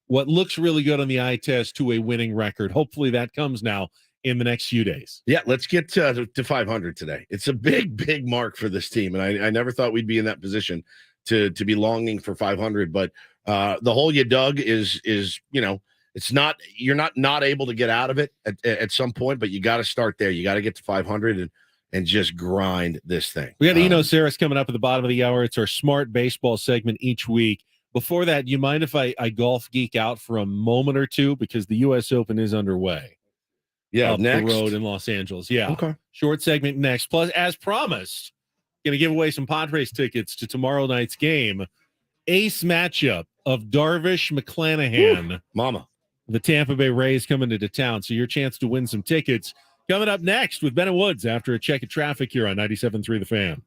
what looks really good on the eye test to a winning record. Hopefully that comes now in the next few days. Yeah, let's get to 500 today. It's a big mark for this team, and I never thought we'd be in that position to be longing for 500. But the hole you dug is it's not, you're not able to get out of it at some point, but you got to start there. You got to get to 500 and just grind this thing. We got Eno Saris coming up at the bottom of the hour. It's our smart baseball segment each week. Before that, you mind if I golf geek out for a moment or two, because the U.S. Open is underway. Yeah, up next. the road in Los Angeles. Yeah. Okay. Short segment next. Plus, as promised, going to give away some Padres tickets to tomorrow night's game. Ace matchup of Darvish McClanahan. Mama. The Tampa Bay Rays coming into town. So your chance to win some tickets coming up next with Bennett Woods after a check of traffic here on 97.3 The Fan.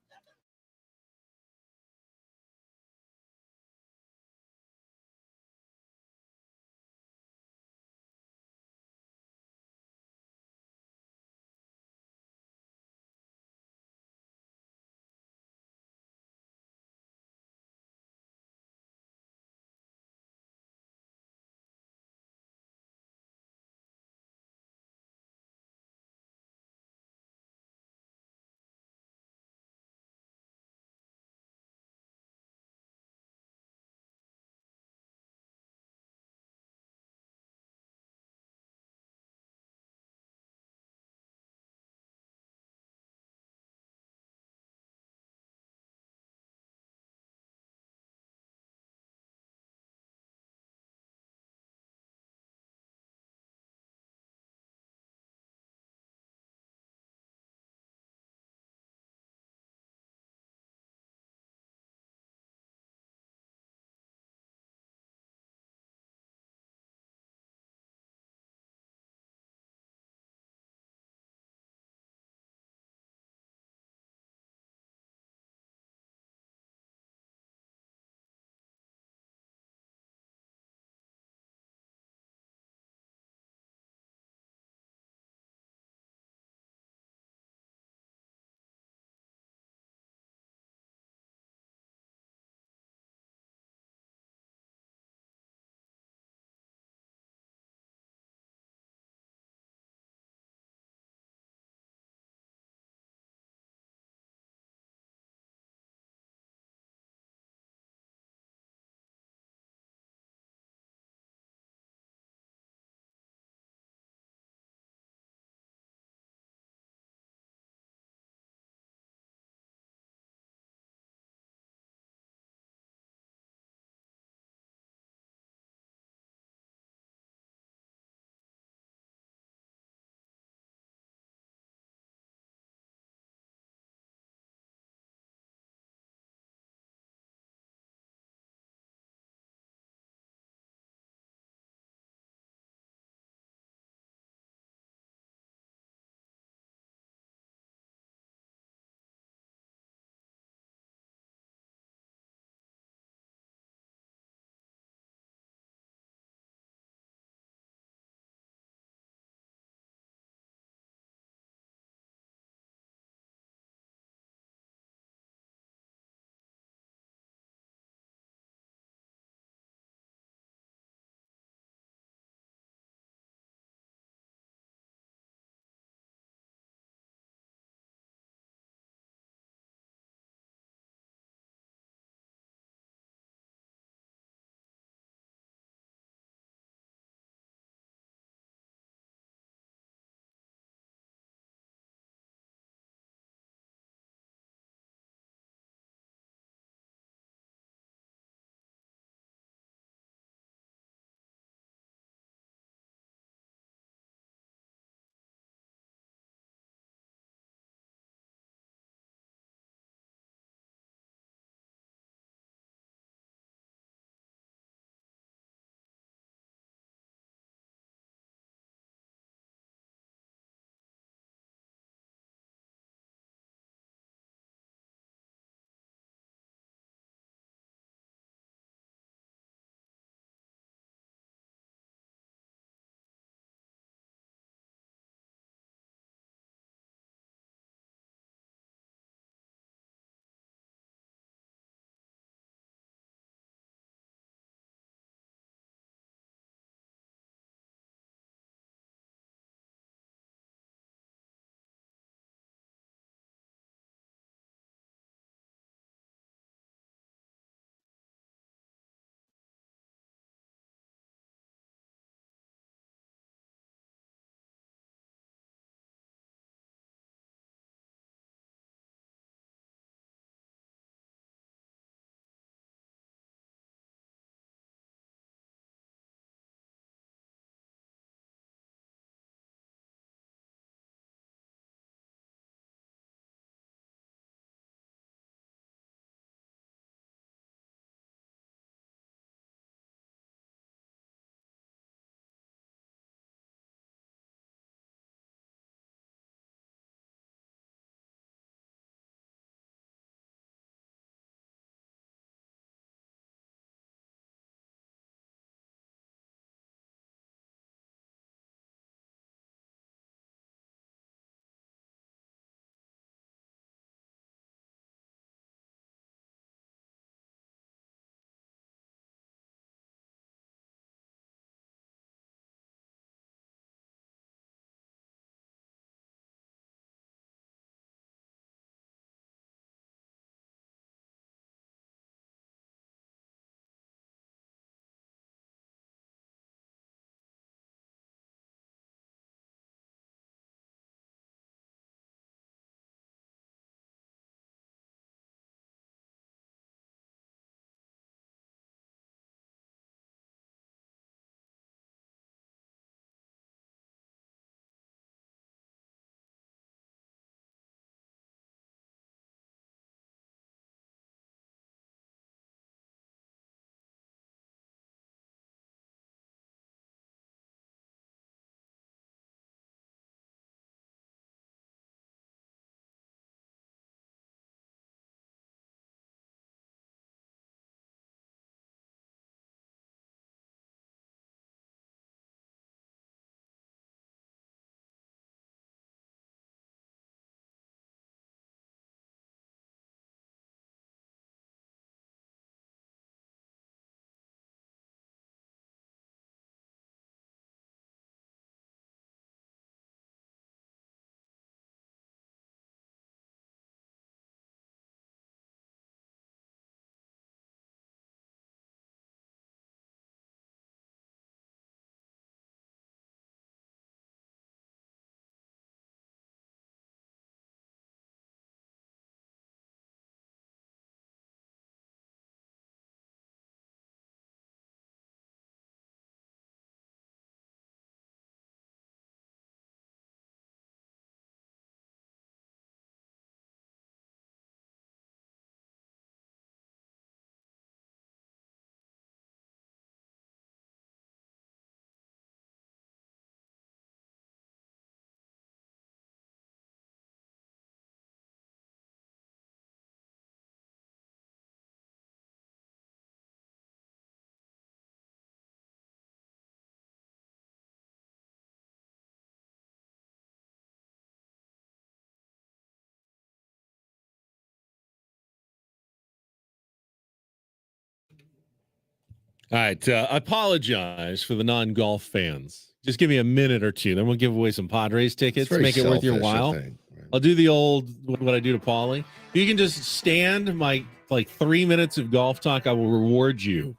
All right. I apologize for the non-golf fans. Just give me a minute or two. Then we'll give away some Padres tickets. very Make it worth your selfish, I while. think. I'll do the old, what I do to Paulie. If you can just stand my 3 minutes of golf talk, I will reward you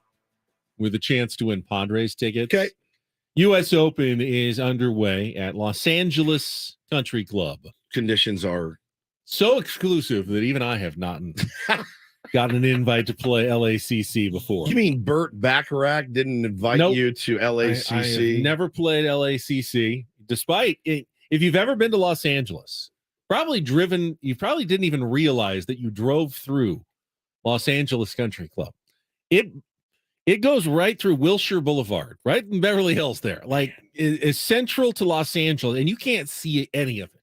with a chance to win Padres tickets. Okay. U.S. Open is underway at Los Angeles Country Club. Conditions are so exclusive that even I have not gotten an invite to play LACC before. You mean Burt Bacharach didn't invite Nope. you to LACC? I have never played LACC, despite it. If you've ever been to Los Angeles, you probably didn't even realize that you drove through Los Angeles Country Club. It goes right through Wilshire Boulevard, right in Beverly Hills there. Like, is central to Los Angeles, and you can't see any of it.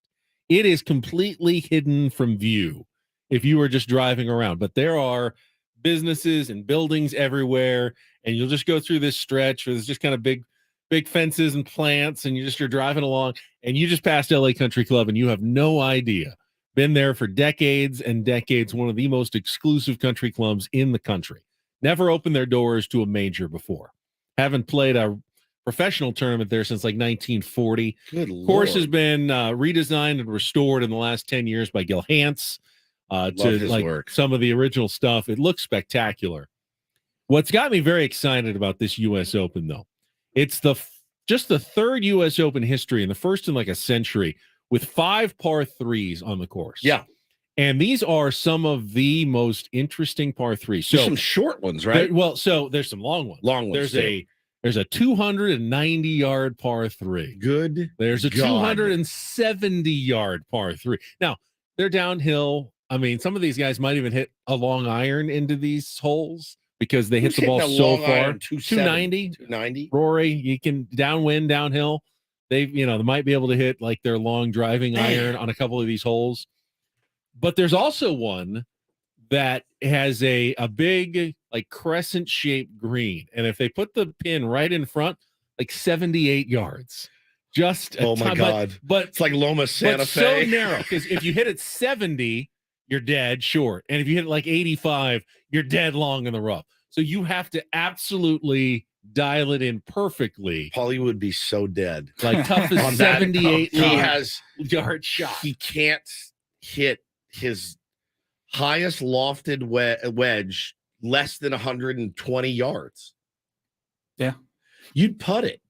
It is completely hidden from view if you were just driving around. But there are businesses and buildings everywhere, and you'll just go through this stretch where there's just kind of big fences and plants, and you're driving along, and you just passed LA Country Club, and you have no idea. Been there for decades and decades, one of the most exclusive country clubs in the country. Never opened their doors to a major before. Haven't played a professional tournament there since like 1940. Good Course Lord. has been redesigned and restored in the last 10 years by Gil Hance Love to his like work. some of the original stuff. It looks spectacular. What's got me very excited about this U.S. Open, though, it's just the third U.S. Open history and the first in like a century with 5 par 3s on the course. Yeah. And these are some of the most interesting par 3s. So There's some short ones, right? so there's some long ones. Long ones. There's a 290-yard par 3. Good. There's a God. 270-yard par 3. Now, they're downhill. I mean, some of these guys might even hit a long iron into these holes because they hit Who's the ball hitting a so long far. iron 270? 290. Rory, you can downwind, downhill. They might be able to hit like their long driving iron on a couple of these holes. But there's also one that has a big like crescent shaped green. And if they put the pin right in front, like 78 yards. Just Oh my God. But It's like Loma Santa but Fe. so narrow because if you hit it 70, you're dead short. And if you hit it like 85, you're dead long in the rough. So you have to absolutely dial it in perfectly. Paulie would be so dead. Like tough On as that, 78 he has yard shot. He can't hit his highest lofted wedge less than 120 yards. Yeah. You'd putt it.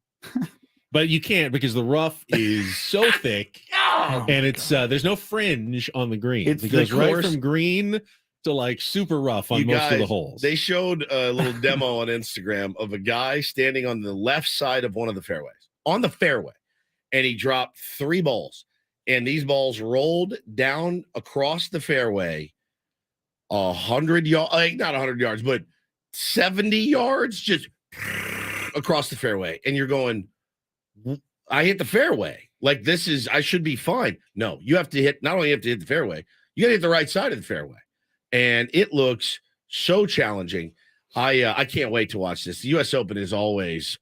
But you can't because the rough is so thick and it's there's no fringe on the green. It's It the goes right course- from green to like super rough on You most of the guys, holes. They showed a little demo on Instagram of a guy standing on the left side of one of the fairways, on the fairway, and he dropped 3 balls. And these balls rolled down across the fairway 100 yards, like not 100 yards, but 70 yards just across the fairway. And you're going, I hit the fairway. Like I should be fine. No, you have to hit, not only you have to hit the fairway, you got to hit the right side of the fairway. And it looks so challenging. I can't wait to watch this. The U.S. Open is always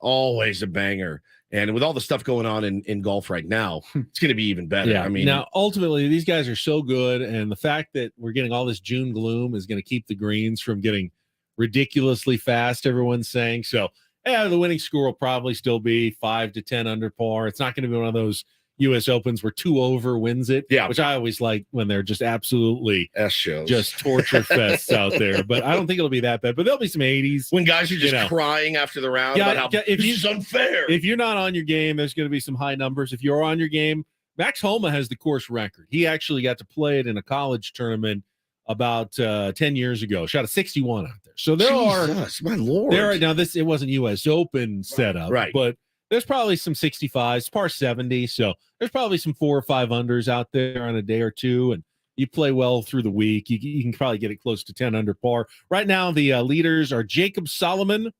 a banger. And with all the stuff going on in golf right now, it's going to be even better. Yeah. I mean, now ultimately these guys are so good, and the fact that we're getting all this June gloom is going to keep the greens from getting ridiculously fast. Everyone's saying so. Yeah, the winning score will probably still be 5 to 10 under par. It's not going to be one of those U.S. Opens where 2 over wins it. Yeah, which I always like when they're just absolutely S shows, just torture fests out there. But I don't think it'll be that bad. But there'll be some 80s when guys are just crying after the round about how this is unfair. If you're not on your game, there's going to be some high numbers. If you're on your game, Max Homa has the course record. He actually got to play it in a college tournament about 10 years ago. Shot a 61 out there. So there Jesus, my Lord. There are now it wasn't US Open setup, right? But there's probably some 65s, par 70. So there's probably some 4 or 5 unders out there on a day or two, and you play well through the week. You can probably get it close to 10 under par. Right now, the leaders are Jacob Solomon,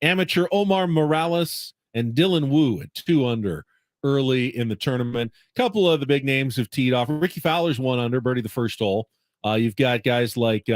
amateur Omar Morales, and Dylan Wu at 2 under early in the tournament. A couple of the big names have teed off. Ricky Fowler's 1 under, birdie the first hole. You've got guys like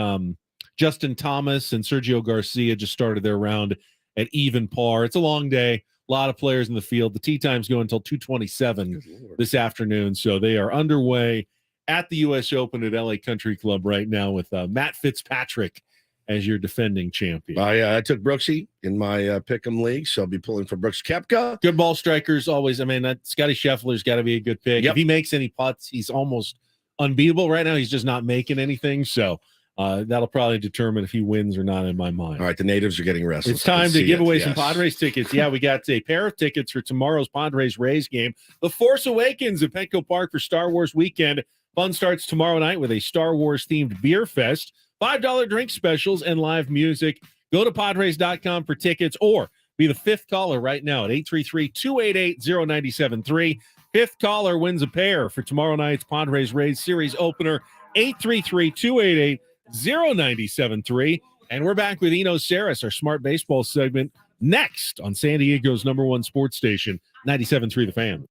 Justin Thomas and Sergio Garcia just started their round at even par. It's a long day. A lot of players in the field. The tee times go until 2:27 this afternoon. So they are underway at the U.S. Open at LA Country Club right now with Matt Fitzpatrick as your defending champion. I took Brooksy in my Pick'em league, so I'll be pulling for Brooks Koepka. Good ball strikers always. I mean, Scotty Scheffler's got to be a good pick. Yep. If he makes any putts, he's almost unbeatable. Right now, he's just not making anything. So that'll probably determine if he wins or not in my mind. All right, the natives are getting restless. It's time to give away some Yes. Padres tickets. Yeah, we got a pair of tickets for tomorrow's Padres-Rays game. The Force Awakens at Petco Park for Star Wars weekend. Fun starts tomorrow night with a Star Wars-themed beer fest, $5 drink specials, and live music. Go to Padres.com for tickets or be the fifth caller right now at 833-288-0973. Fifth caller wins a pair for tomorrow night's Padres-Rays series opener, 833-288-0973. And we're back with Eno Saris, our Smart Baseball segment, next on San Diego's #1 sports station, 97.3 The Fan.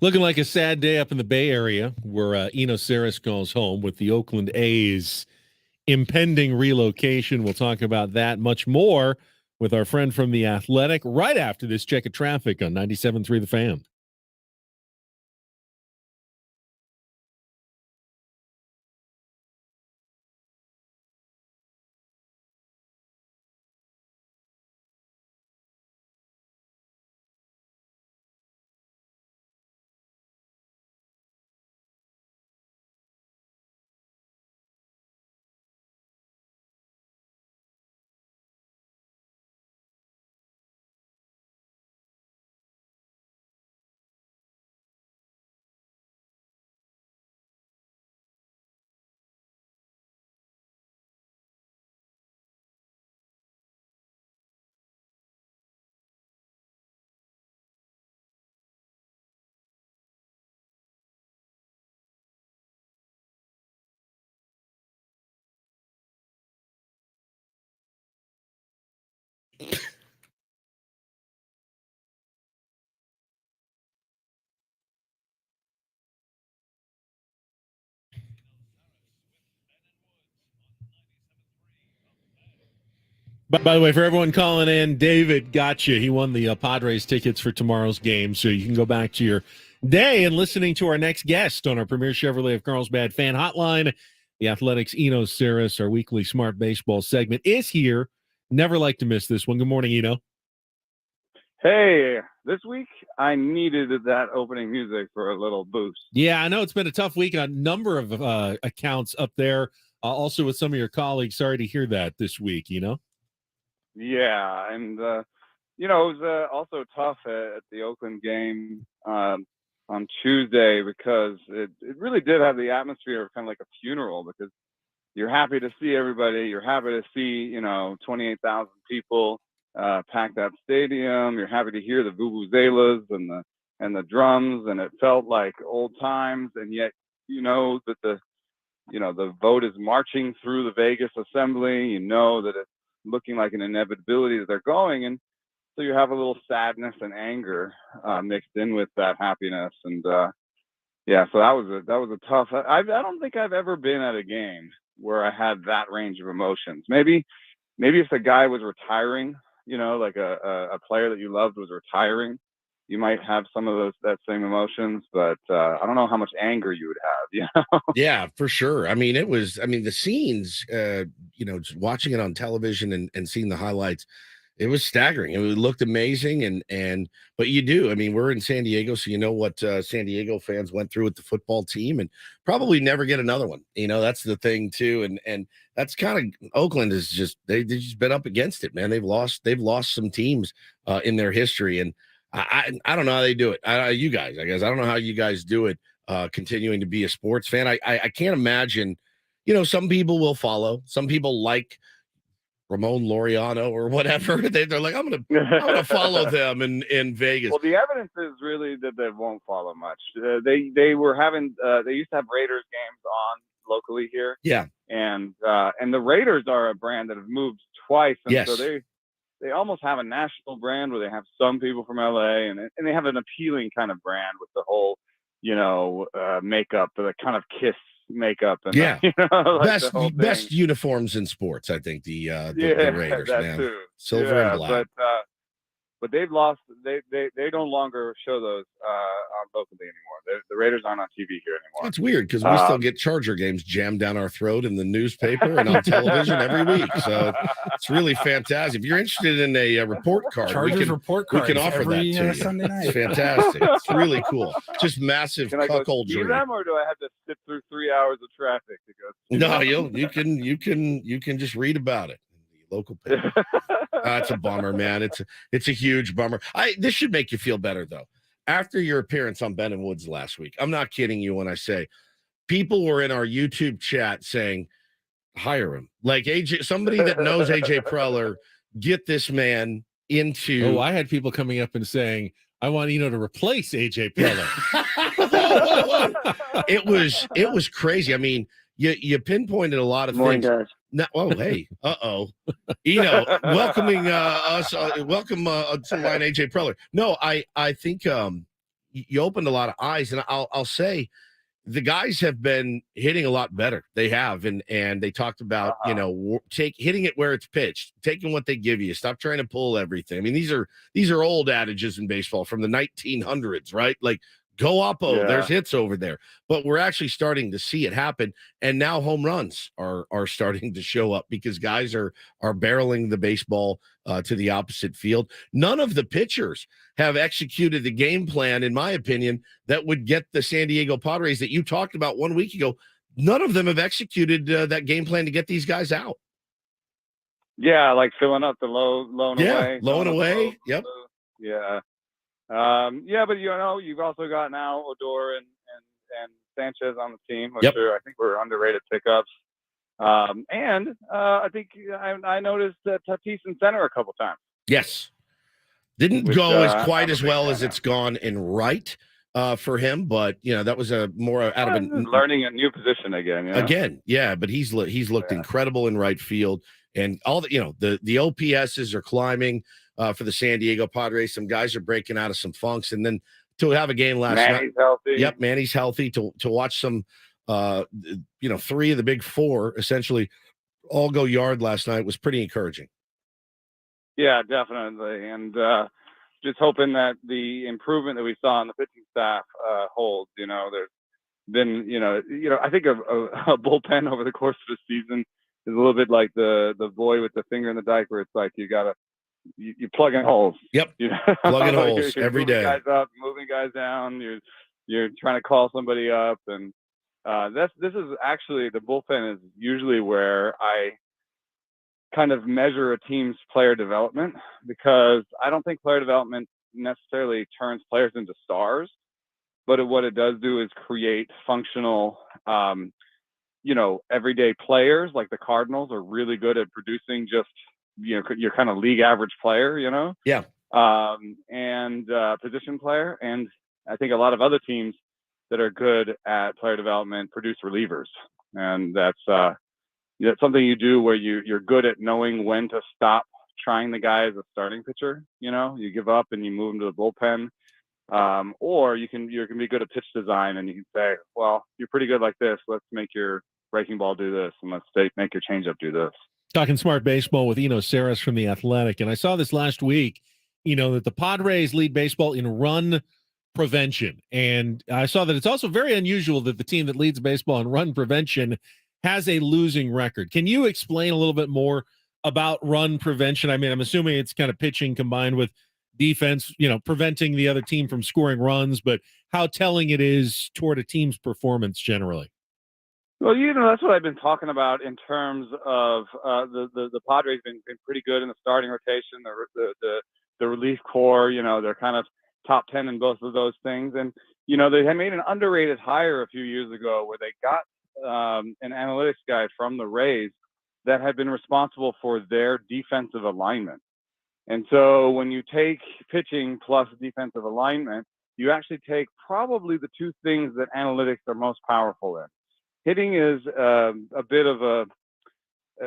Looking like a sad day up in the Bay Area where Eno Sarris goes home with the Oakland A's impending relocation. We'll talk about that much more with our friend from The Athletic right after this check of traffic on 97.3 The Fan. But by the way, for everyone calling in, David got you. He won the Padres tickets for tomorrow's game, so you can go back to your day and listening to our next guest on our Premier Chevrolet of Carlsbad fan hotline. The Athletics' Eno Sarris, our weekly Smart Baseball segment, is here. Never like to miss this one. Good morning, Eno. Hey, this week I needed that opening music for a little boost. Yeah, I know it's been a tough week on a number of accounts up there, also with some of your colleagues. Sorry to hear that this week, Yeah, and it was also tough at the Oakland game on Tuesday because it really did have the atmosphere of kind of like a funeral because you're happy to see everybody. You're happy to see, 28,000 people pack that stadium. You're happy to hear the vuvuzelas and the drums, and it felt like old times. And yet, that the vote is marching through the Vegas assembly. You know that it's looking like an inevitability that they're going, and so you have a little sadness and anger mixed in with that happiness. And so that was a tough. I don't think I've ever been at a game where I had that range of emotions. Maybe if the guy was retiring, like a player that you loved was retiring, you might have some of that same emotions, but I don't know how much anger you would have. Yeah, for sure. The scenes, just watching it on television and seeing the highlights, it was staggering. It looked amazing. But you do. We're in San Diego, so you know what San Diego fans went through with the football team and probably never get another one. That's the thing too. And that's kind of Oakland is just, they've just been up against it, man. They've lost some teams in their history. And I don't know how they do it. You guys, I guess, I don't know how you guys do it. Continuing to be a sports fan. I can't imagine, some people will follow. Some people like Ramon Laureano or whatever. They're like, I'm gonna follow them in Vegas. Well, the evidence is really that they won't follow much. They were having they used to have Raiders games on locally here. Yeah. And the Raiders are a brand that have moved twice. And yes. So they almost have a national brand where they have some people from LA and they have an appealing kind of brand with the whole, makeup, the kind of Kiss makeup. And yeah. like best uniforms in sports, I think, the Raiders, that man. Too. Silver and black. But they've lost. They no longer show those on locally anymore. The Raiders aren't on TV here anymore. It's weird because we still get Charger games jammed down our throat in the newspaper and on television every week. So it's really fantastic. If you're interested in a report card, report we can offer every, that to you. Sunday night. It's fantastic. It's really cool. Just massive Can I go see cuckoldry. them, or do I have to sit through 3 hours of traffic to go? No, you can just read about it in the local paper. It's a bummer, man. It's a huge bummer. This should make you feel better though. After your appearance on Ben and Woods last week, I'm not kidding you when I say people were in our YouTube chat saying, hire him. Like AJ, somebody that knows AJ Preller, get this man into. Oh, I had people coming up and saying, I want Eno to replace AJ Preller. It was crazy. You pinpointed a lot of things. Guys. No, hey, welcoming us, welcome to line AJ Preller. No, I think you opened a lot of eyes, and I'll say the guys have been hitting a lot better. They have, and they talked about hitting it where it's pitched, taking what they give you. Stop trying to pull everything. I mean, these are old adages in baseball from the 1900s, right? Like, go Oppo, there's hits over there. But we're actually starting to see it happen, and now home runs are starting to show up because guys are barreling the baseball to the opposite field. None of the pitchers have executed the game plan, in my opinion, that would get the San Diego Padres that you talked about 1 week ago. None of them have executed that game plan to get these guys out. Yeah, like filling up the low and away. Low and away. Yep. Yeah. Yeah, but you've also got now Odor and Sanchez on the team, which I think were underrated pickups. And I think I noticed Tatis in center a couple times. Yes. Didn't go as quite as well as it's gone in right for him, but that was a more out of learning a new position again. Again, yeah, but he's looked incredible in right field, and all the the OPSs are climbing for the San Diego Padres. Some guys are breaking out of some funks, and then to have a game last night. Manny's healthy. Yep, Manny's healthy. To watch some three of the big four essentially all go yard last night was pretty encouraging. Yeah, definitely. And just hoping that the improvement that we saw in the pitching staff holds. There's been, I think a bullpen over the course of the season is a little bit like the boy with the finger in the dike, where it's like you plug in holes. Yep. Plugging holes you're every day. Guys up, moving guys down. You're trying to call somebody up, and this is actually, the bullpen is usually where I kind of measure a team's player development, because I don't think player development necessarily turns players into stars, but what it does do is create functional, everyday players. Like the Cardinals are really good at producing just, your kind of league average player, Yeah. And position player. And I think a lot of other teams that are good at player development produce relievers. And that's something you do where you're good at knowing when to stop trying the guy as a starting pitcher. You give up and you move him to the bullpen. Or you can be good at pitch design, and you can say, well, you're pretty good like this. Let's make your breaking ball do this, and let's make your changeup do this. Talking smart baseball with Eno Saris from The Athletic. And I saw this last week, that the Padres lead baseball in run prevention. And I saw that it's also very unusual that the team that leads baseball in run prevention has a losing record. Can you explain a little bit more about run prevention? I mean, I'm assuming it's kind of pitching combined with defense, preventing the other team from scoring runs, but how telling it is toward a team's performance generally. Well, that's what I've been talking about in terms of the Padres been pretty good in the starting rotation, the relief core. They're kind of top 10 in both of those things, and they had made an underrated hire a few years ago where they got an analytics guy from the Rays that had been responsible for their defensive alignment. And so when you take pitching plus defensive alignment, you actually take probably the two things that analytics are most powerful in. Hitting is a bit of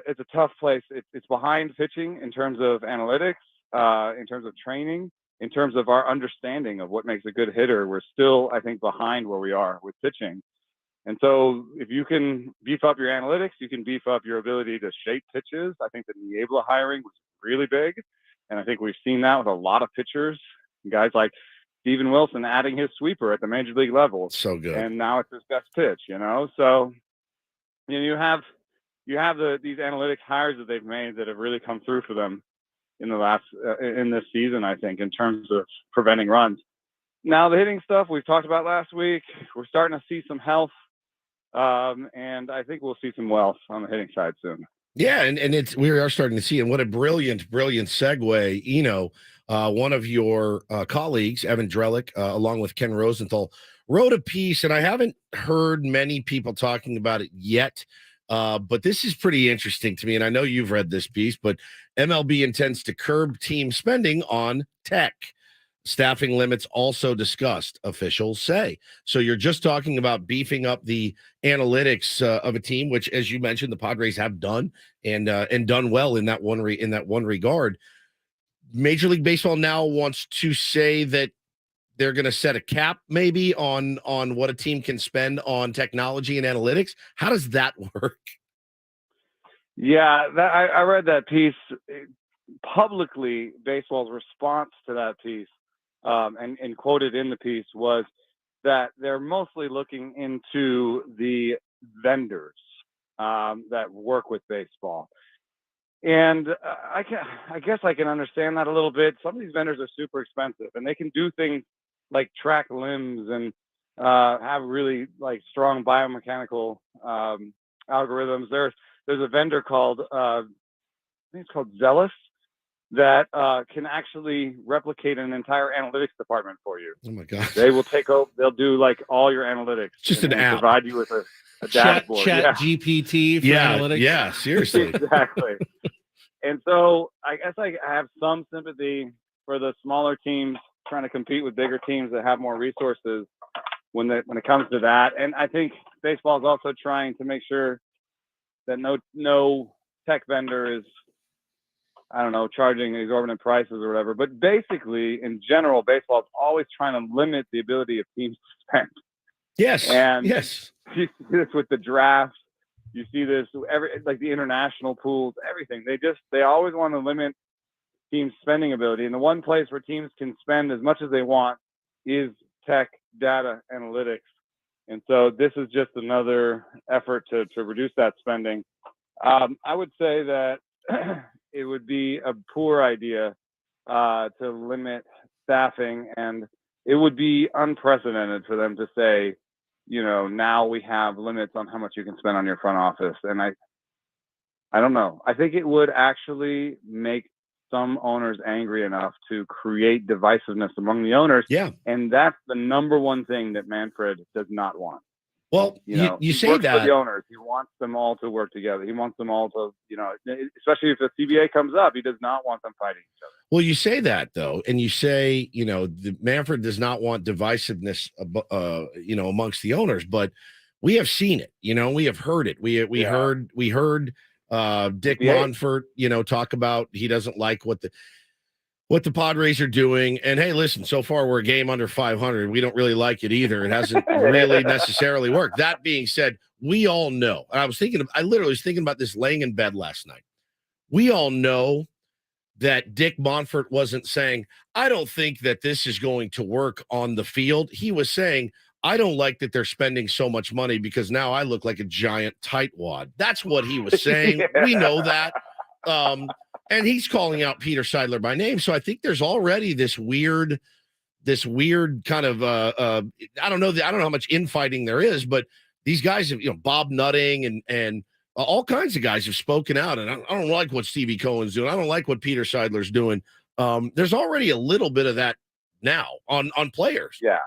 it's a tough place. It's behind pitching in terms of analytics, in terms of training, in terms of our understanding of what makes a good hitter. We're still, I think, behind where we are with pitching. And so if you can beef up your analytics, you can beef up your ability to shape pitches. I think the Niebla hiring was really big. And I think we've seen that with a lot of pitchers, guys like Steven Wilson adding his sweeper at the major league level. So good. And now it's his best pitch, So, you have these analytics hires that they've made that have really come through for them in this season, I think, in terms of preventing runs. Now the hitting stuff we've talked about last week, we're starting to see some health. And I think we'll see some wealth on the hitting side soon. Yeah, and we are starting to see, and what a brilliant segue. One of your colleagues, Evan Drellick, along with Ken Rosenthal, wrote a piece, and I haven't heard many people talking about it yet, but this is pretty interesting to me, and I know you've read this piece, but MLB intends to curb team spending on tech. Staffing limits also discussed, officials say. So you're just talking about beefing up the analytics of a team, which, as you mentioned, the Padres have done and done well in that one regard. Major League Baseball now wants to say that they're going to set a cap maybe on what a team can spend on technology and analytics. How does that work? Yeah, I read that piece publicly. Baseball's response to that piece, and quoted in the piece, was that they're mostly looking into the vendors that work with baseball. And I guess I can understand that a little bit. Some of these vendors are super expensive, and they can do things like track limbs and have really like strong biomechanical algorithms. There's a vendor called I think it's called Zealous that can actually replicate an entire analytics department for you. Oh my God! They will take over. They'll do like all your analytics. Just and an app. Provide you with a dashboard. Chat GPT for analytics. Yeah, seriously. Exactly. And so I guess I have some sympathy for the smaller teams trying to compete with bigger teams that have more resources when it comes to that. And I think baseball is also trying to make sure that no tech vendor is, I don't know, charging exorbitant prices or whatever. But basically, in general, baseball is always trying to limit the ability of teams to spend. Yes. And yes. You see this with the draft. You see this like the international pools, everything. They always want to limit teams' spending ability. And the one place where teams can spend as much as they want is tech, data, analytics. And so this is just another effort to reduce that spending. I would say that it would be a poor idea to limit staffing, and it would be unprecedented for them to say, now we have limits on how much you can spend on your front office. And I don't know. I think it would actually make some owners angry enough to create divisiveness among the owners. Yeah. And that's the number one thing that Manfred does not want. Well, You you he say works that. for the owners. He wants them all to work together. He wants them all to, especially if the CBA comes up, he does not want them fighting each other. Well, you say that though, and you say, Manfred does not want divisiveness, amongst the owners, but we have seen it. We have heard it. We heard Dick Monfort, talk about he doesn't like what the Padres are doing. And hey, listen, so far we're a game under 500. We don't really like it either. It hasn't really necessarily worked. That being said, we all know. And I literally was thinking about this laying in bed last night. We all know that Dick Monfort wasn't saying, I don't think that this is going to work on the field. He was saying, I don't like that they're spending so much money because now I look like a giant tightwad. That's what he was saying. Yeah. We know that. And he's calling out Peter Seidler by name. So I think there's already this weird kind of I don't know how much infighting there is, but these guys have, Bob Nutting and all kinds of guys have spoken out, and I don't like what Stevie Cohen's doing. I don't like what Peter Seidler's doing. There's already a little bit of that now on players. Yeah.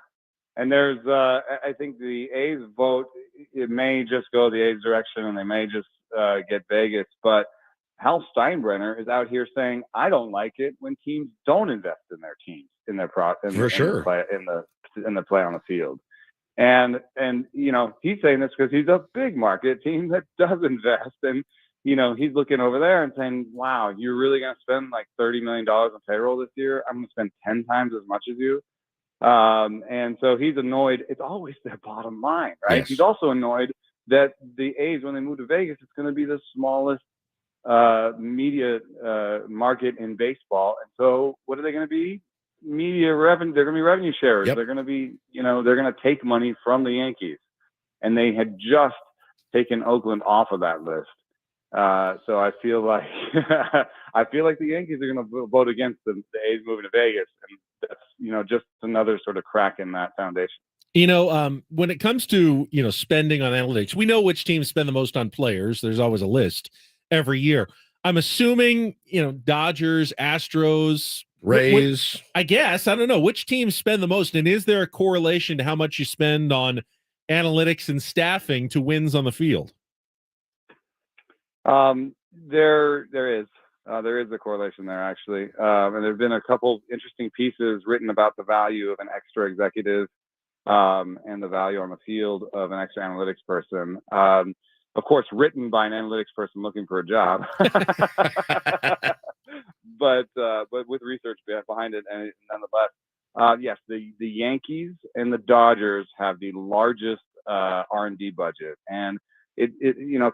And there's, I think the A's vote, it may just go the A's direction and they may just get Vegas. But Hal Steinbrenner is out here saying, I don't like it when teams don't invest in their teams, in the play on the field. And he's saying this because he's a big market team that does invest. And, he's looking over there and saying, wow, you're really going to spend like $30 million on payroll this year? I'm going to spend 10 times as much as you. And so he's annoyed. It's always their bottom line, right? Yes. He's also annoyed that the A's, when they move to Vegas, it's going to be the smallest media market in baseball. And so what are they going to be? Media revenue. They're going to be revenue sharers. Yep. They're going to be, they're going to take money from the Yankees. And they had just taken Oakland off of that list. So I feel like the Yankees are going to vote against the A's moving to Vegas, and that's just another sort of crack in that foundation. When it comes to spending on analytics, we know which teams spend the most on players. There's always a list every year. I'm assuming Dodgers, Astros, Rays. I guess I don't know which teams spend the most, and is there a correlation to how much you spend on analytics and staffing to wins on the field? There is a correlation there, actually. And there have been a couple interesting pieces written about the value of an extra executive and the value on the field of an extra analytics person. Of course, written by an analytics person looking for a job, but with research behind it, and nonetheless. Yes, the Yankees and the Dodgers have the largest R&D budget, and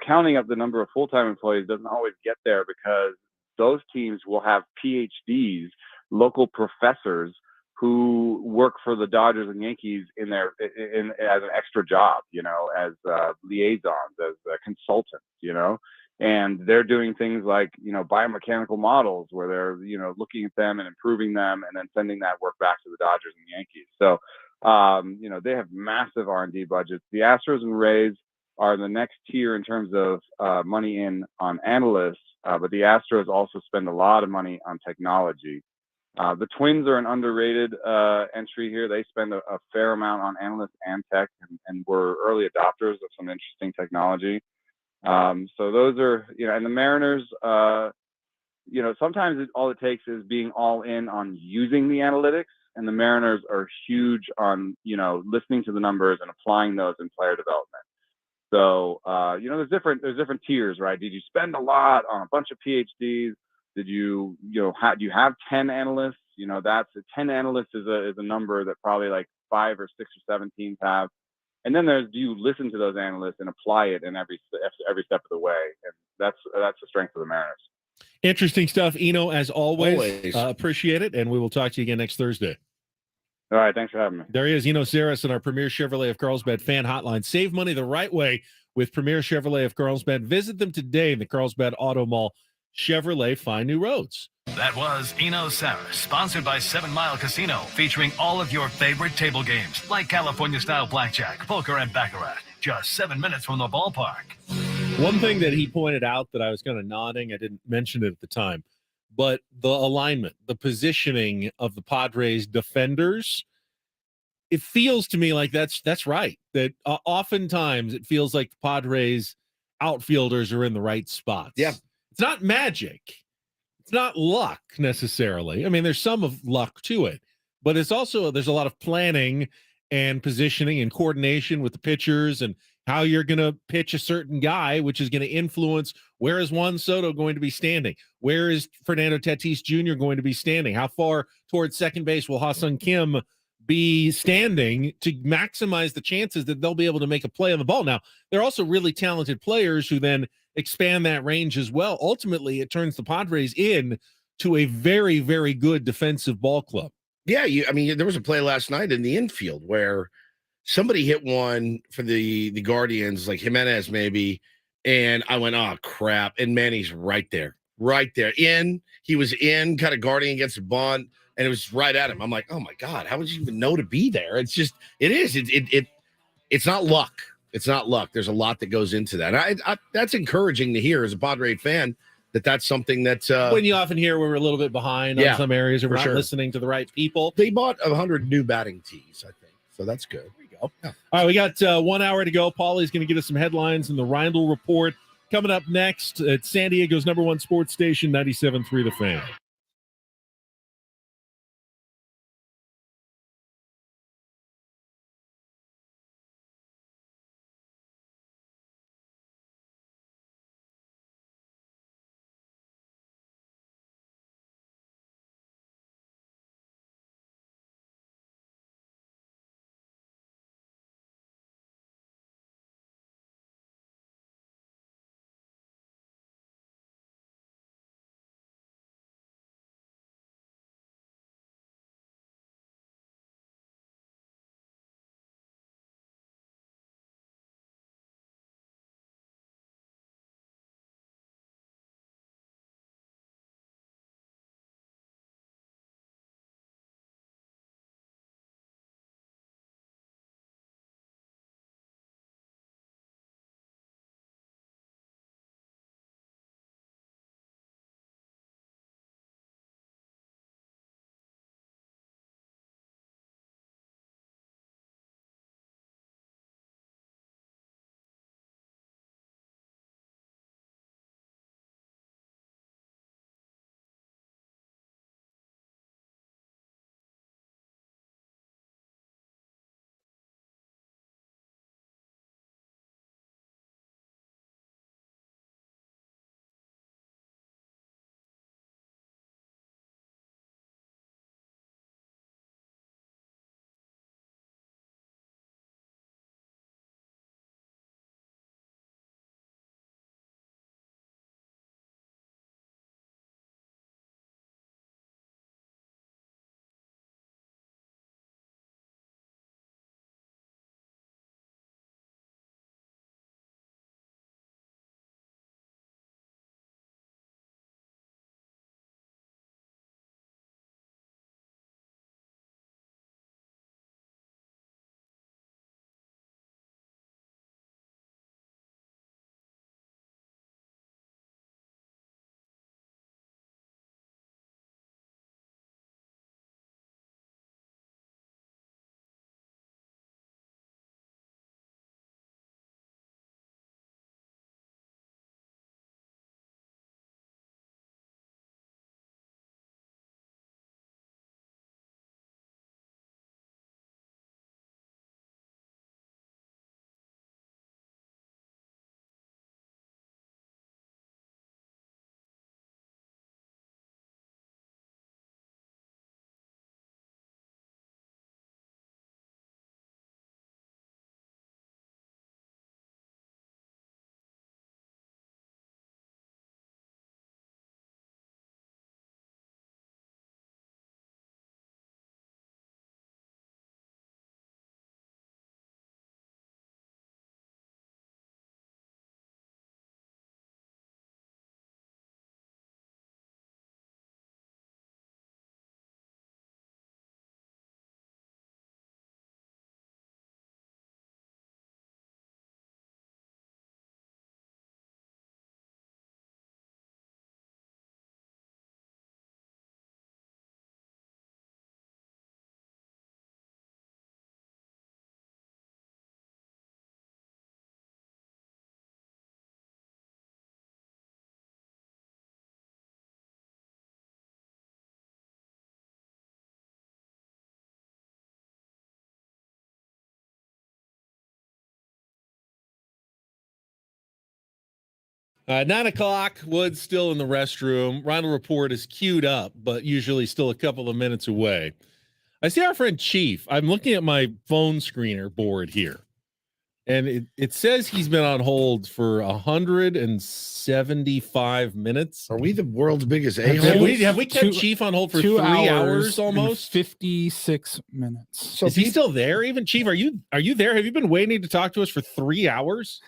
counting up the number of full-time employees doesn't always get there because those teams will have PhDs, local professors who work for the Dodgers and Yankees as an extra job, as liaisons, as consultants, and they're doing things like, biomechanical models where they're, looking at them and improving them and then sending that work back to the Dodgers and Yankees. So, they have massive R&D budgets. The Astros and Rays are the next tier in terms of money in on analysts, but the Astros also spend a lot of money on technology. The Twins are an underrated entry here. They spend a fair amount on analysts and tech, and were early adopters of some interesting technology. So those are, and the Mariners, sometimes all it takes is being all in on using the analytics, and the Mariners are huge on, listening to the numbers and applying those in player development. So, there's different tiers, right? Did you spend a lot on a bunch of PhDs? Did you, do you have 10 analysts? That's 10 analysts is a number that probably like 5 or 6 or 7 teams have. And then do you listen to those analysts and apply it in every step of the way? And that's the strength of the Mariners. Interesting stuff, Eno, as always. Appreciate it, and we will talk to you again next Thursday. All right, thanks for having me. There he is, Eno Sarris, in our Premier Chevrolet of Carlsbad fan hotline. Save money the right way with Premier Chevrolet of Carlsbad. Visit them today in the Carlsbad Auto Mall. Chevrolet, find new roads. That was Eno Sarris, sponsored by 7 Mile Casino, featuring all of your favorite table games like California-style blackjack, poker, and baccarat. Just 7 minutes from the ballpark. One thing that he pointed out that I was kind of nodding, I didn't mention it at the time, but the alignment, the positioning of the Padres defenders, it feels to me like that's right. That oftentimes it feels like the Padres outfielders are in the right spots. Yeah. It's not magic. It's not luck necessarily. I mean, there's some of luck to it, but it's also, there's a lot of planning and positioning and coordination with the pitchers and how you're going to pitch a certain guy, which is going to influence where is Juan Soto going to be standing? Where is Fernando Tatis Jr. going to be standing? How far towards second base will Ha-Seong Kim be standing to maximize the chances that they'll be able to make a play on the ball? Now, they're also really talented players who then expand that range as well. Ultimately, it turns the Padres in to a very, very good defensive ball club. Yeah, there was a play last night in the infield where somebody hit one for the Guardians, like Jimenez maybe, and I went, oh, crap. And Manny's right there. He was in, kind of guarding against the bunt, and it was right at him. I'm like, oh, my God, how would you even know to be there? It's just, it's not luck. It's not luck. There's a lot that goes into that. I that's encouraging to hear as a Padre fan, that's something that when you often hear we're a little bit behind on some areas or we're not listening to the right people. They bought 100 new batting tees, I think. So that's good. There you go. Yeah. All right, we got 1 hour to go. Paulie's going to get us some headlines in the Reindl Report. Coming up next at San Diego's #1 sports station, 97.3 The Fan. 9 o'clock. Wood's still in the restroom. Rindle Report is queued up, but usually still a couple of minutes away. I see our friend Chief. I'm looking at my phone screener board here, and it says he's been on hold for 175 minutes. Are we the world's biggest Have a-holes? we kept Chief on hold for 3 hours almost? 56 minutes. So is he still there? Even Chief, are you there? Have you been waiting to talk to us for 3 hours?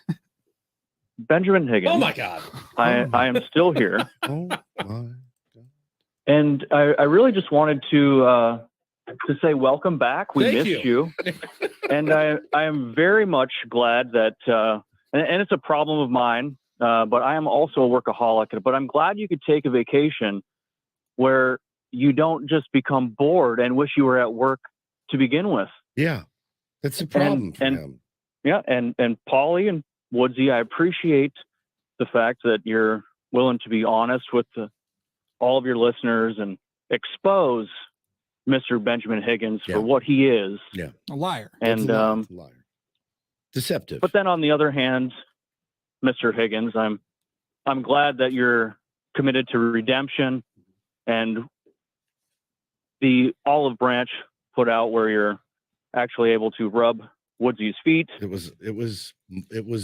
Benjamin Higgins. Oh my God! I am still here, Oh my. and I really just wanted to say welcome back. We Thank missed you, and I am very much glad that and it's a problem of mine, but I am also a workaholic. But I'm glad you could take a vacation where you don't just become bored and wish you were at work to begin with. Yeah, that's the problem for him. Yeah, and Paulie and Woodsy, I appreciate the fact that you're willing to be honest with all of your listeners and expose Mr. Benjamin Higgins for what he is. Yeah, a liar. And liar. Deceptive. But then on the other hand, Mr. Higgins, I'm glad that you're committed to redemption, and the olive branch put out where you're actually able to rub Woodsy's feet. It was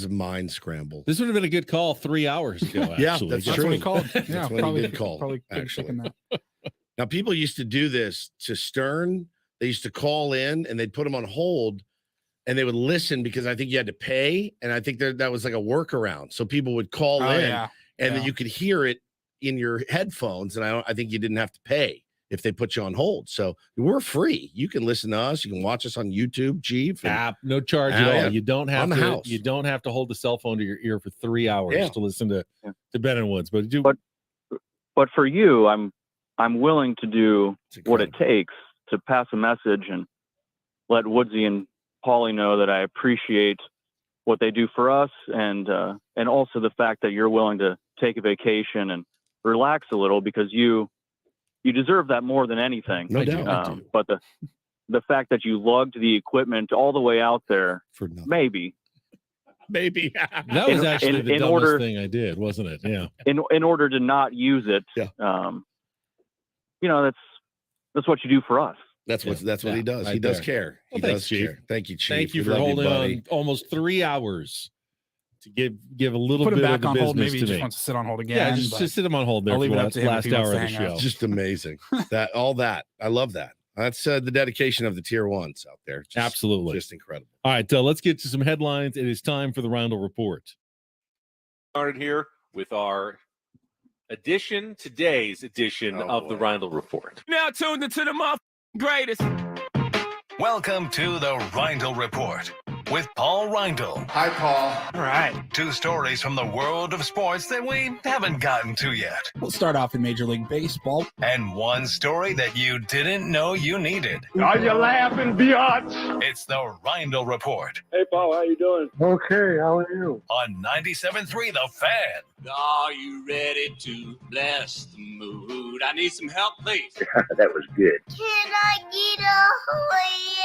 a mind scramble. This would have been a good call 3 hours ago. Actually. Yeah, that's true. what he called. That's Yeah, what probably he did call. Probably actually. that. Now, people used to do this to Stern. They used to call in and they'd put them on hold, and they would listen because I think you had to pay, and I think that was like a workaround. So people would call in, and then you could hear it in your headphones, and I think you didn't have to pay if they put you on hold. So we're free. You can listen to us. You can watch us on YouTube, Chief. No charge at all. Yeah. You don't have On the to. house. You don't have to hold the cell phone to your ear for 3 hours to listen to Ben and Woods. But for you, I'm willing to do what it takes to pass a message and let Woodsy and Paulie know that I appreciate what they do for us, and also the fact that you're willing to take a vacation and relax a little, because you deserve that more than anything. No doubt. But the fact that you lugged the equipment all the way out there, for nothing. Maybe that was actually the dumbest thing I did, wasn't it? Yeah. In order to not use it, that's what you do for us. That's what he does. Right He does there. care. He Well, does thanks, Chief. care. Thank you, Chief. Thank you We for love holding buddy. on almost 3 hours to give a little Put him bit back of the on business hold. Maybe to he just me. wants to sit on hold again. Yeah, just but sit him on hold there I'll for leave it the up to him if last he wants hour to of the hang out. show. Just amazing. That I love that. That's the dedication of the tier ones out there. Just, Absolutely. just incredible. All right, let's get to some headlines. It is time for the Rindle Report. Started here with our today's edition of the Rindle Report. Now tuned into the greatest. Welcome to the Rindle Report with Paul Rindle. Hi, Paul. All right. 2 stories from the world of sports that we haven't gotten to yet. We'll start off in Major League Baseball. And 1 story that you didn't know you needed. Are you laughing, biatch? It's the Rindle Report Hey, Paul, how you doing? Okay, how are you? on 97.3 The Fan. Are you ready to bless the mood? I need some help, please. That was good. Can I get a yeah? Oh, yeah.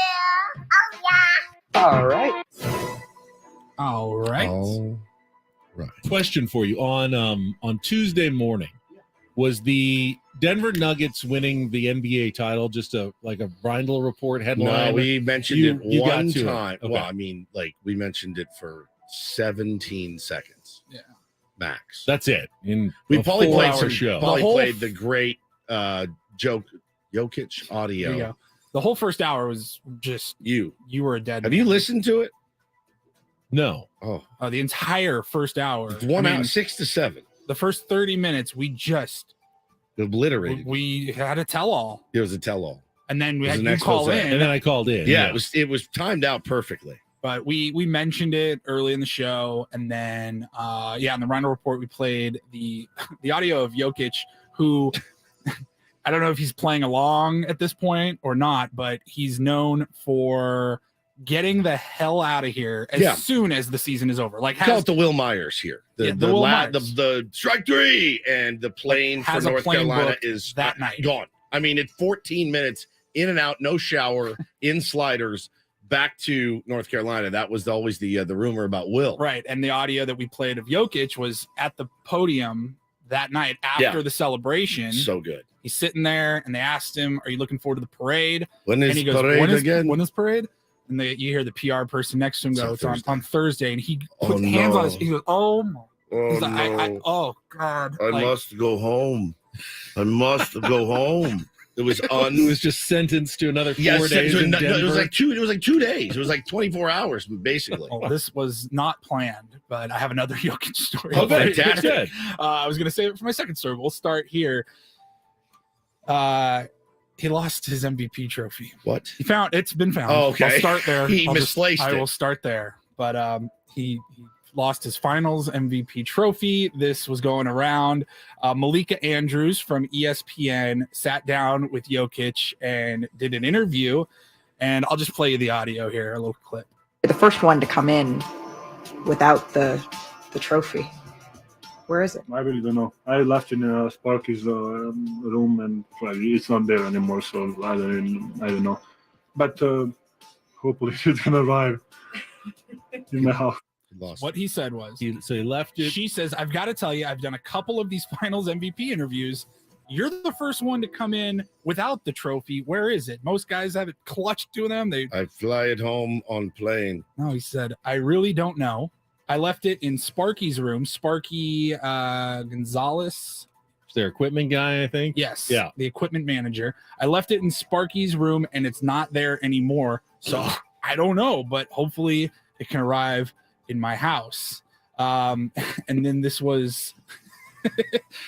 All right. All right. All right. Question for you on Tuesday morning, was the Denver Nuggets winning the NBA title just a Rindle Report headline? No, we mentioned You it got one to it. time. Okay. Well, I mean, we mentioned it for 17 seconds. Yeah. Max. That's it. In We a probably played 4-hour some. show. Probably The whole played the great Jokic audio. There you go. The whole first hour was just You were a dead have man. you listened to it? No. Oh, The entire first hour. it's 1 I mean, hour, 6 to 7. The first 30 minutes, we just Obliterated. we had a tell-all, It was a tell-all. and then we It was had an you call expose. in. And then I called in. Yeah, it was timed out perfectly. But we mentioned it early in the show, and then on the Rindle Report we played the audio of Jokic, who I don't know if he's playing along at this point or not, but he's known for getting the hell out of here as soon as the season is over. Like Call it the Will Myers here. The Will Myers. the strike 3 and the plane for has a North plane Carolina booked is that night. gone. I mean, it's 14 minutes in and out, no shower, in sliders, back to North Carolina, that was always the rumor about Will. Right. And the audio that we played of Jokic was at the podium that night after the celebration. So good. He's sitting there, and they asked him, "Are you looking forward to the parade?" When is and he goes, parade again? When is parade? And you hear the PR person next to him go, "It's on Thursday." And he puts Oh, hands on no. his. He goes, "Oh, my." Oh, He's like, no. "Oh God, I Like, must go home. I must go home." It was He was just sentenced to another 4 days in it Denver. was like 2 days. It was like 24 hours, basically. Oh, this was not planned, but I have another Jokic story. Oh, fantastic. I was going to save it for my second story. We'll start here. He lost his MVP trophy. What? It's been found. Oh, okay. I'll start there. He misplaced I it. will start there. But he lost his finals MVP trophy. This was going around. Malika Andrews from ESPN sat down with Jokic and did an interview. And I'll just play you the audio here, a little clip. The first one to come in without the trophy. Where is it? I really don't know. I left in Sparky's room, and it's not there anymore. So I don't know. But hopefully it's gonna arrive in the house. What he said was, he left it. She says, "I've got to tell you, I've done a couple of these finals MVP interviews. You're the first one to come in without the trophy. Where is it? Most guys have it clutched to them. I fly it home on plane." No, he said, "I really don't know. I left it in Sparky's room. Sparky Gonzalez." It's their equipment guy, I think. Yes. Yeah. The equipment manager. "I left it in Sparky's room and it's not there anymore. So I don't know, but hopefully it can arrive in my house." And then this was,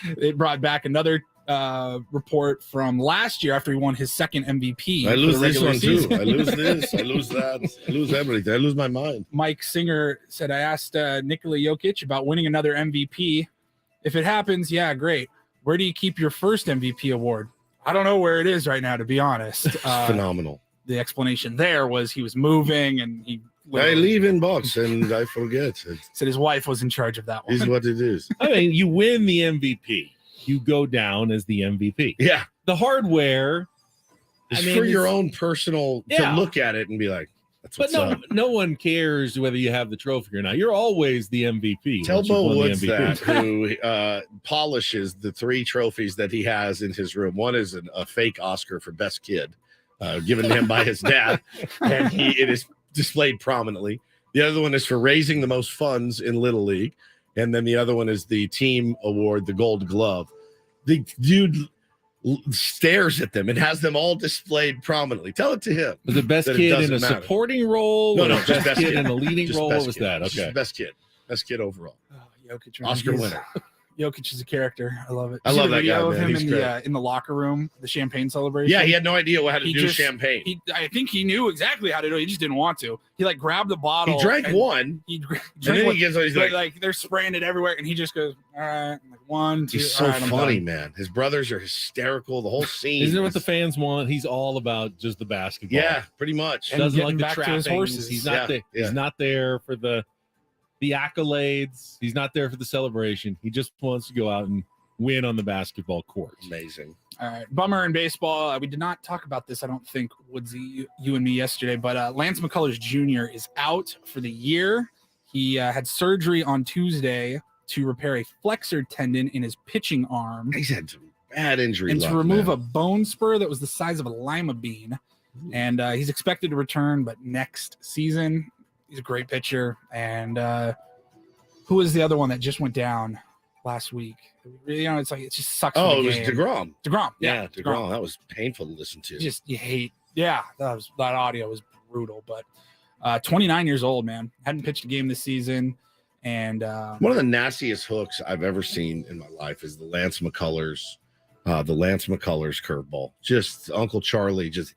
it brought back another report from last year after he won his second MVP. I for lose the this regular one season. too. I lose this. I lose that. I lose everything. I lose my mind. Mike Singer said, "I asked Nikola Jokic about winning another MVP. If it happens, yeah, great. Where do you keep your first MVP award?" I don't know where it is right now, to be honest. Phenomenal. The explanation there was he was moving and he I leave in box and I forget. said his wife was in charge of that one. Is what it is. I mean, you win the MVP, you go down as the MVP. Yeah. The hardware It's for your own personal Yeah. to look at it and be like, that's But what's up. no one cares whether you have the trophy or not. You're always the MVP. Tell once you've Bo won the Woods MVP. that, who polishes the 3 trophies that he has in his room. One is a fake Oscar for best kid, given to him by his dad, and it is displayed prominently. The other one is for raising the most funds in Little League, and then the other one is the team award, the Gold Glove. The dude stares at them and has them all displayed prominently. Tell it to him. Was it best that kid in doesn't a matter. supporting role? No, or no, best just best kid kid in a leading Just role. best What was kid. that? Just Okay. Best kid overall. Jokic, man, Oscar he's- winner. Jokic is a character. I love it. I You see love the that video guy, of man. him He's in great. the locker room, the champagne celebration. Yeah, he had no idea how to He do just- champagne. I think he knew exactly how to do it. He just didn't want to. He like grabbed the bottle. He drank and one, He drank and then one, he gets he's but, like, they're spraying it everywhere, and he just goes, "All right, like 1, 2." he's so all right, I'm funny, done." man. His brothers are hysterical. The whole scene. Isn't it what the is- fans want? He's all about just the basketball. Yeah, pretty much. And Doesn't getting like the back to his trappings. horses. He's Yeah, not there. yeah. He's not there for the accolades. He's not there for the celebration. He just wants to go out and win on the basketball court. Amazing. All right, bummer in baseball. We did not talk about this, I don't think, Woodsy, you and me yesterday, but Lance McCullers Jr. is out for the year. He had surgery on Tuesday to repair a flexor tendon in his pitching arm He's had some bad injury and to luck, remove man. a bone spur that was the size of a lima bean. And he's expected to return, but next season. He's a great pitcher. And who was the other one that just went down last week? You know, it's like it just sucks. for Oh, the it was game. DeGrom. DeGrom. Yeah, DeGrom. That was painful to listen to. Just you hate. Yeah, that audio was brutal. But 29 years old, man. Hadn't pitched a game this season. And One of the nastiest hooks I've ever seen in my life is the Lance McCullers curveball. Just Uncle Charlie, just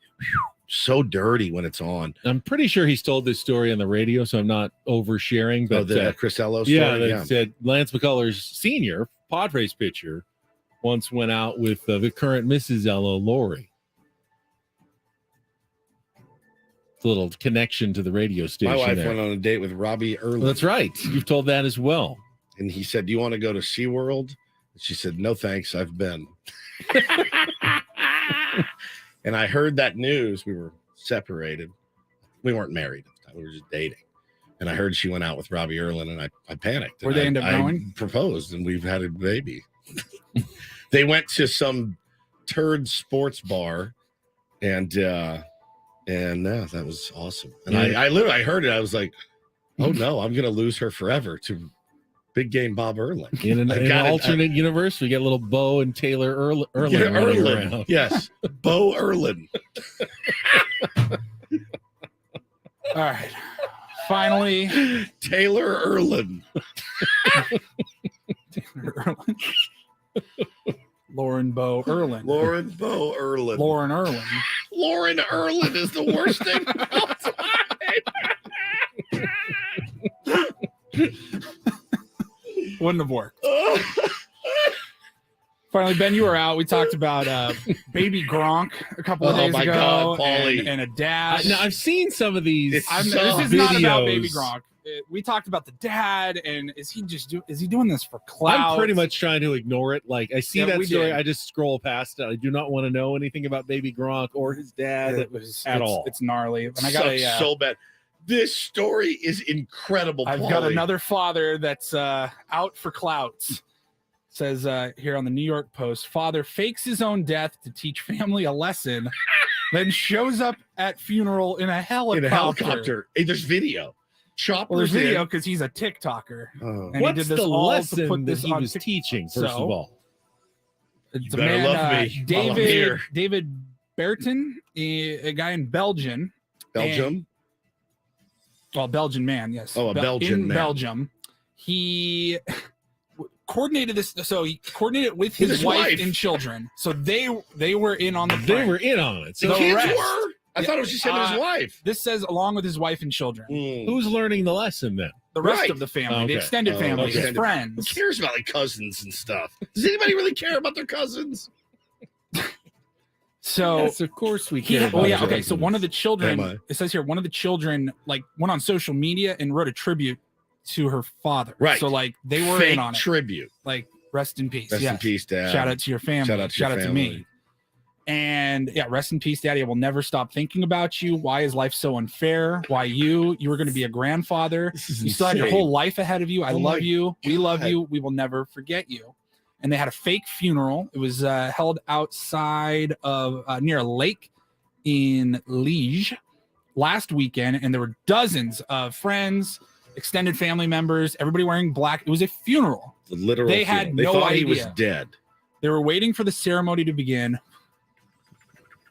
so dirty when it's on. I'm pretty sure he's told this story on the radio, so I'm not oversharing. But The Chris Ello story. yeah, they said Lance McCullers Sr., Padres pitcher, once went out with the current Mrs. Ello, Lori. It's a little connection to the radio station. My wife there. went on a date with Robbie Early. That's right. You've told that as well. And he said, "Do you want to go to SeaWorld?" She said, "No, thanks. I've been." And I heard that news. We were separated. We weren't married at the time. We were just dating. And I heard she went out with Robbie Erlin, and I panicked. Where'd they end up going? I proposed, and we've had a baby. They went to some turd sports bar, and that was awesome. And I literally, I heard it. I was like, oh no, I'm going to lose her forever to big game Bob Erlin. In an alternate universe, we get little Bo and Taylor Erlin running around. Yes, Bo Erlin. All right. Finally, Taylor Erlin. Lauren Bo Erlin. Lauren Bo Erlin. Lauren Erlin. Lauren Erlin is the worst thing of all time. Wouldn't have worked. Finally, Ben, you were out. We talked about baby Gronk a couple of days ago. God, Paulie. And a dad. Now, I've seen some of these. This is not about baby Gronk. We talked about the dad, and is he doing this for clout? I'm pretty much trying to ignore it. Like I see that story, did. I just scroll past it. I do not want to know anything about baby Gronk or his dad at all. It's gnarly. And I got so bad. This story is incredible. I've got another father that's out for clouts. Says here on the New York Post, father fakes his own death to teach family a lesson, then shows up at funeral in a helicopter. Hey, there's video. Well, there's video because he's a TikToker. And what's he did this the all lesson to put this that he was teaching? First of all, it's a man, David Berton, a guy in Belgium. Belgium. Belgian man, yes. Oh, a Belgian man. Belgium. He coordinated this, so he coordinated it with his wife and children. So they were in on the prank. They were in on it. So the kids were? I thought it was just him and his wife. This says along with his wife and children. Who's learning the lesson then? The rest of the family, the extended family, his friends. Who cares about like cousins and stuff? Does anybody really care about their cousins? So yes, of course we care. Okay. So one of the children, it says here, one of the children like went on social media and wrote a tribute to her father. Right. So like they were Fake in on it. Tribute. Like rest in peace. Rest in peace, Dad. Shout out to your family. Shout out to me. And yeah, rest in peace, Daddy. I will never stop thinking about you. Why is life so unfair? Why you were going to be a grandfather. You still had your whole life ahead of you. I love you. We love you. We will never forget you. And they had a fake funeral. It was held outside of near a lake in Liege last weekend. And there were dozens of friends, extended family members, everybody wearing black. It was a funeral. They had they no thought idea. He was dead. They were waiting for the ceremony to begin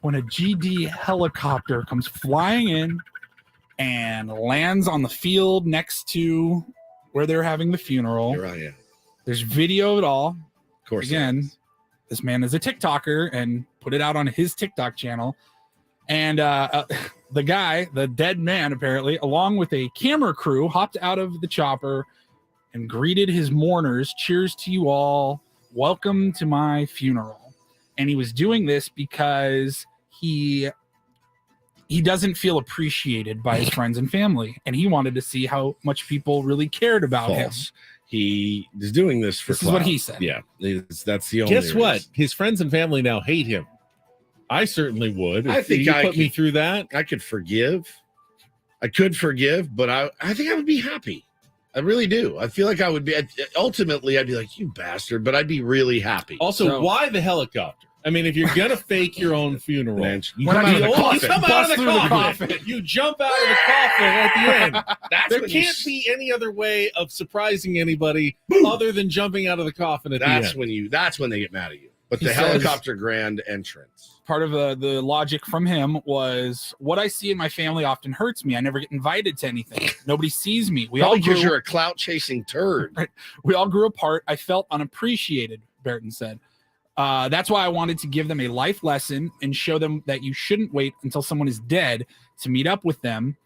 when a GD helicopter comes flying in and lands on the field next to where they're having the funeral. Here I am. There's video of it all. Of course. Again, this man is a TikToker and put it out on his TikTok channel. And the guy, the dead man, apparently, along with a camera crew, hopped out of the chopper and greeted his mourners. Cheers to you all. Welcome to my funeral. And he was doing this because he doesn't feel appreciated by his friends and family. And he wanted to see how much people really cared about him. He is doing this for This is what he said. Yeah, that's the only Guess what? reason. His friends and family now hate him. I certainly would. I If think you I put me could- through that. I could forgive. But I think I would be happy. I really do. I feel like I would be. Ultimately, I'd be like, you bastard, but I'd be really happy. Also, why the helicopter? I mean, if you're gonna fake your own funeral, you come out of the coffin. You come out of the coffin. You jump out of the coffin at the end. There when you can't be any other way of surprising anybody other than jumping out of the coffin at the end. That's when they get mad at you. But He the says- helicopter grand entrance. Part of the logic from him was what I see in my family often hurts me. I never get invited to anything. Nobody sees me. Probably because you're a clout chasing turd. Right. We all grew apart. I felt unappreciated, Burton said. That's why I wanted to give them a life lesson and show them that you shouldn't wait until someone is dead to meet up with them.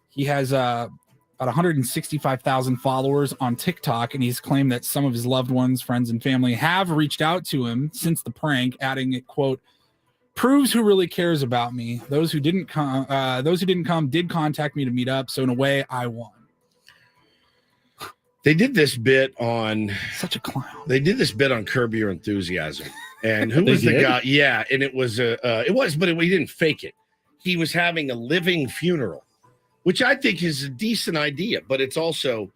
He has about 165,000 followers on TikTok, and he's claimed that some of his loved ones, friends, and family have reached out to him since the prank, adding it, quote, proves who really cares about me. Those who didn't come did contact me to meet up. So in a way, I won. They did this bit on such a clown. They did this bit on Curb Your Enthusiasm, and who They was the did? guy? Yeah, and it was, but he didn't fake it. He was having a living funeral, which I think is a decent idea, but it's also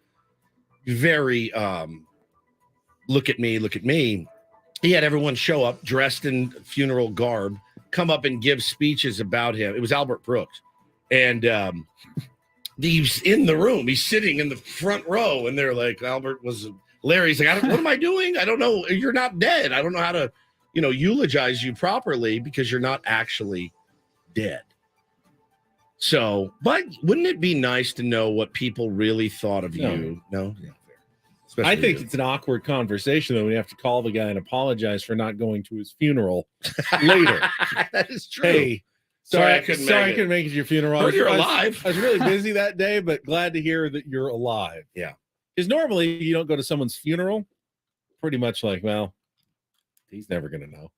very look at me. He had everyone show up dressed in funeral garb, come up and give speeches about him. It was Albert Brooks. And he's in the room. He's sitting in the front row, and they're like, Albert was Larry's like, what am I doing? I don't know. You're not dead. I don't know how to, eulogize you properly because you're not actually dead. So, but wouldn't it be nice to know what people really thought of you? No? Yeah, fair. I think it's an awkward conversation, though. We have to call the guy and apologize for not going to his funeral later. That is true. Hey, sorry I couldn't make it to your funeral. Heard you're alive. I was really busy that day, but glad to hear that you're alive. Yeah. Because normally you don't go to someone's funeral. Pretty much like, well, he's never going to know.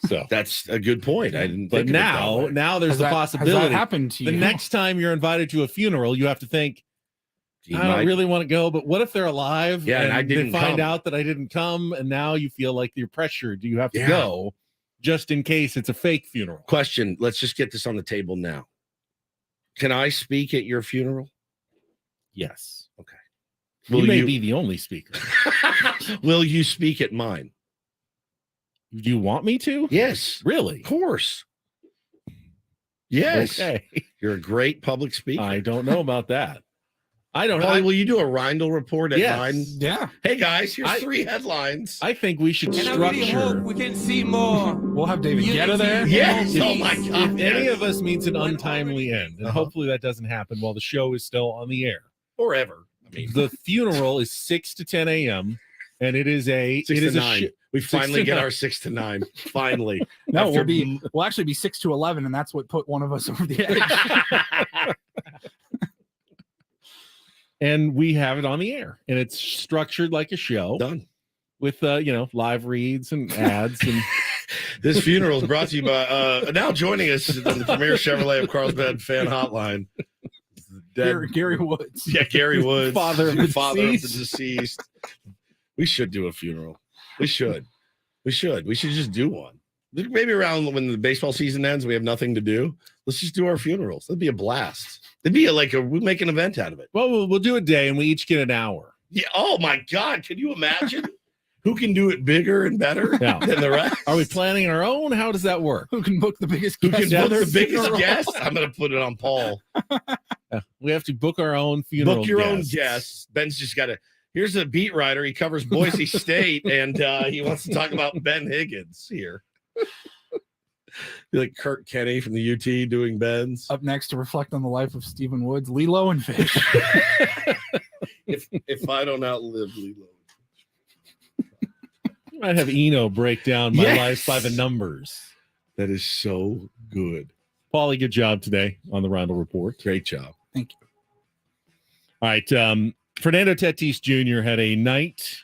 So that's a good point. I didn't. But now there's the possibility. Has that happened to you? The next time you're invited to a funeral, you have to think, I don't really want to go, but what if they're alive? Yeah, and I didn't they find out that I didn't come, and now you feel like you're pressured. Do you have to go just in case it's a fake funeral? Question. Let's just get this on the table now. Can I speak at your funeral? Yes. Okay. You may be the only speaker. Will you speak at mine? Do you want me to? Yes. Really? Of course. Yes. Okay. You're a great public speaker. I don't know about that. I don't know. Will you do a Reindl report at mine? Yeah. Hey guys, here's 3 headlines. I think we should And I really hope structure. we can see more. We'll have David Guetta there. Yes. If- Oh my God. If any of us meets an untimely end, and hopefully that doesn't happen while the show is still on the air. Forever. I mean, The funeral is 6 to 10 a.m. and it is a 6 to 9. We 6 finally to get 9. our 6 to 9. Finally. No, After- we'll actually be 6 to 11, and that's what put one of us over the edge. And we have it on the air, and it's structured like a show. Done. With live reads and ads and This funeral is brought to you by now joining us on the premier Chevrolet of Carlsbad fan hotline. Gary Woods. Yeah, Gary Woods, Father of the deceased. We should do a funeral. We should just do one. Maybe around when the baseball season ends, we have nothing to do. Let's just do our funerals. That'd be a blast. It'd be we make an event out of it. Well, we'll do a day, and we each get an hour. Yeah. Oh my God. Can you imagine who can do it bigger and better than the rest? Are we planning our own? How does that work? Who can book the biggest Who guest? can book the biggest guest? I'm going to put it on Paul. We have to book our own funeral. Book your own guests. Ben's just got to. Here's a beat writer. He covers Boise State, and he wants to talk about Ben Higgins here. Be like Kurt Kenny from the UT doing Ben's. Up next to reflect on the life of Stephen Woods, Lilo and Fish. if I don't outlive Lilo. You might have Eno break down my life by the numbers. That is so good. Paulie, good job today on the Reindl Report. Great job. Thank you. All right. Fernando Tatis Jr. had a night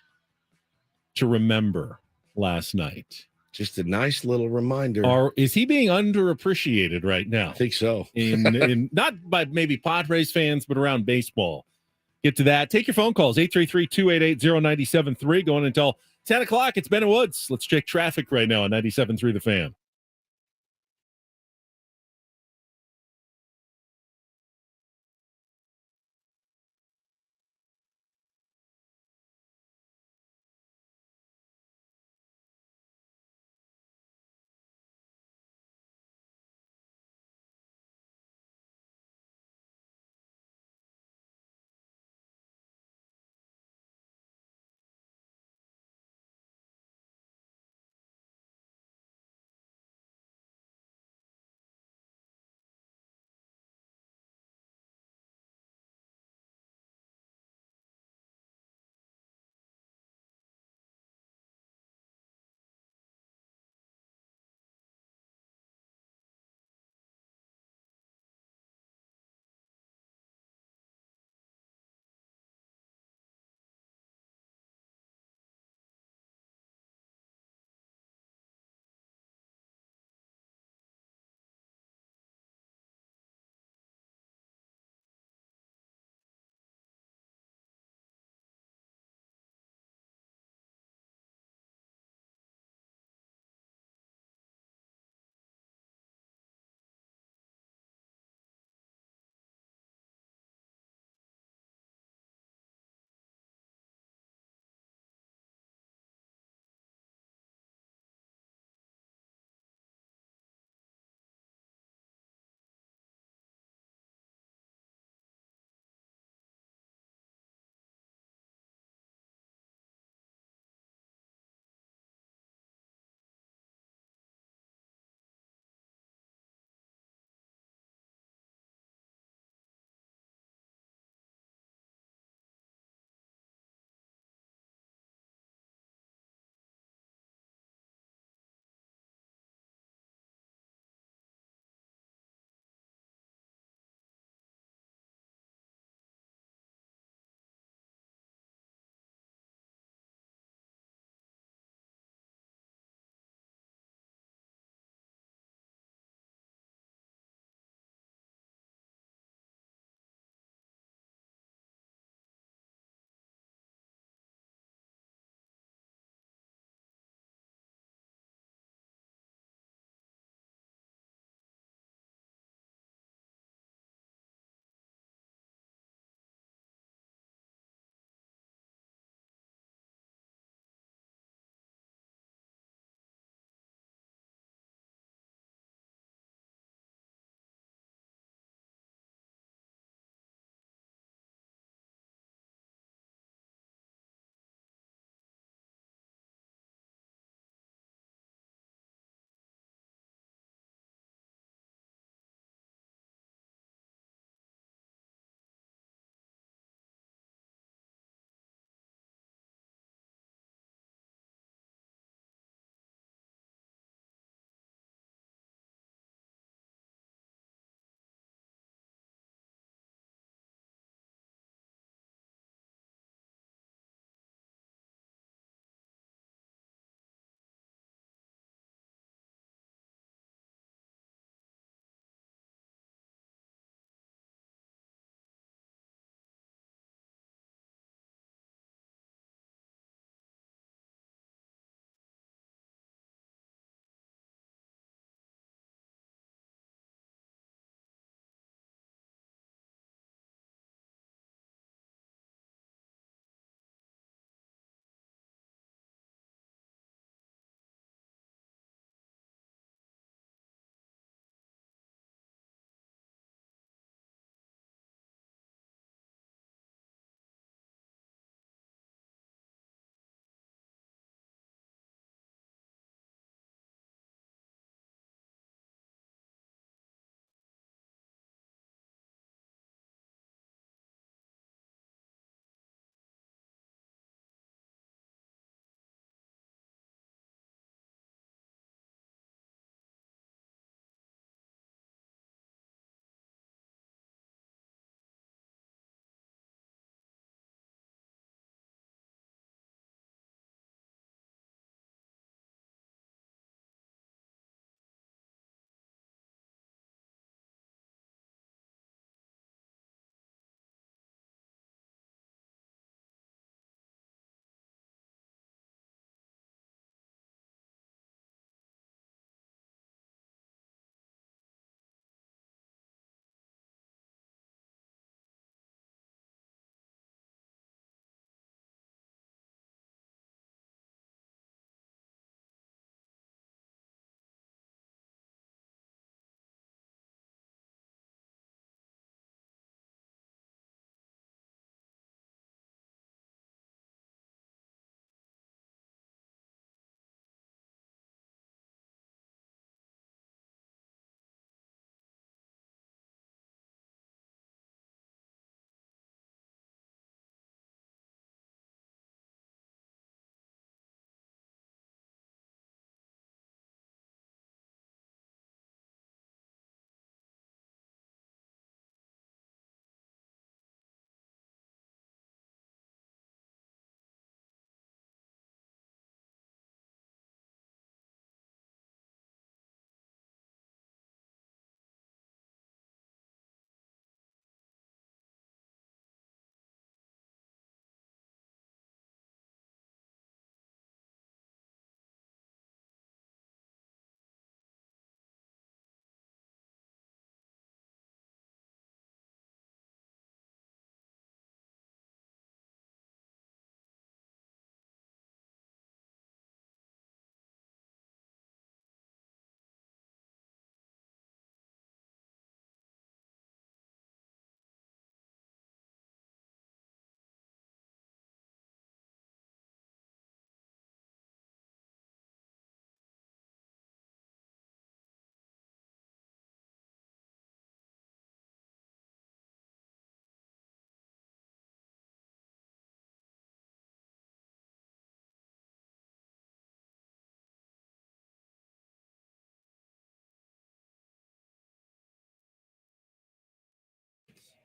to remember last night. Just a nice little reminder. Or is he being underappreciated right now? I think so. in not by maybe Padres fans, but around baseball. Get to that. Take your phone calls, 833-288-0973, going until 10 o'clock. It's Ben and Woods. Let's check traffic right now on 97.3 The Fan.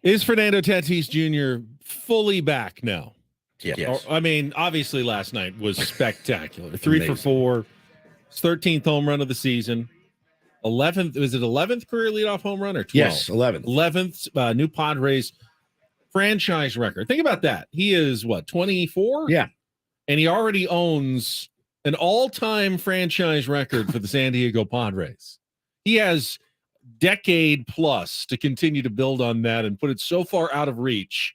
Is Fernando Tatis Jr. fully back now? Yes. I mean, obviously last night was spectacular. 3 for 4, his 13th home run of the season. 11th, was it 11th career leadoff home run or 12th? Yes, 11th. 11th new Padres franchise record. Think about that. He is what, 24? Yeah. And he already owns an all-time franchise record for the San Diego Padres. He has decade plus to continue to build on that and put it so far out of reach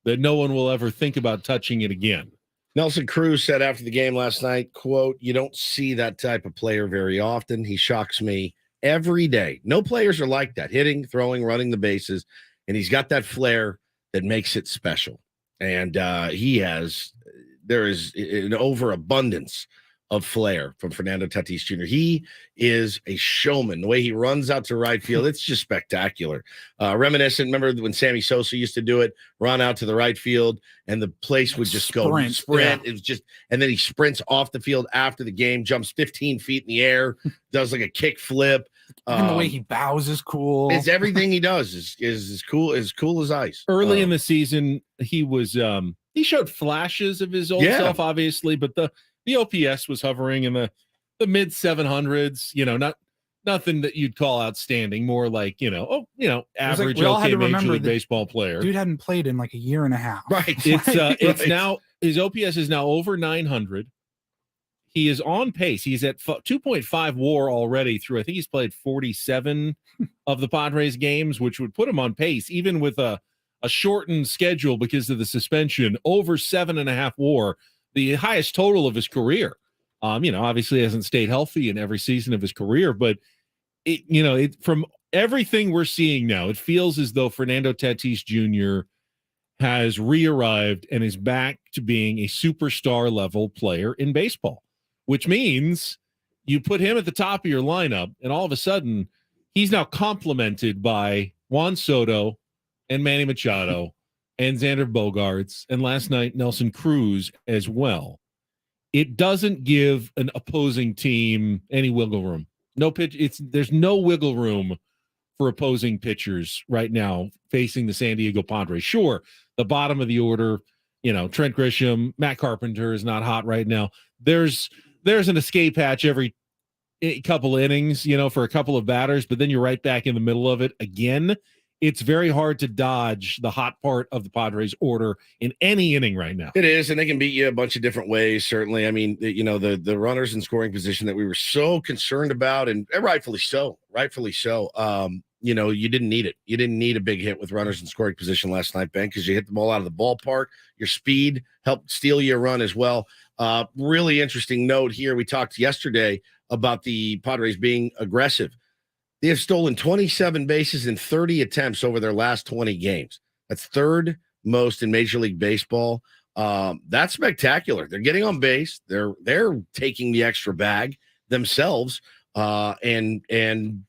that no one will ever think about touching it again. Nelson Cruz said after the game last night, quote, "You don't see that type of player very often. He shocks me every day. No players are like that, hitting, throwing, running the bases, and he's got that flair that makes it special." And there is an overabundance of flair from Fernando Tatis Jr. He is a showman. The way he runs out to right field, it's just spectacular. Reminiscent, remember when Sammy Sosa used to do it, run out to the right field, and the place would just go sprint. Yeah. It was just, and then he sprints off the field after the game, jumps 15 feet in the air, does like a kick flip. And the way he bows is cool. It's everything he does is as cool as ice. Early in the season, he was he showed flashes of his old self, obviously, but the OPS was hovering in the mid 700s. Nothing that you'd call outstanding. More like average okay Major League Baseball player. Dude hadn't played in like a year and a half. Right. It's now his OPS is now over 900. He is on pace. He's at 2.5 WAR already through. I think he's played 47 of the Padres games, which would put him on pace, even with a shortened schedule because of the suspension. Over 7.5 WAR. The highest total of his career. Obviously hasn't stayed healthy in every season of his career, but from everything we're seeing now, it feels as though Fernando Tatis Jr. has re-arrived and is back to being a superstar level player in baseball, which means you put him at the top of your lineup and all of a sudden he's now complemented by Juan Soto and Manny Machado and Xander Bogaerts, and last night Nelson Cruz as well. It doesn't give an opposing team any wiggle room. There's no wiggle room for opposing pitchers right now facing the San Diego Padres. Sure, the bottom of the order, Trent Grisham, Matt Carpenter is not hot right now. There's an escape hatch every couple innings, for a couple of batters, but then you're right back in the middle of it again. It's very hard to dodge the hot part of the Padres order in any inning right now. It is, and they can beat you a bunch of different ways, certainly. I mean, the runners in scoring position that we were so concerned about, and rightfully so. You didn't need it. You didn't need a big hit with runners in scoring position last night, Ben, because you hit the ball out of the ballpark. Your speed helped steal you a run as well. Really interesting note here. We talked yesterday about the Padres being aggressive. They have stolen 27 bases in 30 attempts over their last 20 games. That's third most in Major League Baseball. That's spectacular. They're getting on base. They're taking the extra bag themselves and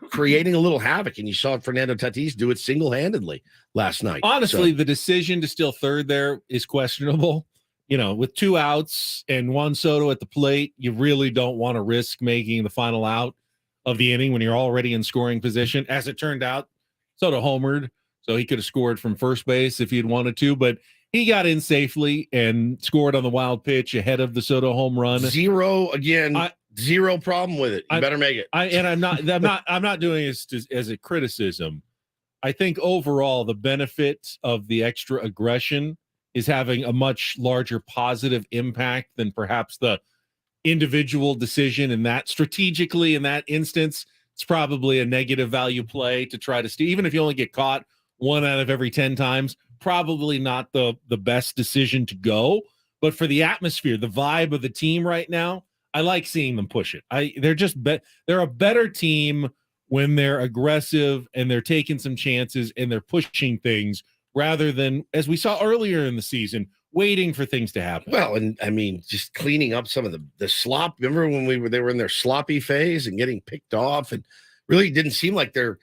creating a little havoc. And you saw Fernando Tatis do it single-handedly last night. Honestly, the decision to steal third there is questionable. With 2 outs and Juan Soto at the plate, you really don't want to risk making the final out of the inning when you're already in scoring position. As it turned out, Soto homered, so he could have scored from first base if he had wanted to, but he got in safely and scored on the wild pitch ahead of the Soto home run. Zero problem with it. You better make it. I'm not doing this as a criticism. I think overall the benefit of the extra aggression is having a much larger positive impact than perhaps the individual decision, in that strategically in that instance, it's probably a negative value play to try to steal. Even if you only get caught 1 out of every 10 times, probably not the best decision to go. But for the atmosphere, the vibe of the team right now, I like seeing them push it. They're a better team when they're aggressive and they're taking some chances and they're pushing things rather than, as we saw earlier in the season, waiting for things to happen. Well, and I mean, just cleaning up some of the slop. Remember when they were in their sloppy phase and getting picked off, and really didn't seem like their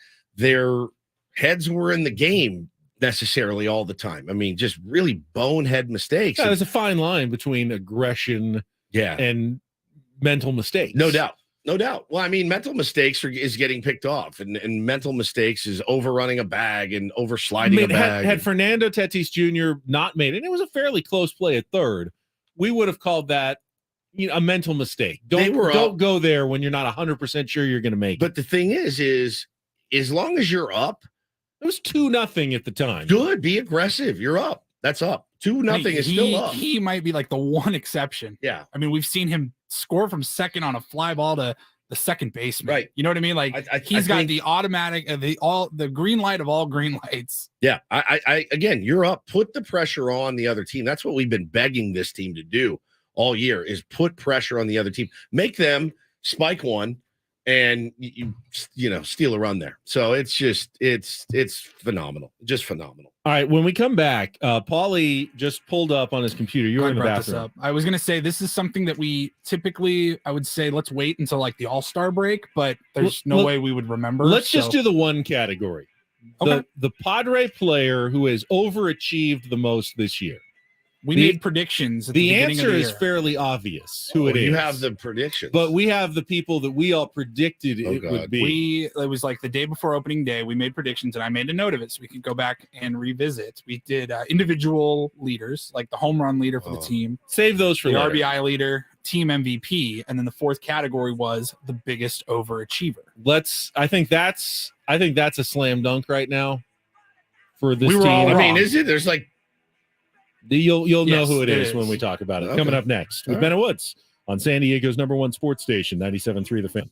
heads were in the game necessarily all the time. I mean, just really bonehead mistakes. Yeah, there's a fine line between aggression and mental mistakes. No doubt. No doubt. Well, I mean, mental mistakes is getting picked off, and mental mistakes is overrunning a bag and oversliding a bag. Had Fernando Tatis Jr. not made it, and it was a fairly close play at third, we would have called that a mental mistake. Don't go there when you're not 100% sure you're going to make it. But the thing is as long as you're up, it was 2-0 at the time. Good, be aggressive. You're up. That's up. 2-0 is still up. He might be like the one exception. Yeah. I mean, we've seen him score from second on a fly ball to the second baseman. Right. You know what I mean? Like he's got the automatic, the green light of all green lights. Yeah. I again, you're up. Put the pressure on the other team. That's what we've been begging this team to do all year is put pressure on the other team. Make them spike one and you steal a run there. So it's phenomenal. Just phenomenal. All right, when we come back, Paulie just pulled up on his computer. You were in the bathroom. I was going to say this is something that we typically, I would say, let's wait until like the All-Star break, but there's no way we would remember. Let's just do the one category. Okay. The Padre player who has overachieved the most this year. We made predictions. At the answer is fairly obvious who it is. You have the predictions. But we have the people that we all predicted it would be. It was like the day before opening day. We made predictions, and I made a note of it so we could go back and revisit. We did individual leaders, like the home run leader for the team. Save those for the later. RBI leader, team MVP, and then the fourth category was the biggest overachiever. I think that's a slam dunk right now for this team. I mean, is it? There's like. You'll know who it is when we talk about it. Okay. Coming up next with Bennett Woods on San Diego's #1 sports station, 97.3 The Fan.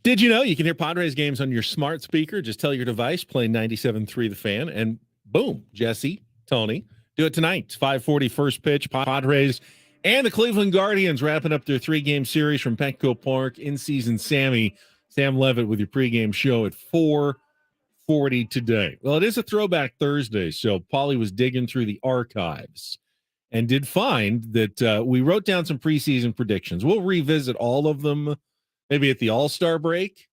Did you know you can hear Padres games on your smart speaker? Just tell your device, play 97.3 The Fan, and boom, Jesse, Tony, do it tonight. 5:40 first pitch. Padres and the Cleveland Guardians wrapping up their 3-game series from Petco Park. In-season Sam Levitt with your pregame show at 4:40 today. Well, it is a throwback Thursday, so Paulie was digging through the archives and did find that we wrote down some preseason predictions. We'll revisit all of them maybe at the All-Star break,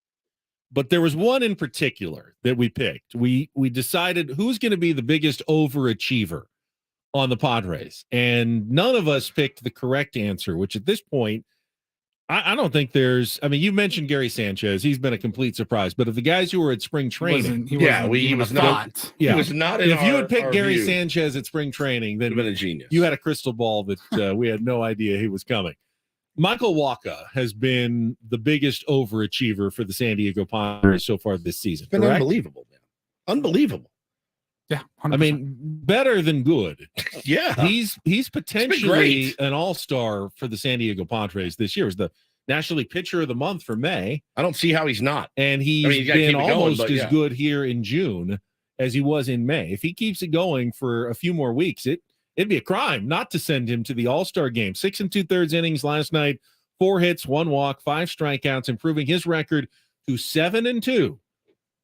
but there was one in particular that we picked. We decided who's going to be the biggest overachiever on the Padres, and none of us picked the correct answer, which at this point, I don't think there's. I mean, you mentioned Gary Sanchez; he's been a complete surprise. But of the guys who were at spring training, he was not. Yeah, he was not. If you had picked Gary Sanchez at spring training, then would have been a genius. You had a crystal ball that we had no idea he was coming. Michael Wacha has been the biggest overachiever for the San Diego Padres so far this season. It's been unbelievable, man. Unbelievable. Yeah, 100%. I mean, better than good. Yeah, he's potentially an all-star for the San Diego Padres this year. He was the National League Pitcher of the Month for May. I don't see how he's not. And he's been almost as good here in June as he was in May. If he keeps it going for a few more weeks, it'd be a crime not to send him to the All-Star game. 6 2/3 innings last night, 4 hits, 1 walk, 5 strikeouts, improving his record to 7-2.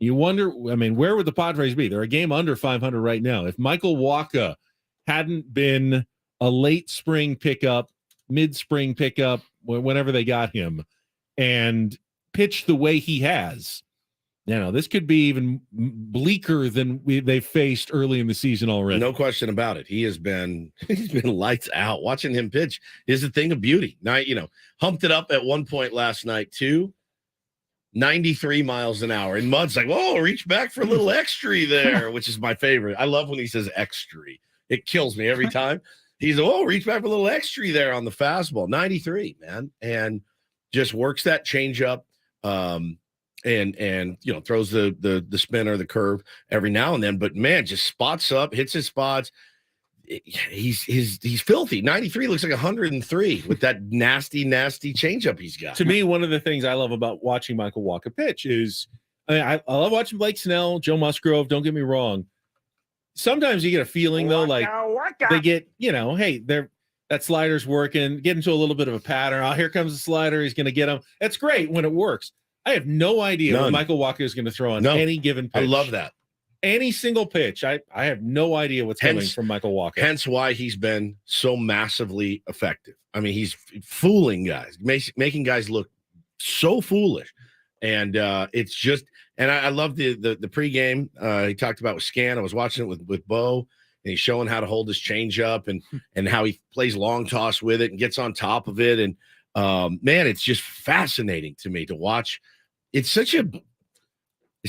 You wonder, I mean, where would the Padres be? They're a game under 500 right now. If Michael Wacha hadn't been a late spring pickup, mid-spring pickup, whenever they got him, and pitched the way he has, this could be even bleaker than they faced early in the season already. No question about it. He's been lights out. Watching him pitch is a thing of beauty. Now, humped it up at one point last night too. 93 miles an hour. And Mud's like, whoa, reach back for a little extra there, which is my favorite. I love when he says extra. It kills me every time. He's, reach back for a little extra there on the fastball. 93, man. And just works that changeup. And throws the spin or the curve every now and then. But man, just spots up, hits his spots. He's filthy. 93 looks like 103 with that nasty changeup he's got. To me, one of the things I love about watching Michael Wacha pitch is, I love watching Blake Snell, Joe Musgrove. Don't get me wrong. Sometimes you get a feeling though, like they get, hey, that slider's working, get into a little bit of a pattern. Oh, here comes the slider. He's going to get him. That's great when it works. I have no idea what Michael Wacha is going to throw on any given pitch. I love that. Any single pitch. I have no idea what's coming from Michael Wacha. Hence why he's been so massively effective. I mean, he's fooling guys, making guys look so foolish. And it's just, and I love the pregame he talked about with Scan. I was watching it with Bo, and he's showing how to hold his change up and how he plays long toss with it and gets on top of it. And man, it's just fascinating to me to watch. It's just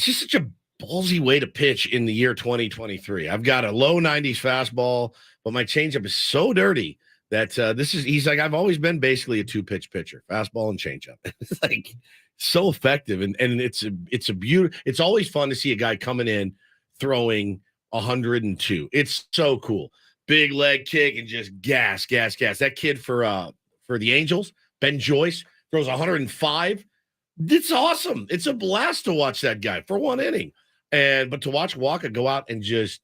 such a ballsy way to pitch in the year 2023. I've got a low 90s fastball, but my changeup is so dirty that he's like, I've always been basically a 2-pitch pitcher, fastball and changeup. It's like so effective. And it's a beauty. It's always fun to see a guy coming in throwing 102. It's so cool. Big leg kick and just gas. That kid for the Angels, Ben Joyce, throws 105. It's awesome. It's a blast to watch that guy for one inning. But to watch Wacha go out and just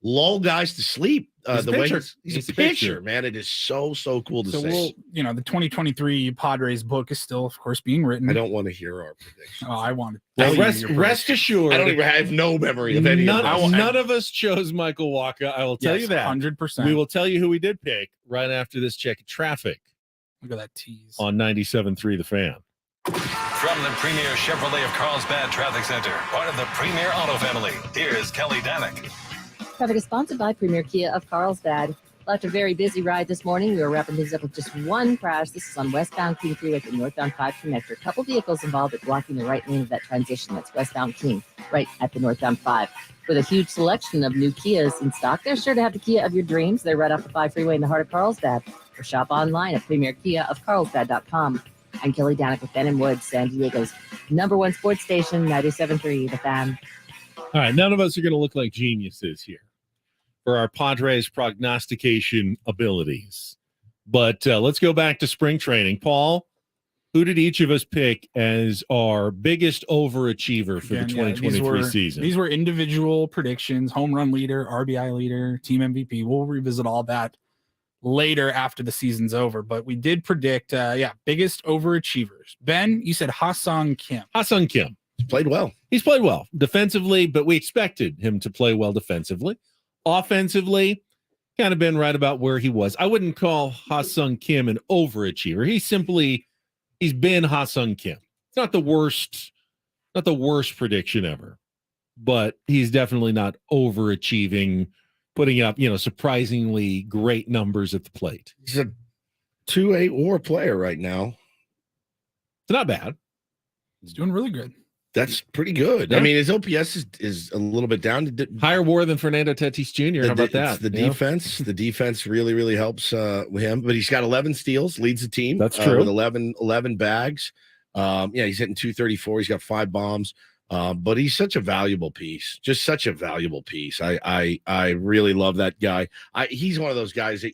lull guys to sleep, he's a pitcher, man. It is so cool to see. The 2023 Padres book is still, of course, being written. I don't want to hear our predictions. Oh, I want to. Well, rest assured, I have no memory of any of them. None of us chose Michael Wacha. I will tell you that 100%. We will tell you who we did pick right after this check of traffic. Look at that tease on 97.3 The Fan. From the Premier Chevrolet of Carlsbad Traffic Center, part of the Premier Auto family, here's Kelly Danick. Traffic is sponsored by Premier Kia of Carlsbad. After a very busy ride this morning, we were wrapping things up with just one crash. This is on westbound King Freeway at the northbound 5 connector. A couple vehicles involved at blocking the right lane of that transition. That's westbound King, right at the northbound 5. With a huge selection of new Kias in stock, they're sure to have the Kia of your dreams. They're right off the 5 freeway in the heart of Carlsbad. Or shop online at premierkiaofcarlsbad.com. I'm Kelly Danick with Ben & Woods, San Diego's #1 sports station, 97.3 The Fan. All right, none of us are going to look like geniuses here for our Padres prognostication abilities. But let's go back to spring training. Paul, Who did each of us pick as our biggest overachiever for Again, the yeah, 2023 season? These were individual predictions: home run leader, RBI leader, team MVP. We'll revisit all that later after the season's over. But we did predict, biggest overachievers. Ben, you said Ha-Seong Kim. Ha-Seong Kim. He's played well. He's played well defensively, but we expected him to play well defensively. Offensively, kind of been right about where he was. I wouldn't call Ha-Seong Kim an overachiever. He's been Ha-Seong Kim. It's not the worst prediction ever, but he's definitely not overachieving, putting up, surprisingly great numbers at the plate. He's a 2-8 WAR player right now. It's not bad. He's doing really good. That's pretty good. Yeah. I mean, his OPS is a little bit down. Higher WAR than Fernando Tatis Jr. How about that? The defense. The defense really, really helps him. But he's got 11 steals, leads the team. That's true. With 11 bags. He's hitting 234. He's got 5 bombs. But he's such a valuable piece. Just such a valuable piece. I really love that guy. He's one of those guys that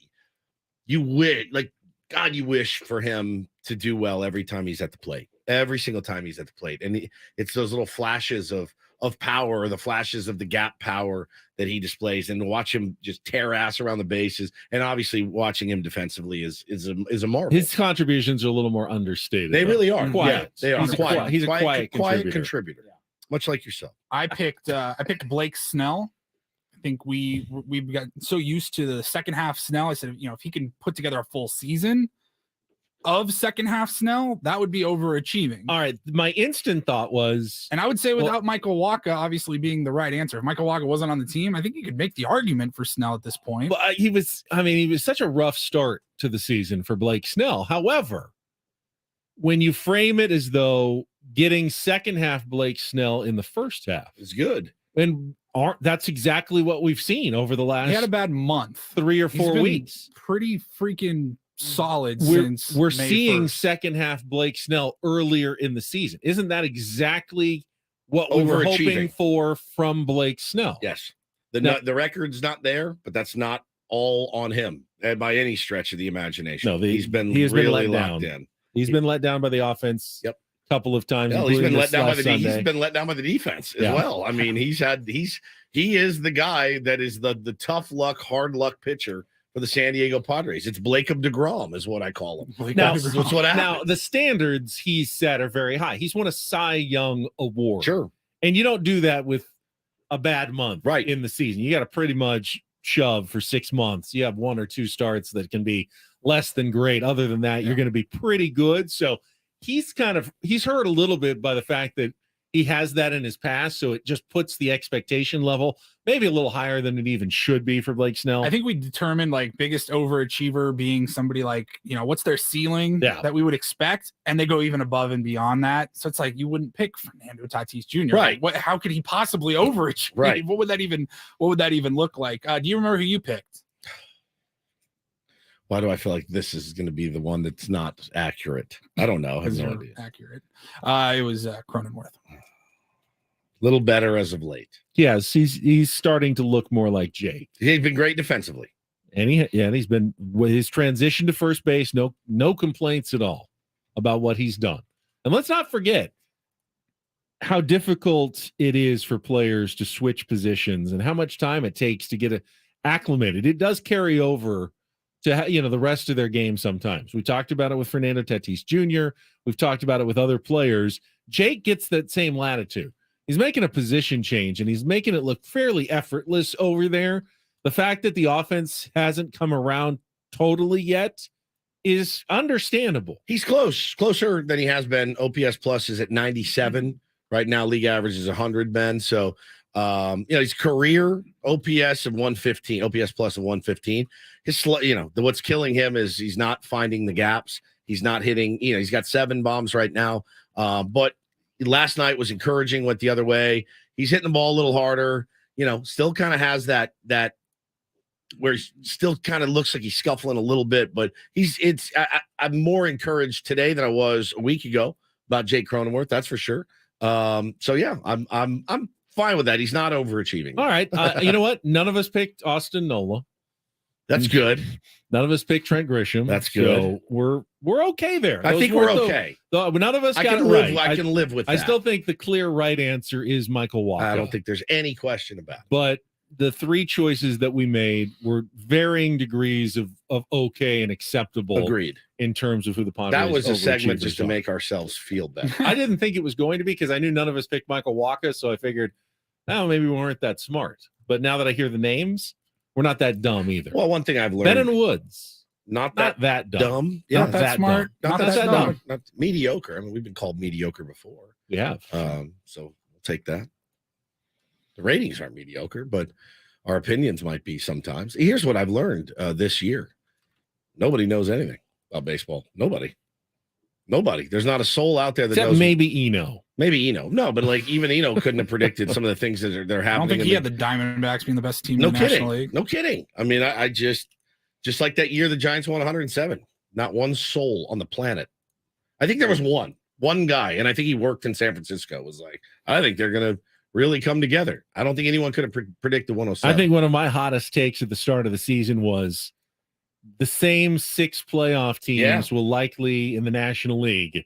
you wish for him to do well every time he's at the plate. Every single time he's at the plate. And it's those little flashes of power, or the flashes of the gap power that he displays, and to watch him just tear ass around the bases. And obviously watching him defensively is a marvel. His contributions are a little more understated. They really are. Quiet. Yeah, they are. He's a quiet contributor. Yeah. Much like yourself. I picked Blake Snell. I think we got so used to the second half Snell. I said, if he can put together a full season of second half Snell, that would be overachieving. All right. My instant thought was, and I would say without Michael Wacha obviously being the right answer. If Michael Wacha wasn't on the team, I think you could make the argument for Snell at this point. But he was such a rough start to the season for Blake Snell. However, when you frame it as though getting second half Blake Snell in the first half is good, and that's exactly what we've seen over the last. He had a bad month, 3 or 4 weeks. Pretty freaking solid. We're seeing 1st. Second half Blake Snell earlier in the season. Isn't that exactly what we were hoping for from Blake Snell? Yes. The record's not there, but that's not all on him by any stretch of the imagination. No, he has been let locked down. In. He's been let down by the offense. Yep. Couple of times. Well, he's been let down by the defense as well. I mean, he is the guy that is the tough luck, hard luck pitcher for the San Diego Padres. It's Blakeum deGrom is what I call him. Now, that's what happened. Now the standards he's set are very high. He's won a Cy Young award. Sure. And you don't do that with a bad month in the season. You got to pretty much shove for 6 months. You have 1 or 2 starts that can be less than great. Other than that, you're going to be pretty good. So he's hurt a little bit by the fact that he has that in his past. So it just puts the expectation level maybe a little higher than it even should be for Blake Snell. I think we determined biggest overachiever being somebody what's their ceiling that we would expect. And they go even above and beyond that. So it's you wouldn't pick Fernando Tatis Jr. Right. How could he possibly overachieve? Right. What would that even look like? Do you remember who you picked? Why do I feel like this is going to be the one that's not accurate? I don't know. I have no idea. Accurate. It was Cronenworth. Little better as of late. Yes, he's starting to look more like Jake. He's been great defensively. And he's been with his transition to first base, no complaints at all about what he's done. And let's not forget how difficult it is for players to switch positions and how much time it takes to get acclimated. It does carry over to the rest of their game sometimes. We talked about it with Fernando Tatis Jr. We've talked about it with other players. Jake gets that same latitude. He's making a position change, and he's making it look fairly effortless over there. The fact that the offense hasn't come around totally yet is understandable. He's closer than he has been. OPS plus is at 97 right now. League average is 100, Ben. So, his career OPS of 115, OPS plus of 115. What's killing him is he's not finding the gaps. He's not hitting. He's got 7 bombs right now, but last night was encouraging, went the other way. He's hitting the ball a little harder, still kind of has that where he still kind of looks like he's scuffling a little bit, but I'm more encouraged today than I was a week ago about Jake Cronenworth. That's for sure. I'm fine with that. He's not overachieving. All right. You know what? None of us picked Austin Nola. That's good. None of us picked Trent Grisham. That's good. So we're okay there. I Those think we're weren't okay. None of us I got can it live. right. I can live with that. I still think the clear right answer is Michael Walker. I don't think there's any question about it. But the three choices that we made were varying degrees of okay and acceptable. Agreed. In terms of who the Padres. That was a segment overachievers just to are. make ourselves feel better. I didn't think it was going to be because I knew none of us picked Michael Walker, so I figured, maybe we weren't that smart. But now that I hear the names, we're not that dumb either. Well, one thing I've learned. Ben and Woods. Not that dumb. dumb. Yeah, Not that smart. Not Not that that dumb. dumb. Not mediocre. I mean, we've been called mediocre before. We have. So we'll take that. The ratings aren't mediocre, but our opinions might be sometimes. Here's what I've learned this year. Nobody knows anything about baseball. Nobody. There's not a soul out there that Except knows. maybe Eno. Maybe Eno. No, but like even Eno couldn't have predicted some of the things that they're I happening. don't think he had the Diamondbacks being the best team No in the National kidding. League. No kidding. I mean, I just like that year the Giants won 107. Not one soul on the planet. I think there was one guy, and I think he worked in San Francisco, was like, I think they're going to really come together. I don't think anyone could have predicted 107. I think one of my hottest takes at the start of the season was the same 6 playoff teams will likely in the National League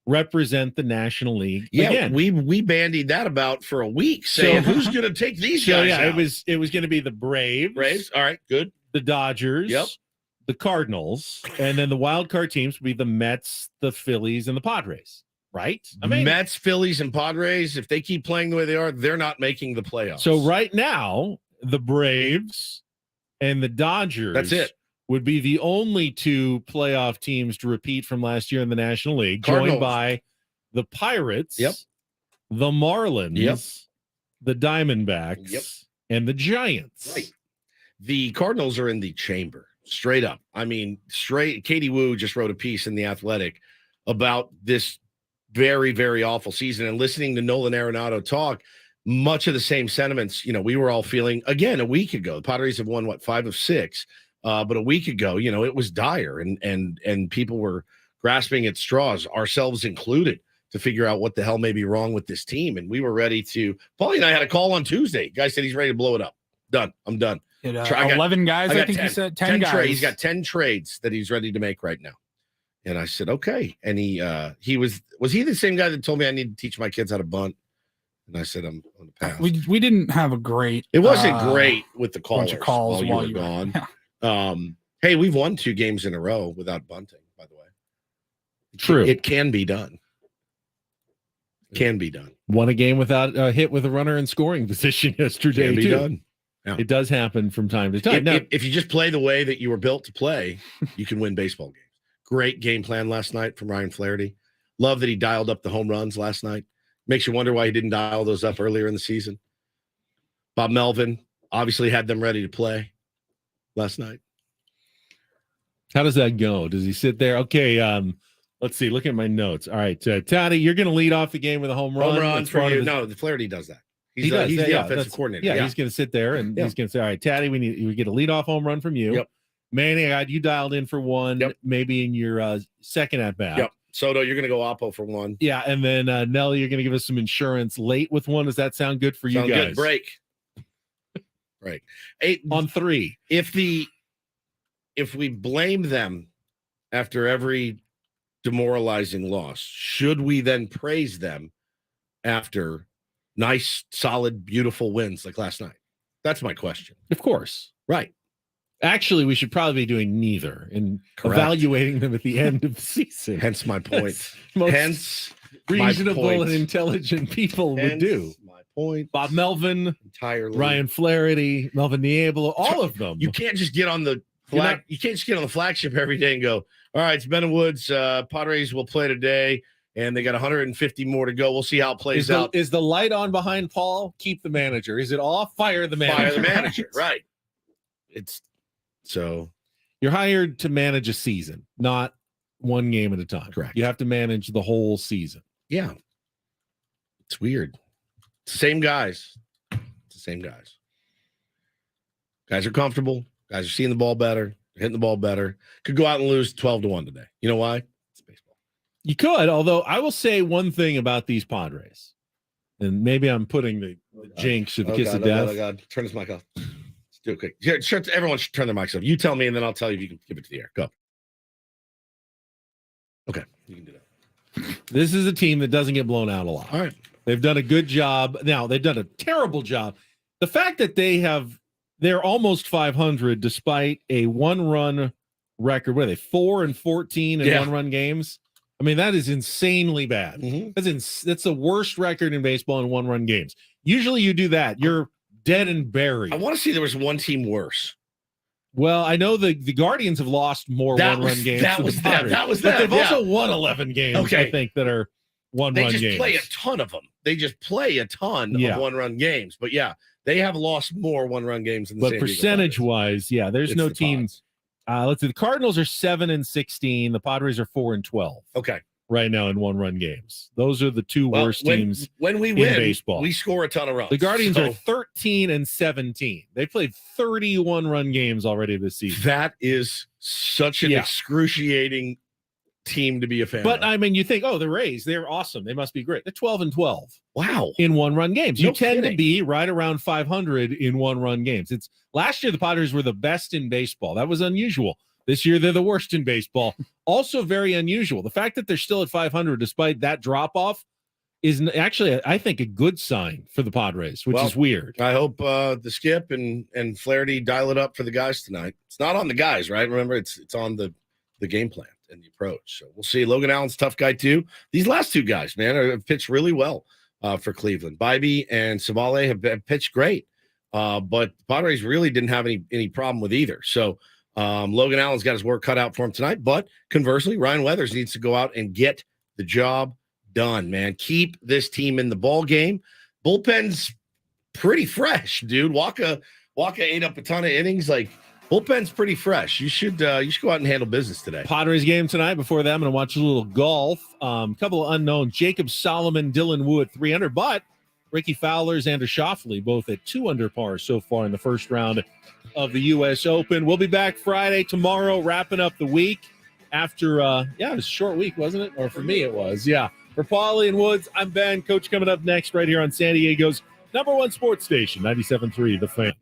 represent the National League again. We bandied that about for a week, saying who's going to take these guys out? it was going to be the Braves. All right, good. The Dodgers. Yep. The Cardinals, and then the wild card teams would be the Mets, the Phillies, and the Padres. Right? I mean, Mets, Phillies, and Padres. If they keep playing the way they are, they're not making the playoffs. So right now, the Braves and the Dodgers. That's it. Would be the only 2 playoff teams to repeat from last year in the National League, Cardinals. joined by the Pirates, Yep. the Marlins, Yep. the Diamondbacks, Yep. and the Giants. Right. The Cardinals are in the chamber, straight up. I mean, straight. Katie Wu just wrote a piece in The Athletic about this very, very awful season. And listening to Nolan Arenado talk, much of the same sentiments, we were all feeling again a week ago. The Padres have won 5 of 6. But a week ago, it was dire and people were grasping at straws, ourselves included, to figure out what the hell may be wrong with this team. And we were ready to. Paulie and I had a call on Tuesday. Guy said he's ready to blow it up. Done. I'm done. 11 guys, I think he said 10 guys. He's got 10 trades that he's ready to make right now. And I said, okay. And he was he the same guy that told me I need to teach my kids how to bunt? And I said, I'm on the path. We didn't have a great. It wasn't great with the bunch of calls while you were gone. Hey, we've won 2 games in a row without bunting, by the way. True. It can be done. Can be done. Won a game without a hit with a runner in scoring position yesterday. Can be too. done. Yeah. It does happen from time to time. If you just play the way that you were built to play, you can win baseball games. Great game plan last night from Ryan Flaherty. Love that he dialed up the home runs last night. Makes you wonder why he didn't dial those up earlier in the season. Bob Melvin obviously had them ready to play last night. How does that go? Does he sit there? Okay, let's see. Look at my notes. All right, Toddy, you're going to lead off the game with a home run. Home run That's for part of you. his- No, the Flaherty does that. He's He does. the Yeah, offensive that's- coordinator. Yeah, he's going to sit there and he's going to say, "All right, Taddy, we get a leadoff home run from you." Yep. Manny, you dialed in for one. Yep. Maybe in your second at bat. Yep. Soto, you're going to go Oppo for 1. Yeah, and then Nelly, you're going to give us some insurance late with 1. Does that sound good for Sound you guys? good. Break. 8 on 3. If we blame them after every demoralizing loss, should we then praise them after nice, solid, beautiful wins like last night? That's my question. Of course. Right. Actually, we should probably be doing neither and Correct. evaluating them at the end of the season. Hence my point. That's most Hence my reasonable point. and intelligent people Hence would do. my point. Bob Melvin, Entirely. Ryan Flaherty, Melvin Niebla, all of them. You can't just get on the flag. You can't just get on the flagship every day and go, all right, it's Ben and Woods. Padres will play today, and they got 150 more to go. We'll see how it plays out. Is the light on behind Paul? Keep the manager. Is it off? Fire the manager. Fire the manager. Right. It's so You're hired to manage a season, not one game at a time. Correct. You have to manage the whole season. yeah. It's weird. Same guys. It's the same guys. Guys are comfortable. Guys are seeing the ball better, hitting the ball better. Could go out and lose 12-1 today. You know why? It's baseball. You could, although I will say one thing about these Padres, and maybe I'm putting the jinx of kiss of death. Oh, God. Turn this mic off. Do it quick. Yeah, sure, everyone should turn their mics off. You tell me, and then I'll tell you if you can give it to the air. Go. Okay, you can do that. This is a team that doesn't get blown out a lot. All right. They've done a good job. Now, they've done a terrible job. The fact that they're almost 500 despite a one-run record. What are they, 4-14 in one-run games? I mean, that is insanely bad. That's the worst record in baseball in one-run games. Usually you do that. You're dead and buried. I want to see there was one team worse. Well, I know the Guardians have lost more one-run games. That was that. But they've also won 11 games, I think, that are one-run games. They just play a ton of them. They just play a ton of one-run games. But, yeah, they have lost more one-run games than the San Diego Padres. Percentage-wise, yeah, there's no teams. Let's see. The Cardinals are 7-16. The Padres are 4-12. Okay. Right now in one-run games. Those are the two worst teams when we in win, baseball. We score a ton of runs. The Guardians are 13-17. They played 31 run games already this season. That is such an excruciating team to be a fan But of. I mean, you think, oh, the Rays, they're awesome. They must be great. They're 12-12. Wow. In one-run games. No You tend kidding. to be right around 500 in one-run games. It's last year the Padres were the best in baseball. That was unusual. This year they're the worst in baseball. Also very unusual. The fact that they're still at 500 despite that drop-off is actually, I think, a good sign for the Padres, which is weird. I hope the Skip and Flaherty dial it up for the guys tonight. It's not on the guys, right? Remember, it's on the game plan and the approach. So we'll see. Logan Allen's a tough guy too. These last two guys, man, have pitched really well for Cleveland. Bybee and Savale have pitched great, but Padres really didn't have any problem with either. So Logan Allen's got his work cut out for him tonight. But conversely, Ryan Weathers needs to go out and get the job done, man. Keep this team in the ball game. Bullpen's pretty fresh, dude. Waka ate up a ton of innings. Like, bullpen's pretty fresh. You should go out and handle business today. Padres game tonight. Before that, I'm going to watch a little golf. Couple of unknowns. Jacob Solomon, Dylan Wu at 300, but Ricky Fowler, Xander Schauffele, both at 2 under par so far in the first round of the U.S. Open. We'll be back Friday, tomorrow, wrapping up the week after, it was a short week, wasn't it? Or for me, it was. Yeah. For Paulie and Woods, I'm Ben. Coach coming up next right here on San Diego's #1 sports station, 97.3 The Fan.